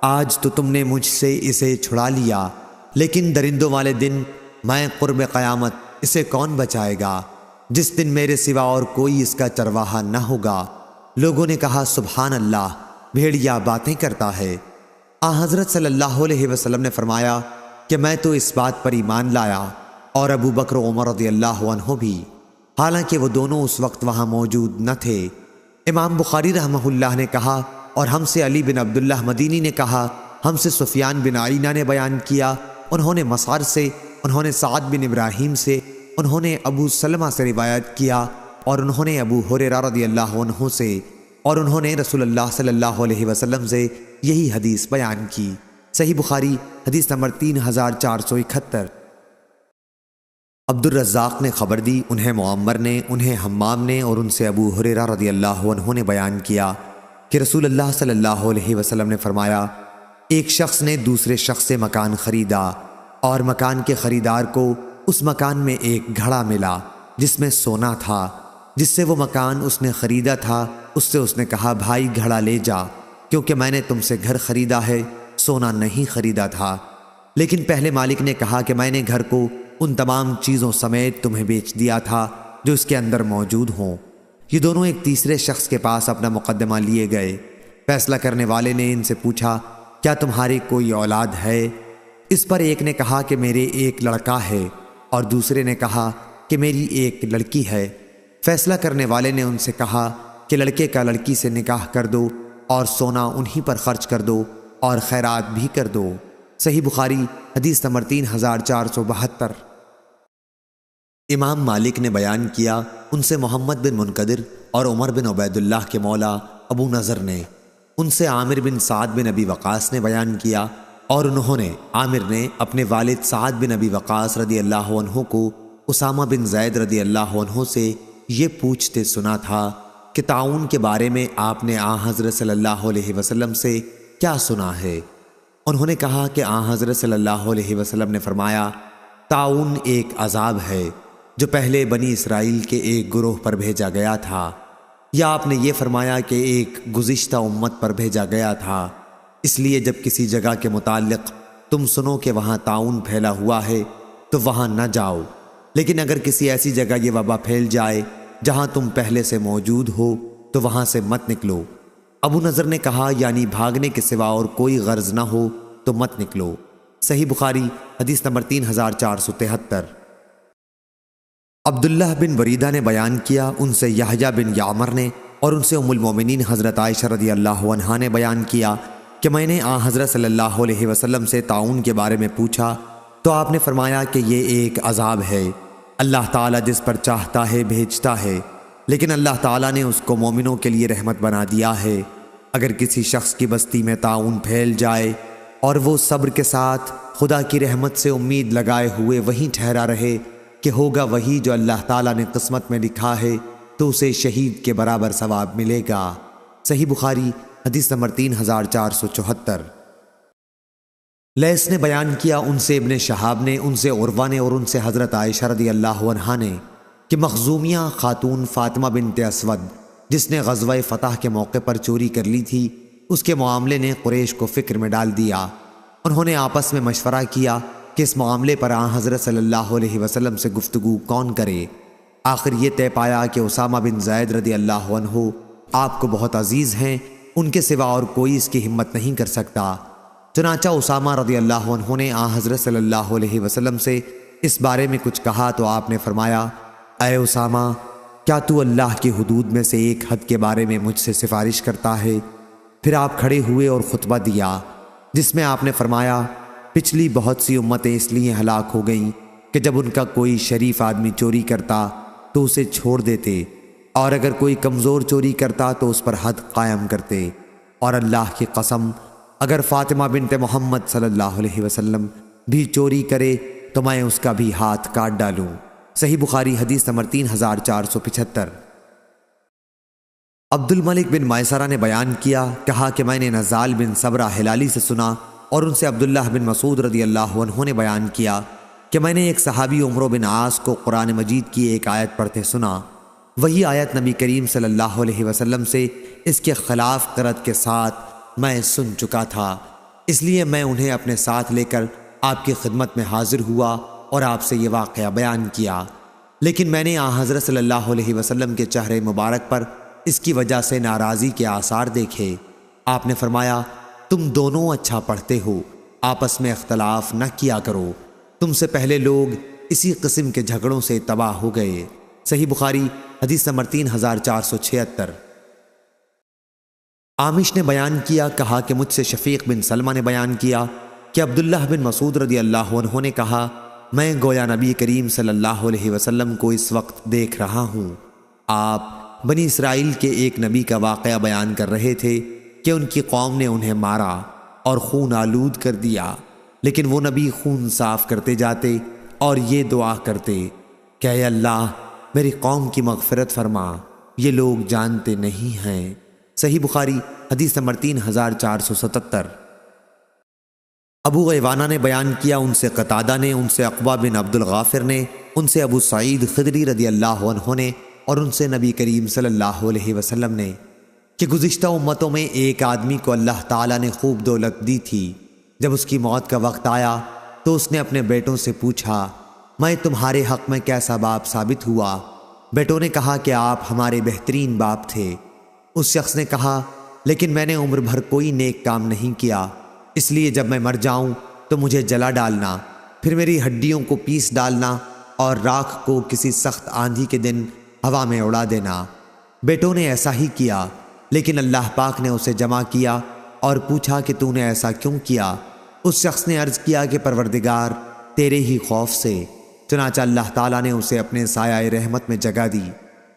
آج تو تم نے مجھ سے اسے چھڑا لیا، لیکن درندوں والے دن میں قرب قیامت اسے کون بچائے گا، جس دن میرے سوا اور کوئی اس کا چرواہا نہ ہوگا۔ لوگوں نے کہا، سبحان اللہ، بھیڑیا باتیں کرتا ہے۔ حضرت صلی اللہ علیہ وسلم نے فرمایا کہ میں تو اس بات پر ایمان لایا، اور ابو بکر و عمر رضی اللہ عنہ بھی، حالانکہ وہ دونوں اس وقت وہاں موجود نہ تھے۔ امام بخاری رحمہ اللہ نے کہا، اور ہم سے علی بن عبداللہ مدینی نے کہا، ہم سے سفیان بن عینہ نے بیان کیا، انہوں نے مسعر سے، انہوں نے سعد بن ابراہیم سے، انہوں نے ابو سلمہ سے روایت کیا، اور انہوں نے ابو ہریرہ رضی اللہ عنہ سے، اور انہوں نے رسول اللہ صلی اللہ علیہ وسلم سے یہی حدیث بیان کی۔ صحیح بخاری حدیث نمبر 3471۔ عبد الرزاق نے خبر دی، انہیں معمر نے، انہیں حمام نے اور ان سے ابو ہریرہ رضی اللہ عنہ نے بیان کیا کہ رسول اللہ صلی اللہ علیہ وسلم نے فرمایا، ایک شخص نے دوسرے شخص سے مکان خریدا اور مکان کے خریدار کو اس مکان میں ایک گھڑا ملا جس میں سونا تھا، جس سے وہ مکان اس نے خریدا تھا اس نے کہا، بھائی گھڑا لے جا، کیونکہ میں نے تم سے گھر خریدا ہے، سونا نہیں خریدا تھا۔ لیکن پہلے مالک نے کہا کہ میں نے گھر کو ان تمام چیزوں سمیت تمہیں بیچ دیا تھا جو اس کے اندر موجود ہوں۔ یہ دونوں ایک تیسرے شخص کے پاس اپنا مقدمہ لیے گئے۔ فیصلہ کرنے والے نے ان سے پوچھا، کیا تمہاری کوئی اولاد ہے؟ اس پر ایک نے کہا کہ میرے ایک لڑکا ہے، اور دوسرے نے کہا کہ میری ایک لڑکی ہے۔ فیصلہ کرنے والے نے ان سے کہا کہ لڑکے کا لڑکی سے نکاح کر دو اور سونا انہی پر خرچ کر دو اور خیرات بھی کر دو۔ صحیح بخاری حدیث نمبر 3472۔ امام مالک نے بیان کیا، ان سے محمد بن منقدر اور عمر بن عبید اللہ کے مولا ابو نضر نے، ان سے عامر بن سعد بن ابی وقاص نے بیان کیا، اور عامر نے اپنے والد سعد بن ابی وقاص رضی اللہ عنہ کو اسامہ بن زید رضی اللہ عنہ سے یہ پوچھتے سنا تھا کہ طاعون کے بارے میں آپ نے حضرت صلی اللہ علیہ وسلم سے کیا سنا ہے؟ انہوں نے کہا کہ حضرت صلی اللہ علیہ وسلم نے فرمایا، طاعون ایک عذاب ہے جو پہلے بنی اسرائیل کے ایک گروہ پر بھیجا گیا تھا، یا آپ نے یہ فرمایا کہ ایک گزشتہ امت پر بھیجا گیا تھا۔ اس لیے جب کسی جگہ کے متعلق تم سنو کہ وہاں طاعون پھیلا ہوا ہے تو وہاں نہ جاؤ، لیکن اگر کسی ایسی جگہ یہ وبا پھیل جائے جہاں تم پہلے سے موجود ہو تو وہاں سے مت نکلو۔ ابو نضر نے کہا، یعنی بھاگنے کے سوا اور کوئی غرض نہ ہو تو مت نکلو۔ صحیح بخاری حدیث نمبر 3473۔ عبداللہ بن بریدہ نے بیان کیا، ان سے یحییٰ بن یعمر نے اور ان سے ام المومنین حضرت عائشہ رضی اللہ عنہا نے بیان کیا کہ میں نے حضرت صلی اللہ علیہ وسلم سے طاعون کے بارے میں پوچھا تو آپ نے فرمایا کہ یہ ایک عذاب ہے، اللہ تعالیٰ جس پر چاہتا ہے بھیجتا ہے، لیکن اللہ تعالیٰ نے اس کو مومنوں کے لیے رحمت بنا دیا ہے۔ اگر کسی شخص کی بستی میں طاعون پھیل جائے اور وہ صبر کے ساتھ خدا کی رحمت سے امید لگائے ہوئے وہیں ٹھہرا رہے کہ ہوگا وہی جو اللہ تعالیٰ نے قسمت میں لکھا ہے، تو اسے شہید کے برابر ثواب ملے گا۔ صحیح بخاری حدیث نمبر 3474۔ لیث نے بیان کیا، ان سے ابن شہاب نے، ان سے عروہ نے اور ان سے حضرت عائشہ رضی اللہ عنہا نے کہ مخزومیہ خاتون فاطمہ بنت اسود جس نے غزوہ فتح کے موقع پر چوری کر لی تھی، اس کے معاملے نے قریش کو فکر میں ڈال دیا۔ انہوں نے آپس میں مشورہ کیا کہ اس معاملے پر حضرت صلی اللہ علیہ وسلم سے گفتگو کون کرے۔ آخر یہ طے پایا کہ اسامہ بن زید رضی اللہ عنہ آپ کو بہت عزیز ہیں، ان کے سوا اور کوئی اس کی ہمت نہیں کر سکتا۔ چنانچہ اسامہ رضی اللہ عنہ نے حضرت صلی اللہ علیہ وسلم سے اس بارے میں کچھ کہا تو آپ نے فرمایا، اے اسامہ، کیا تو اللہ کی حدود میں سے ایک حد کے بارے میں مجھ سے سفارش کرتا ہے؟ پھر آپ کھڑے ہوئے اور خطبہ دیا جس میں آپ نے فرمایا، پچھلی بہت سی امتیں اس لیے ہلاک ہو گئیں کہ جب ان کا کوئی شریف آدمی چوری کرتا تو اسے چھوڑ دیتے، اور اگر کوئی کمزور چوری کرتا تو اس پر حد قائم کرتے، اور اللہ کی قسم اگر فاطمہ بنت محمد صلی اللہ علیہ وسلم بھی چوری کرے تو میں اس کا بھی ہاتھ کاٹ ڈالوں۔ صحیح بخاری حدیث نمبر 3475۔ عبد الملک بن میسرہ نے بیان کیا، کہا کہ میں نے نزال بن صبرہ ہلالی سے سنا، اور ان سے عبداللہ بن مسعود رضی اللہ عنہ نے بیان کیا کہ میں نے ایک صحابی عمرو بن عاص کو قرآن مجید کی ایک آیت پڑھتے سنا۔ وہی آیت نبی کریم صلی اللہ علیہ وسلم سے اس کے خلاف قرأت کے ساتھ میں سن چکا تھا، اس لیے میں انہیں اپنے ساتھ لے کر آپ کی خدمت میں حاضر ہوا اور آپ سے یہ واقعہ بیان کیا، لیکن میں نے حضرت صلی اللہ علیہ وسلم کے چہرے مبارک پر اس کی وجہ سے ناراضی کے آثار دیکھے۔ آپ نے فرمایا، تم دونوں اچھا پڑھتے ہو، آپس میں اختلاف نہ کیا کرو، تم سے پہلے لوگ اسی قسم کے جھگڑوں سے تباہ ہو گئے۔ صحیح بخاری حدیث نمبر 3476۔ عامش نے بیان کیا، کہا کہ مجھ سے شفیق بن سلمہ نے بیان کیا کہ عبداللہ بن مسعود رضی اللہ عنہ نے کہا، میں گویا نبی کریم صلی اللہ علیہ وسلم کو اس وقت دیکھ رہا ہوں۔ آپ بنی اسرائیل کے ایک نبی کا واقعہ بیان کر رہے تھے کہ ان کی قوم نے انہیں مارا اور خون آلود کر دیا، لیکن وہ نبی خون صاف کرتے جاتے اور یہ دعا کرتے کہ اے اللہ میری قوم کی مغفرت فرما، یہ لوگ جانتے نہیں ہیں۔ صحیح بخاری حدیث نمبر 3477۔ ابو غیوانہ نے بیان کیا، ان سے قتادہ نے، ان سے عقبہ بن عبد الغافر نے، ان سے ابو سعید خدری رضی اللہ عنہ نے، اور ان سے نبی کریم صلی اللہ علیہ وسلم نے کہ گزشتہ امتوں میں ایک آدمی کو اللہ تعالیٰ نے خوب دولت دی تھی۔ جب اس کی موت کا وقت آیا تو اس نے اپنے بیٹوں سے پوچھا، میں تمہارے حق میں کیسا باپ ثابت ہوا؟ بیٹوں نے کہا کہ آپ ہمارے بہترین باپ تھے۔ اس شخص نے کہا، لیکن میں نے عمر بھر کوئی نیک کام نہیں کیا، اس لیے جب میں مر جاؤں تو مجھے جلا ڈالنا، پھر میری ہڈیوں کو پیس ڈالنا اور راکھ کو کسی سخت آندھی کے دن ہوا میں اڑا دینا۔ بیٹوں نے ایسا ہی کیا، لیکن اللہ پاک نے اسے جمع کیا اور پوچھا کہ تو نے ایسا کیوں کیا؟ اس شخص نے عرض کیا کہ پروردگار تیرے ہی خوف سے۔ چنانچہ اللہ تعالیٰ نے اسے اپنے سایہ رحمت میں جگہ دی۔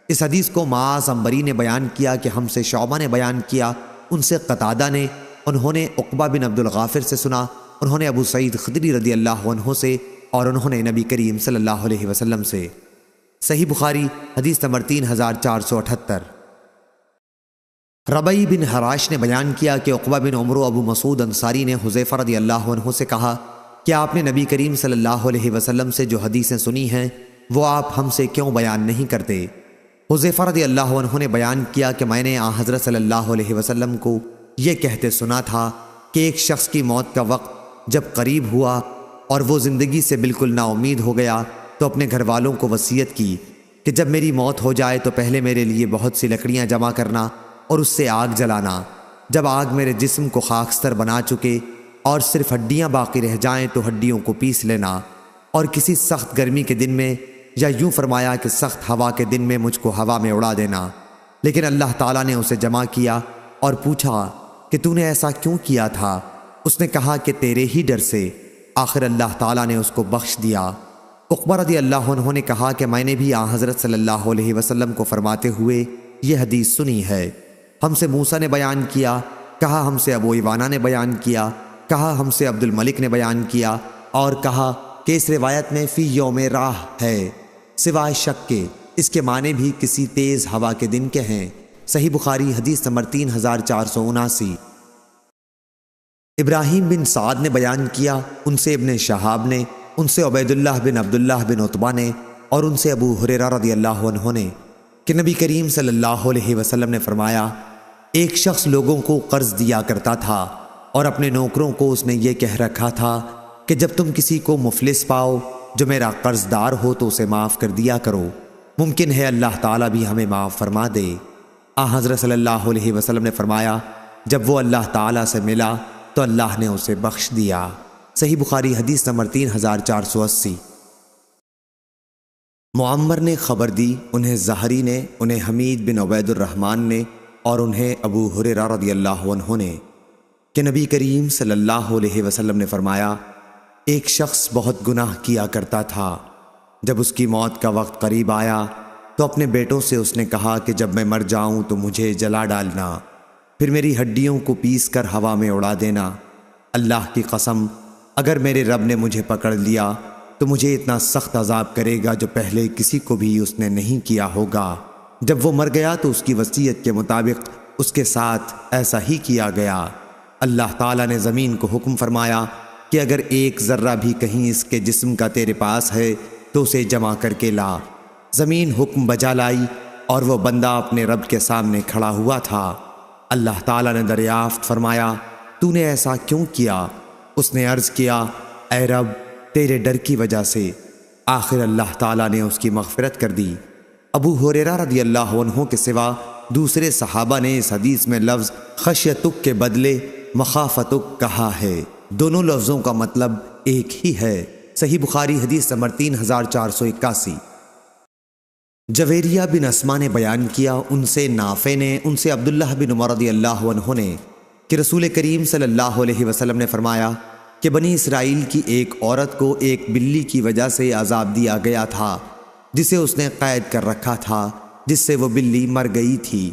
اس حدیث کو معاذ عنبری نے بیان کیا کہ ہم سے شعبہ نے بیان کیا، ان سے قتادہ نے، انہوں نے عقبہ بن عبد الغافر سے سنا، انہوں نے ابو سعید خدری رضی اللہ عنہ سے، اور انہوں نے نبی کریم صلی اللہ علیہ وسلم سے۔ صحیح بخاری حدیث نمبر 3478۔ ربیع بن حراش نے بیان کیا کہ عقبہ بن عمرو ابو مسعود انصاری نے حذیفہ رضی اللہ عنہ سے کہا کہ آپ نے نبی کریم صلی اللہ علیہ وسلم سے جو حدیثیں سنی ہیں وہ آپ ہم سے کیوں بیان نہیں کرتے؟ حذیفہ رضی اللہ عنہ نے بیان کیا کہ میں نے حضرت صلی اللہ علیہ وسلم کو یہ کہتے سنا تھا کہ ایک شخص کی موت کا وقت جب قریب ہوا اور وہ زندگی سے بالکل نا امید ہو گیا تو اپنے گھر والوں کو وصیت کی کہ جب میری موت ہو جائے تو پہلے میرے لیے بہت سی لکڑیاں جمع کرنا اور اس سے آگ جلانا، جب آگ میرے جسم کو خاکستر بنا چکے اور صرف ہڈیاں باقی رہ جائیں تو ہڈیوں کو پیس لینا، اور کسی سخت گرمی کے دن میں، یا یوں فرمایا کہ سخت ہوا کے دن میں مجھ کو ہوا میں اڑا دینا۔ لیکن اللہ تعالیٰ نے اسے جمع کیا اور پوچھا کہ تو نے ایسا کیوں کیا تھا؟ اس نے کہا کہ تیرے ہی ڈر سے۔ آخر اللہ تعالیٰ نے اس کو بخش دیا۔ عقبہ رضی اللہ عنہ نے کہا کہ میں نے بھی حضرت صلی اللہ علیہ وسلم کو فرماتے ہوئے یہ حدیث سنی ہے۔ ہم سے موسیٰ نے بیان کیا، کہا ہم سے ابو عوانہ نے بیان کیا، کہا ہم سے عبد الملک نے بیان کیا، اور کہا کہ اس روایت میں فی یوم راہ ہے سوائے شک کے، اس کے معنی بھی کسی تیز ہوا کے دن کے ہیں۔ صحیح بخاری حدیث نمبر 3479۔ ابراہیم بن سعد نے بیان کیا، ان سے ابن شہاب نے، ان سے عبید اللہ بن عبداللہ بن عتبہ نے، اور ان سے ابو ہریرہ رضی اللہ عنہ نے کہ نبی کریم صلی اللہ علیہ وسلم نے فرمایا، ایک شخص لوگوں کو قرض دیا کرتا تھا اور اپنے نوکروں کو اس نے یہ کہہ رکھا تھا کہ جب تم کسی کو مفلس پاؤ جو میرا قرض دار ہو تو اسے معاف کر دیا کرو، ممکن ہے اللہ تعالیٰ بھی ہمیں معاف فرما دے۔ حضرت صلی اللہ علیہ وسلم نے فرمایا، جب وہ اللہ تعالیٰ سے ملا تو اللہ نے اسے بخش دیا۔ صحیح بخاری حدیث نمبر 3480۔ معمر نے خبر دی، انہیں زہری نے، انہیں حمید بن عبید الرحمن نے، اور انہیں ابو ہریرہ رضی اللہ عنہ نے کہ نبی کریم صلی اللہ علیہ وسلم نے فرمایا، ایک شخص بہت گناہ کیا کرتا تھا، جب اس کی موت کا وقت قریب آیا تو اپنے بیٹوں سے اس نے کہا کہ جب میں مر جاؤں تو مجھے جلا ڈالنا، پھر میری ہڈیوں کو پیس کر ہوا میں اڑا دینا۔ اللہ کی قسم، اگر میرے رب نے مجھے پکڑ لیا تو مجھے اتنا سخت عذاب کرے گا جو پہلے کسی کو بھی اس نے نہیں کیا ہوگا۔ جب وہ مر گیا تو اس کی وصیت کے مطابق اس کے ساتھ ایسا ہی کیا گیا۔ اللہ تعالیٰ نے زمین کو حکم فرمایا کہ اگر ایک ذرہ بھی کہیں اس کے جسم کا تیرے پاس ہے تو اسے جمع کر کے لا۔ زمین حکم بجا لائی اور وہ بندہ اپنے رب کے سامنے کھڑا ہوا تھا۔ اللہ تعالیٰ نے دریافت فرمایا، تو نے ایسا کیوں کیا؟ اس نے عرض کیا، اے رب تیرے ڈر کی وجہ سے۔ آخر اللہ تعالیٰ نے اس کی مغفرت کر دی۔ ابو ہریرہ رضی اللہ عنہ کے سوا دوسرے صحابہ نے اس حدیث میں لفظ خشیتک کے بدلے مخافتک کہا ہے، دونوں لفظوں کا مطلب ایک ہی ہے۔ صحیح بخاری حدیث نمبر 3481۔ جویریہ بن اسما نے بیان کیا، ان سے نافع نے، ان سے عبداللہ بن عمر رضی اللہ عنہ نے کہ رسول کریم صلی اللہ علیہ وسلم نے فرمایا کہ بنی اسرائیل کی ایک عورت کو ایک بلی کی وجہ سے عذاب دیا گیا تھا جسے اس نے قید کر رکھا تھا، جس سے وہ بلی مر گئی تھی،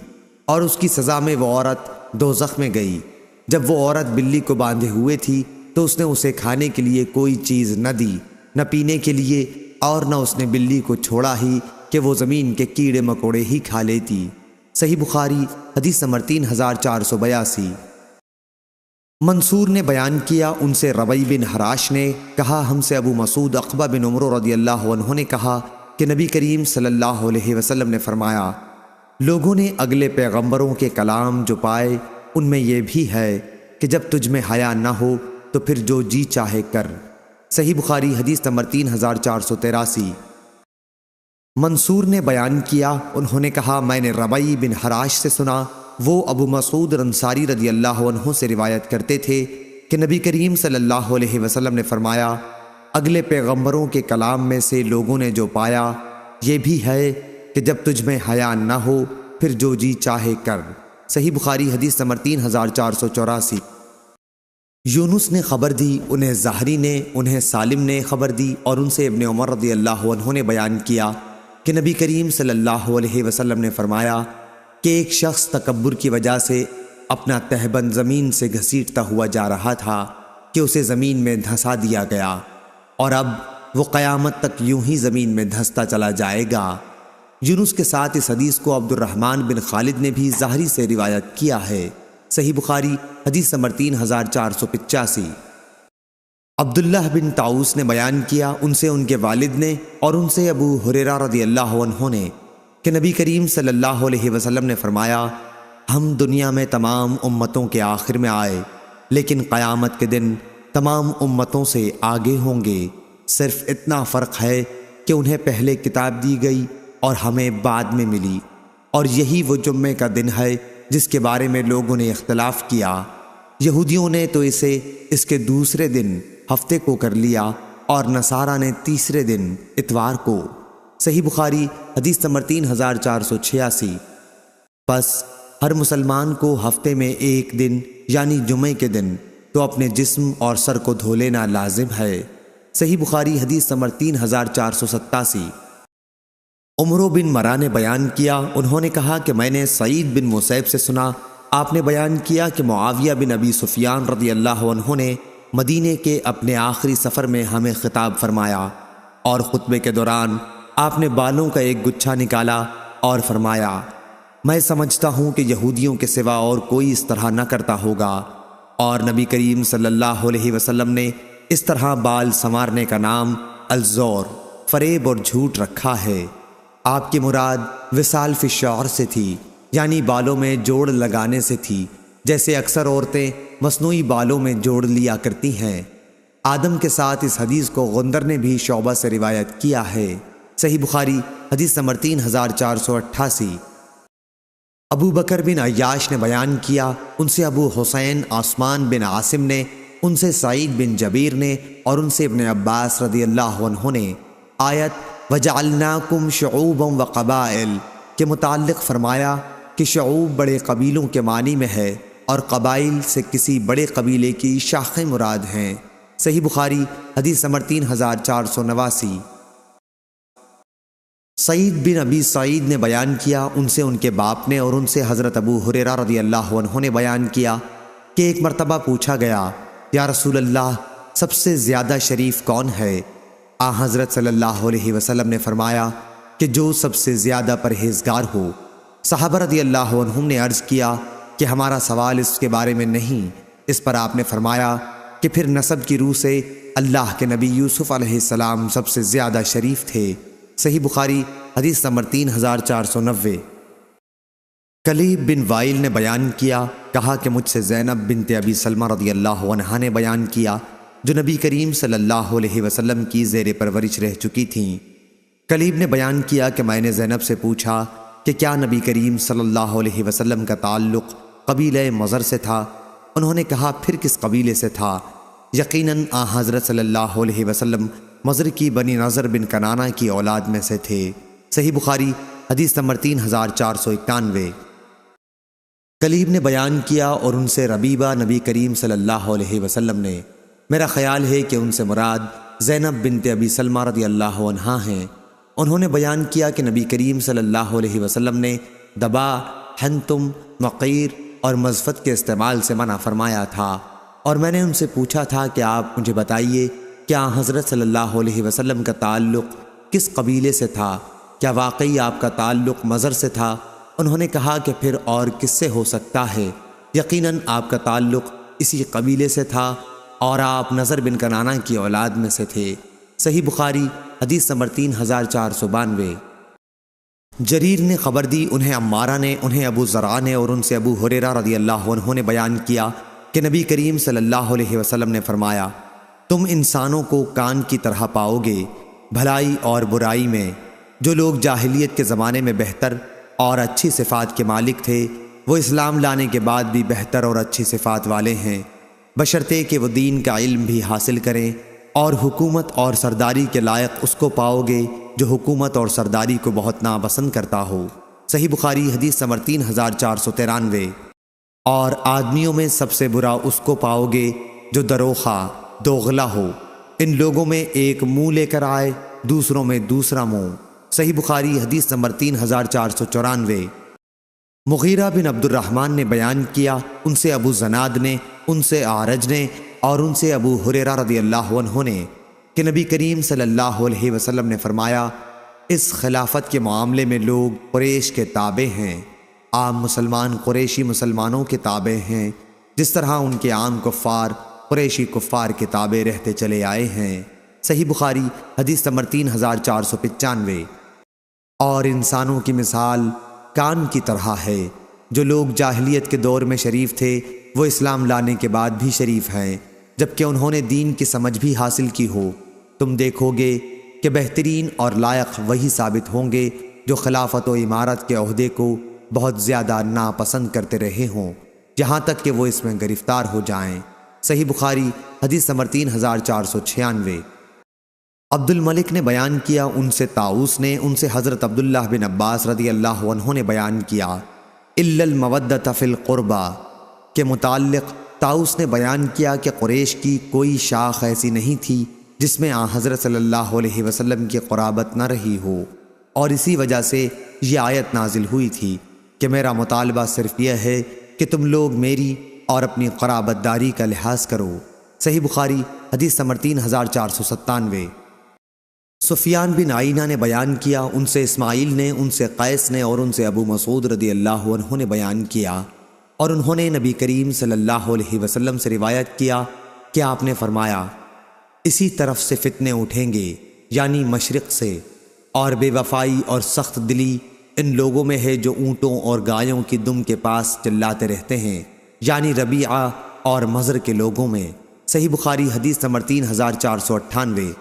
اور اس کی سزا میں وہ عورت دوزخ میں گئی۔ جب وہ عورت بلی کو باندھے ہوئے تھی تو اس نے اسے کھانے کے لیے کوئی چیز نہ دی، نہ پینے کے لیے، اور نہ اس نے بلی کو چھوڑا ہی کہ وہ زمین کے کیڑے مکوڑے ہی کھا لیتی۔ صحیح بخاری حدیث نمبر 3482۔ منصور نے بیان کیا، ان سے ربیع بن حراش نے کہا، ہم سے ابو مسعود عقبہ بن عمرو رضی اللہ عنہ نے کہا کہ نبی کریم صلی اللہ علیہ وسلم نے فرمایا، لوگوں نے اگلے پیغمبروں کے کلام جو پائے ان میں یہ بھی ہے کہ جب تجھ میں حیا نہ ہو تو پھر جو جی چاہے کر۔ صحیح بخاری حدیث نمبر 3483۔ منصور نے بیان کیا، انہوں نے کہا، میں نے ربیع بن حراش سے سنا، وہ ابو مسعود انصاری رضی اللہ عنہ سے روایت کرتے تھے کہ نبی کریم صلی اللہ علیہ وسلم نے فرمایا، اگلے پیغمبروں کے کلام میں سے لوگوں نے جو پایا یہ بھی ہے کہ جب تجھ میں حیا نہ ہو پھر جو جی چاہے کر۔ صحیح بخاری حدیث نمبر 3484۔ یونس نے خبر دی، انہیں زہری نے، انہیں سالم نے خبر دی، اور ان سے ابن عمر رضی اللہ عنہ نے بیان کیا کہ نبی کریم صلی اللہ علیہ وسلم نے فرمایا کہ ایک شخص تکبر کی وجہ سے اپنا تہبند زمین سے گھسیٹتا ہوا جا رہا تھا کہ اسے زمین میں دھنسا دیا گیا، اور اب وہ قیامت تک یوں ہی زمین میں دھنستا چلا جائے گا۔ یونس کے ساتھ اس حدیث کو عبد الرحمن بن خالد نے بھی زہری سے روایت کیا ہے۔ صحیح بخاری حدیث نمبر 3485۔ عبداللہ بن طاؤس نے بیان کیا، ان سے ان کے والد نے اور ان سے ابو ہریرہ رضی اللہ عنہ نے کہ نبی کریم صلی اللہ علیہ وسلم نے فرمایا، ہم دنیا میں تمام امتوں کے آخر میں آئے، لیکن قیامت کے دن تمام امتوں سے آگے ہوں گے، صرف اتنا فرق ہے کہ انہیں پہلے کتاب دی گئی اور ہمیں بعد میں ملی، اور یہی وہ جمعے کا دن ہے جس کے بارے میں لوگوں نے اختلاف کیا۔ یہودیوں نے تو اسے اس کے دوسرے دن ہفتے کو کر لیا، اور نصارہ نے تیسرے دن اتوار کو۔ صحیح بخاری حدیث نمبر 3486۔ پس ہر مسلمان کو ہفتے میں ایک دن یعنی جمعے کے دن تو اپنے جسم اور سر کو دھو لینا لازم ہے۔ صحیح بخاری حدیث نمبر 3487۔ عمرو بن مرا نے بیان کیا، انہوں نے کہا کہ میں نے سعید بن مسیب سے سنا، آپ نے بیان کیا کہ معاویہ بن ابی سفیان رضی اللہ عنہ نے مدینے کے اپنے آخری سفر میں ہمیں خطاب فرمایا، اور خطبے کے دوران آپ نے بالوں کا ایک گچھا نکالا اور فرمایا، میں سمجھتا ہوں کہ یہودیوں کے سوا اور کوئی اس طرح نہ کرتا ہوگا، اور نبی کریم صلی اللہ علیہ وسلم نے اس طرح بال سنوارنے کا نام الزور، فریب اور جھوٹ رکھا ہے۔ آپ کی مراد وصال فی الشعر سے تھی، یعنی بالوں میں جوڑ لگانے سے تھی، جیسے اکثر عورتیں مصنوعی بالوں میں جوڑ لیا کرتی ہیں۔ آدم کے ساتھ اس حدیث کو غندر نے بھی شعبہ سے روایت کیا ہے۔ صحیح بخاری حدیث نمبر 3488۔ ابو بکر بن عیاش نے بیان کیا، ان سے ابو حسین عثمان بن عاصم نے، ان سے سعید بن جبیر نے، اور ان سے ابن عباس رضی اللہ عنہ نے آیت وَجَعَلْنَاكُمْ شُعُوبًا وَقَبَائِلَ کے متعلق فرمایا کہ شعوب بڑے قبیلوں کے معنی میں ہے، اور قبائل سے کسی بڑے قبیلے کی شاخیں مراد ہیں۔ صحیح بخاری حدیث نمبر 3489۔ سعید بن ابی سعید نے بیان کیا، ان سے ان کے باپ نے اور ان سے حضرت ابو ہریرہ رضی اللہ عنہ نے بیان کیا کہ ایک مرتبہ پوچھا گیا، یا رسول اللہ، سب سے زیادہ شریف کون ہے؟ آ حضرت صلی اللہ علیہ وسلم نے فرمایا کہ جو سب سے زیادہ پرہیزگار ہو۔ صحابہ رضی اللہ عنہم نے عرض کیا کہ ہمارا سوال اس کے بارے میں نہیں۔ اس پر آپ نے فرمایا کہ پھر نسب کی روح سے اللہ کے نبی یوسف علیہ السلام سب سے زیادہ شریف تھے۔ صحیح بخاری حدیث نمبر 3490۔ کلیب بن وائل نے بیان کیا، کہا کہ مجھ سے زینب بنت ابی سلمہ رضی اللہ عنہا نے بیان کیا، جو نبی کریم صلی اللہ علیہ وسلم کی زیر پرورش رہ چکی تھیں۔ کلیب نے بیان کیا کہ میں نے زینب سے پوچھا کہ کیا نبی کریم صلی اللہ علیہ وسلم کا تعلق قبیلہ مضر سے تھا؟ انہوں نے کہا، پھر کس قبیلے سے تھا؟ یقیناً آن حضرت صلی اللہ علیہ وسلم مضر کی بنی نضر بن کنانہ کی اولاد میں سے تھے۔ صحیح بخاری حدیث نمبر 3491۔ کلیب نے بیان کیا، اور ان سے ربیبہ نبی کریم صلی اللہ علیہ وسلم نے، میرا خیال ہے کہ ان سے مراد زینب بنت ابی سلمہ رضی اللہ عنہا ہیں۔ انہوں نے بیان کیا کہ نبی کریم صلی اللہ علیہ وسلم نے دبا، حنتم، مقیر اور مزفت کے استعمال سے منع فرمایا تھا، اور میں نے ان سے پوچھا تھا کہ آپ مجھے بتائیے کیا حضرت صلی اللہ علیہ وسلم کا تعلق کس قبیلے سے تھا؟ کیا واقعی آپ کا تعلق مضر سے تھا؟ انہوں نے کہا کہ پھر اور کس سے ہو سکتا ہے؟ یقیناً آپ کا تعلق اسی قبیلے سے تھا اور آپ نضر بن کنانہ کی اولاد میں سے تھے۔ صحیح بخاری حدیث نمبر 3492۔ جریر نے خبر دی، انہیں عمارہ نے، انہیں ابو زرع نے اور ان سے ابو ہریرہ رضی اللہ عنہ نے بیان کیا کہ نبی کریم صلی اللہ علیہ وسلم نے فرمایا، تم انسانوں کو کان کی طرح پاؤ گے بھلائی اور برائی میں۔ جو لوگ جاہلیت کے زمانے میں بہتر اور اچھی صفات کے مالک تھے وہ اسلام لانے کے بعد بھی بہتر اور اچھی صفات والے ہیں، بشرطے کہ وہ دین کا علم بھی حاصل کریں، اور حکومت اور سرداری کے لائق اس کو پاؤ گے جو حکومت اور سرداری کو بہت ناپسند کرتا ہو۔ صحیح بخاری حدیث نمبر 3493۔ اور آدمیوں میں سب سے برا اس کو پاؤ گے جو دروخہ دوغلا ہو، ان لوگوں میں ایک منہ لے کر آئے دوسروں میں دوسرا منہ۔ صحیح بخاری حدیث نمبر 3494۔ مغیرہ بن عبد الرحمن نے بیان کیا، ان سے ابو زناد نے، ان سے اعرج نے اور ان سے ابو ہریرہ رضی اللہ عنہ نے کہ نبی کریم صلی اللہ علیہ وسلم نے فرمایا، اس خلافت کے معاملے میں لوگ قریش کے تابع ہیں، عام مسلمان قریشی مسلمانوں کے تابع ہیں، جس طرح ان کے عام کفار قریشی کفار کے تابع رہتے چلے آئے ہیں۔ صحیح بخاری حدیث نمبر 3495۔ اور انسانوں کی مثال کان کی طرح ہے، جو لوگ جاہلیت کے دور میں شریف تھے وہ اسلام لانے کے بعد بھی شریف ہیں، جبکہ انہوں نے دین کی سمجھ بھی حاصل کی ہو۔ تم دیکھو گے کہ بہترین اور لائق وہی ثابت ہوں گے جو خلافت و امارت کے عہدے کو بہت زیادہ ناپسند کرتے رہے ہوں، یہاں تک کہ وہ اس میں گرفتار ہو جائیں۔ صحیح بخاری حدیث نمبر 3496۔ عبد الملک نے بیان کیا، ان سے طاؤس نے، ان سے حضرت عبداللہ بن عباس رضی اللہ عنہ نے بیان کیا، الا المودۃ فی القربى کے متعلق طاؤس نے بیان کیا کہ قریش کی کوئی شاخ ایسی نہیں تھی جس میں حضرت صلی اللہ علیہ وسلم کی قرابت نہ رہی ہو، اور اسی وجہ سے یہ آیت نازل ہوئی تھی کہ میرا مطالبہ صرف یہ ہے کہ تم لوگ میری اور اپنی قرابت داری کا لحاظ کرو۔ صحیح بخاری حدیث نمبر 3497۔ سفیان بن عینہ نے بیان کیا، ان سے اسماعیل نے، ان سے قیس نے اور ان سے ابو مسعود رضی اللہ عنہ نے بیان کیا، اور انہوں نے نبی کریم صلی اللہ علیہ وسلم سے روایت کیا کہ آپ نے فرمایا، اسی طرف سے فتنے اٹھیں گے، یعنی مشرق سے، اور بے وفائی اور سخت دلی ان لوگوں میں ہے جو اونٹوں اور گایوں کی دم کے پاس چلاتے رہتے ہیں، یعنی ربیعہ اور مضر کے لوگوں میں۔ صحیح بخاری حدیث نمبر 3498۔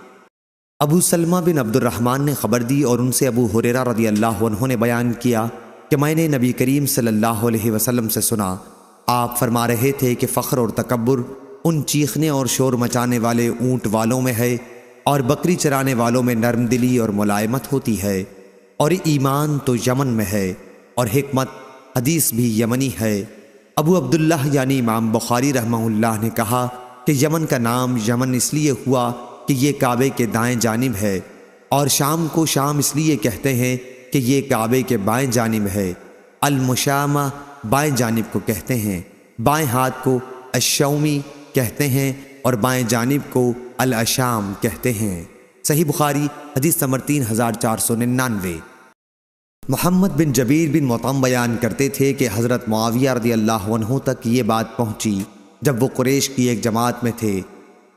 ابو سلمہ بن عبد الرحمن نے خبر دی اور ان سے ابو ہریرہ رضی اللہ عنہ نے بیان کیا کہ میں نے نبی کریم صلی اللہ علیہ وسلم سے سنا، آپ فرما رہے تھے کہ فخر اور تکبر ان چیخنے اور شور مچانے والے اونٹ والوں میں ہے، اور بکری چرانے والوں میں نرم دلی اور ملائمت ہوتی ہے، اور ایمان تو یمن میں ہے، اور حکمت حدیث بھی یمنی ہے۔ ابو عبداللہ یعنی امام بخاری رحمہ اللہ نے کہا کہ یمن کا نام یمن اس لیے ہوا کہ یہ کعبے کے دائیں جانب ہے، اور شام کو شام اس لیے کہتے ہیں کہ یہ کعبے کے بائیں جانب ہے۔ المشامہ بائیں جانب کو کہتے ہیں، بائیں ہاتھ کو الشومی کہتے ہیں اور بائیں جانب کو الاشام کہتے ہیں۔ صحیح بخاری حدیث نمبر 3499۔ محمد بن جبیر بن مطعم بیان کرتے تھے کہ حضرت معاویہ رضی اللہ عنہ تک یہ بات پہنچی جب وہ قریش کی ایک جماعت میں تھے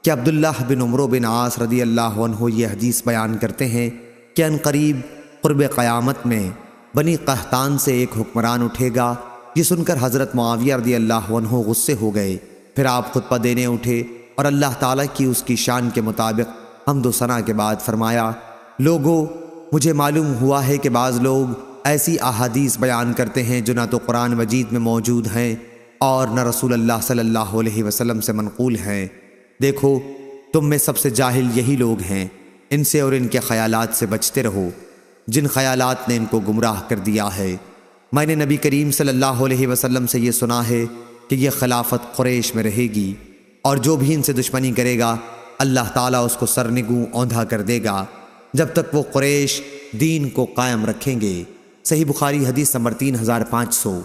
کہ عبداللہ بن عمرو بن عاص رضی اللہ عنہ یہ حدیث بیان کرتے ہیں کہ ان قریب قرب قیامت میں بنی قحطان سے ایک حکمران اٹھے گا۔ یہ سن کر حضرت معاویہ رضی اللہ عنہ غصے ہو گئے، پھر آپ خطبہ دینے اٹھے اور اللہ تعالیٰ کی اس کی شان کے مطابق حمد و ثنا کے بعد فرمایا، لوگو مجھے معلوم ہوا ہے کہ بعض لوگ ایسی احادیث بیان کرتے ہیں جو نہ تو قرآن مجید میں موجود ہیں اور نہ رسول اللہ صلی اللہ علیہ وسلم سے منقول ہیں۔ دیکھو تم میں سب سے جاہل یہی لوگ ہیں، ان سے اور ان کے خیالات سے بچتے رہو جن خیالات نے ان کو گمراہ کر دیا ہے۔ میں نے نبی کریم صلی اللہ علیہ وسلم سے یہ سنا ہے کہ یہ خلافت قریش میں رہے گی، اور جو بھی ان سے دشمنی کرے گا اللہ تعالیٰ اس کو سرنگوں اوندھا کر دے گا جب تک وہ قریش دین کو قائم رکھیں گے۔ صحیح بخاری حدیث نمبر 3500۔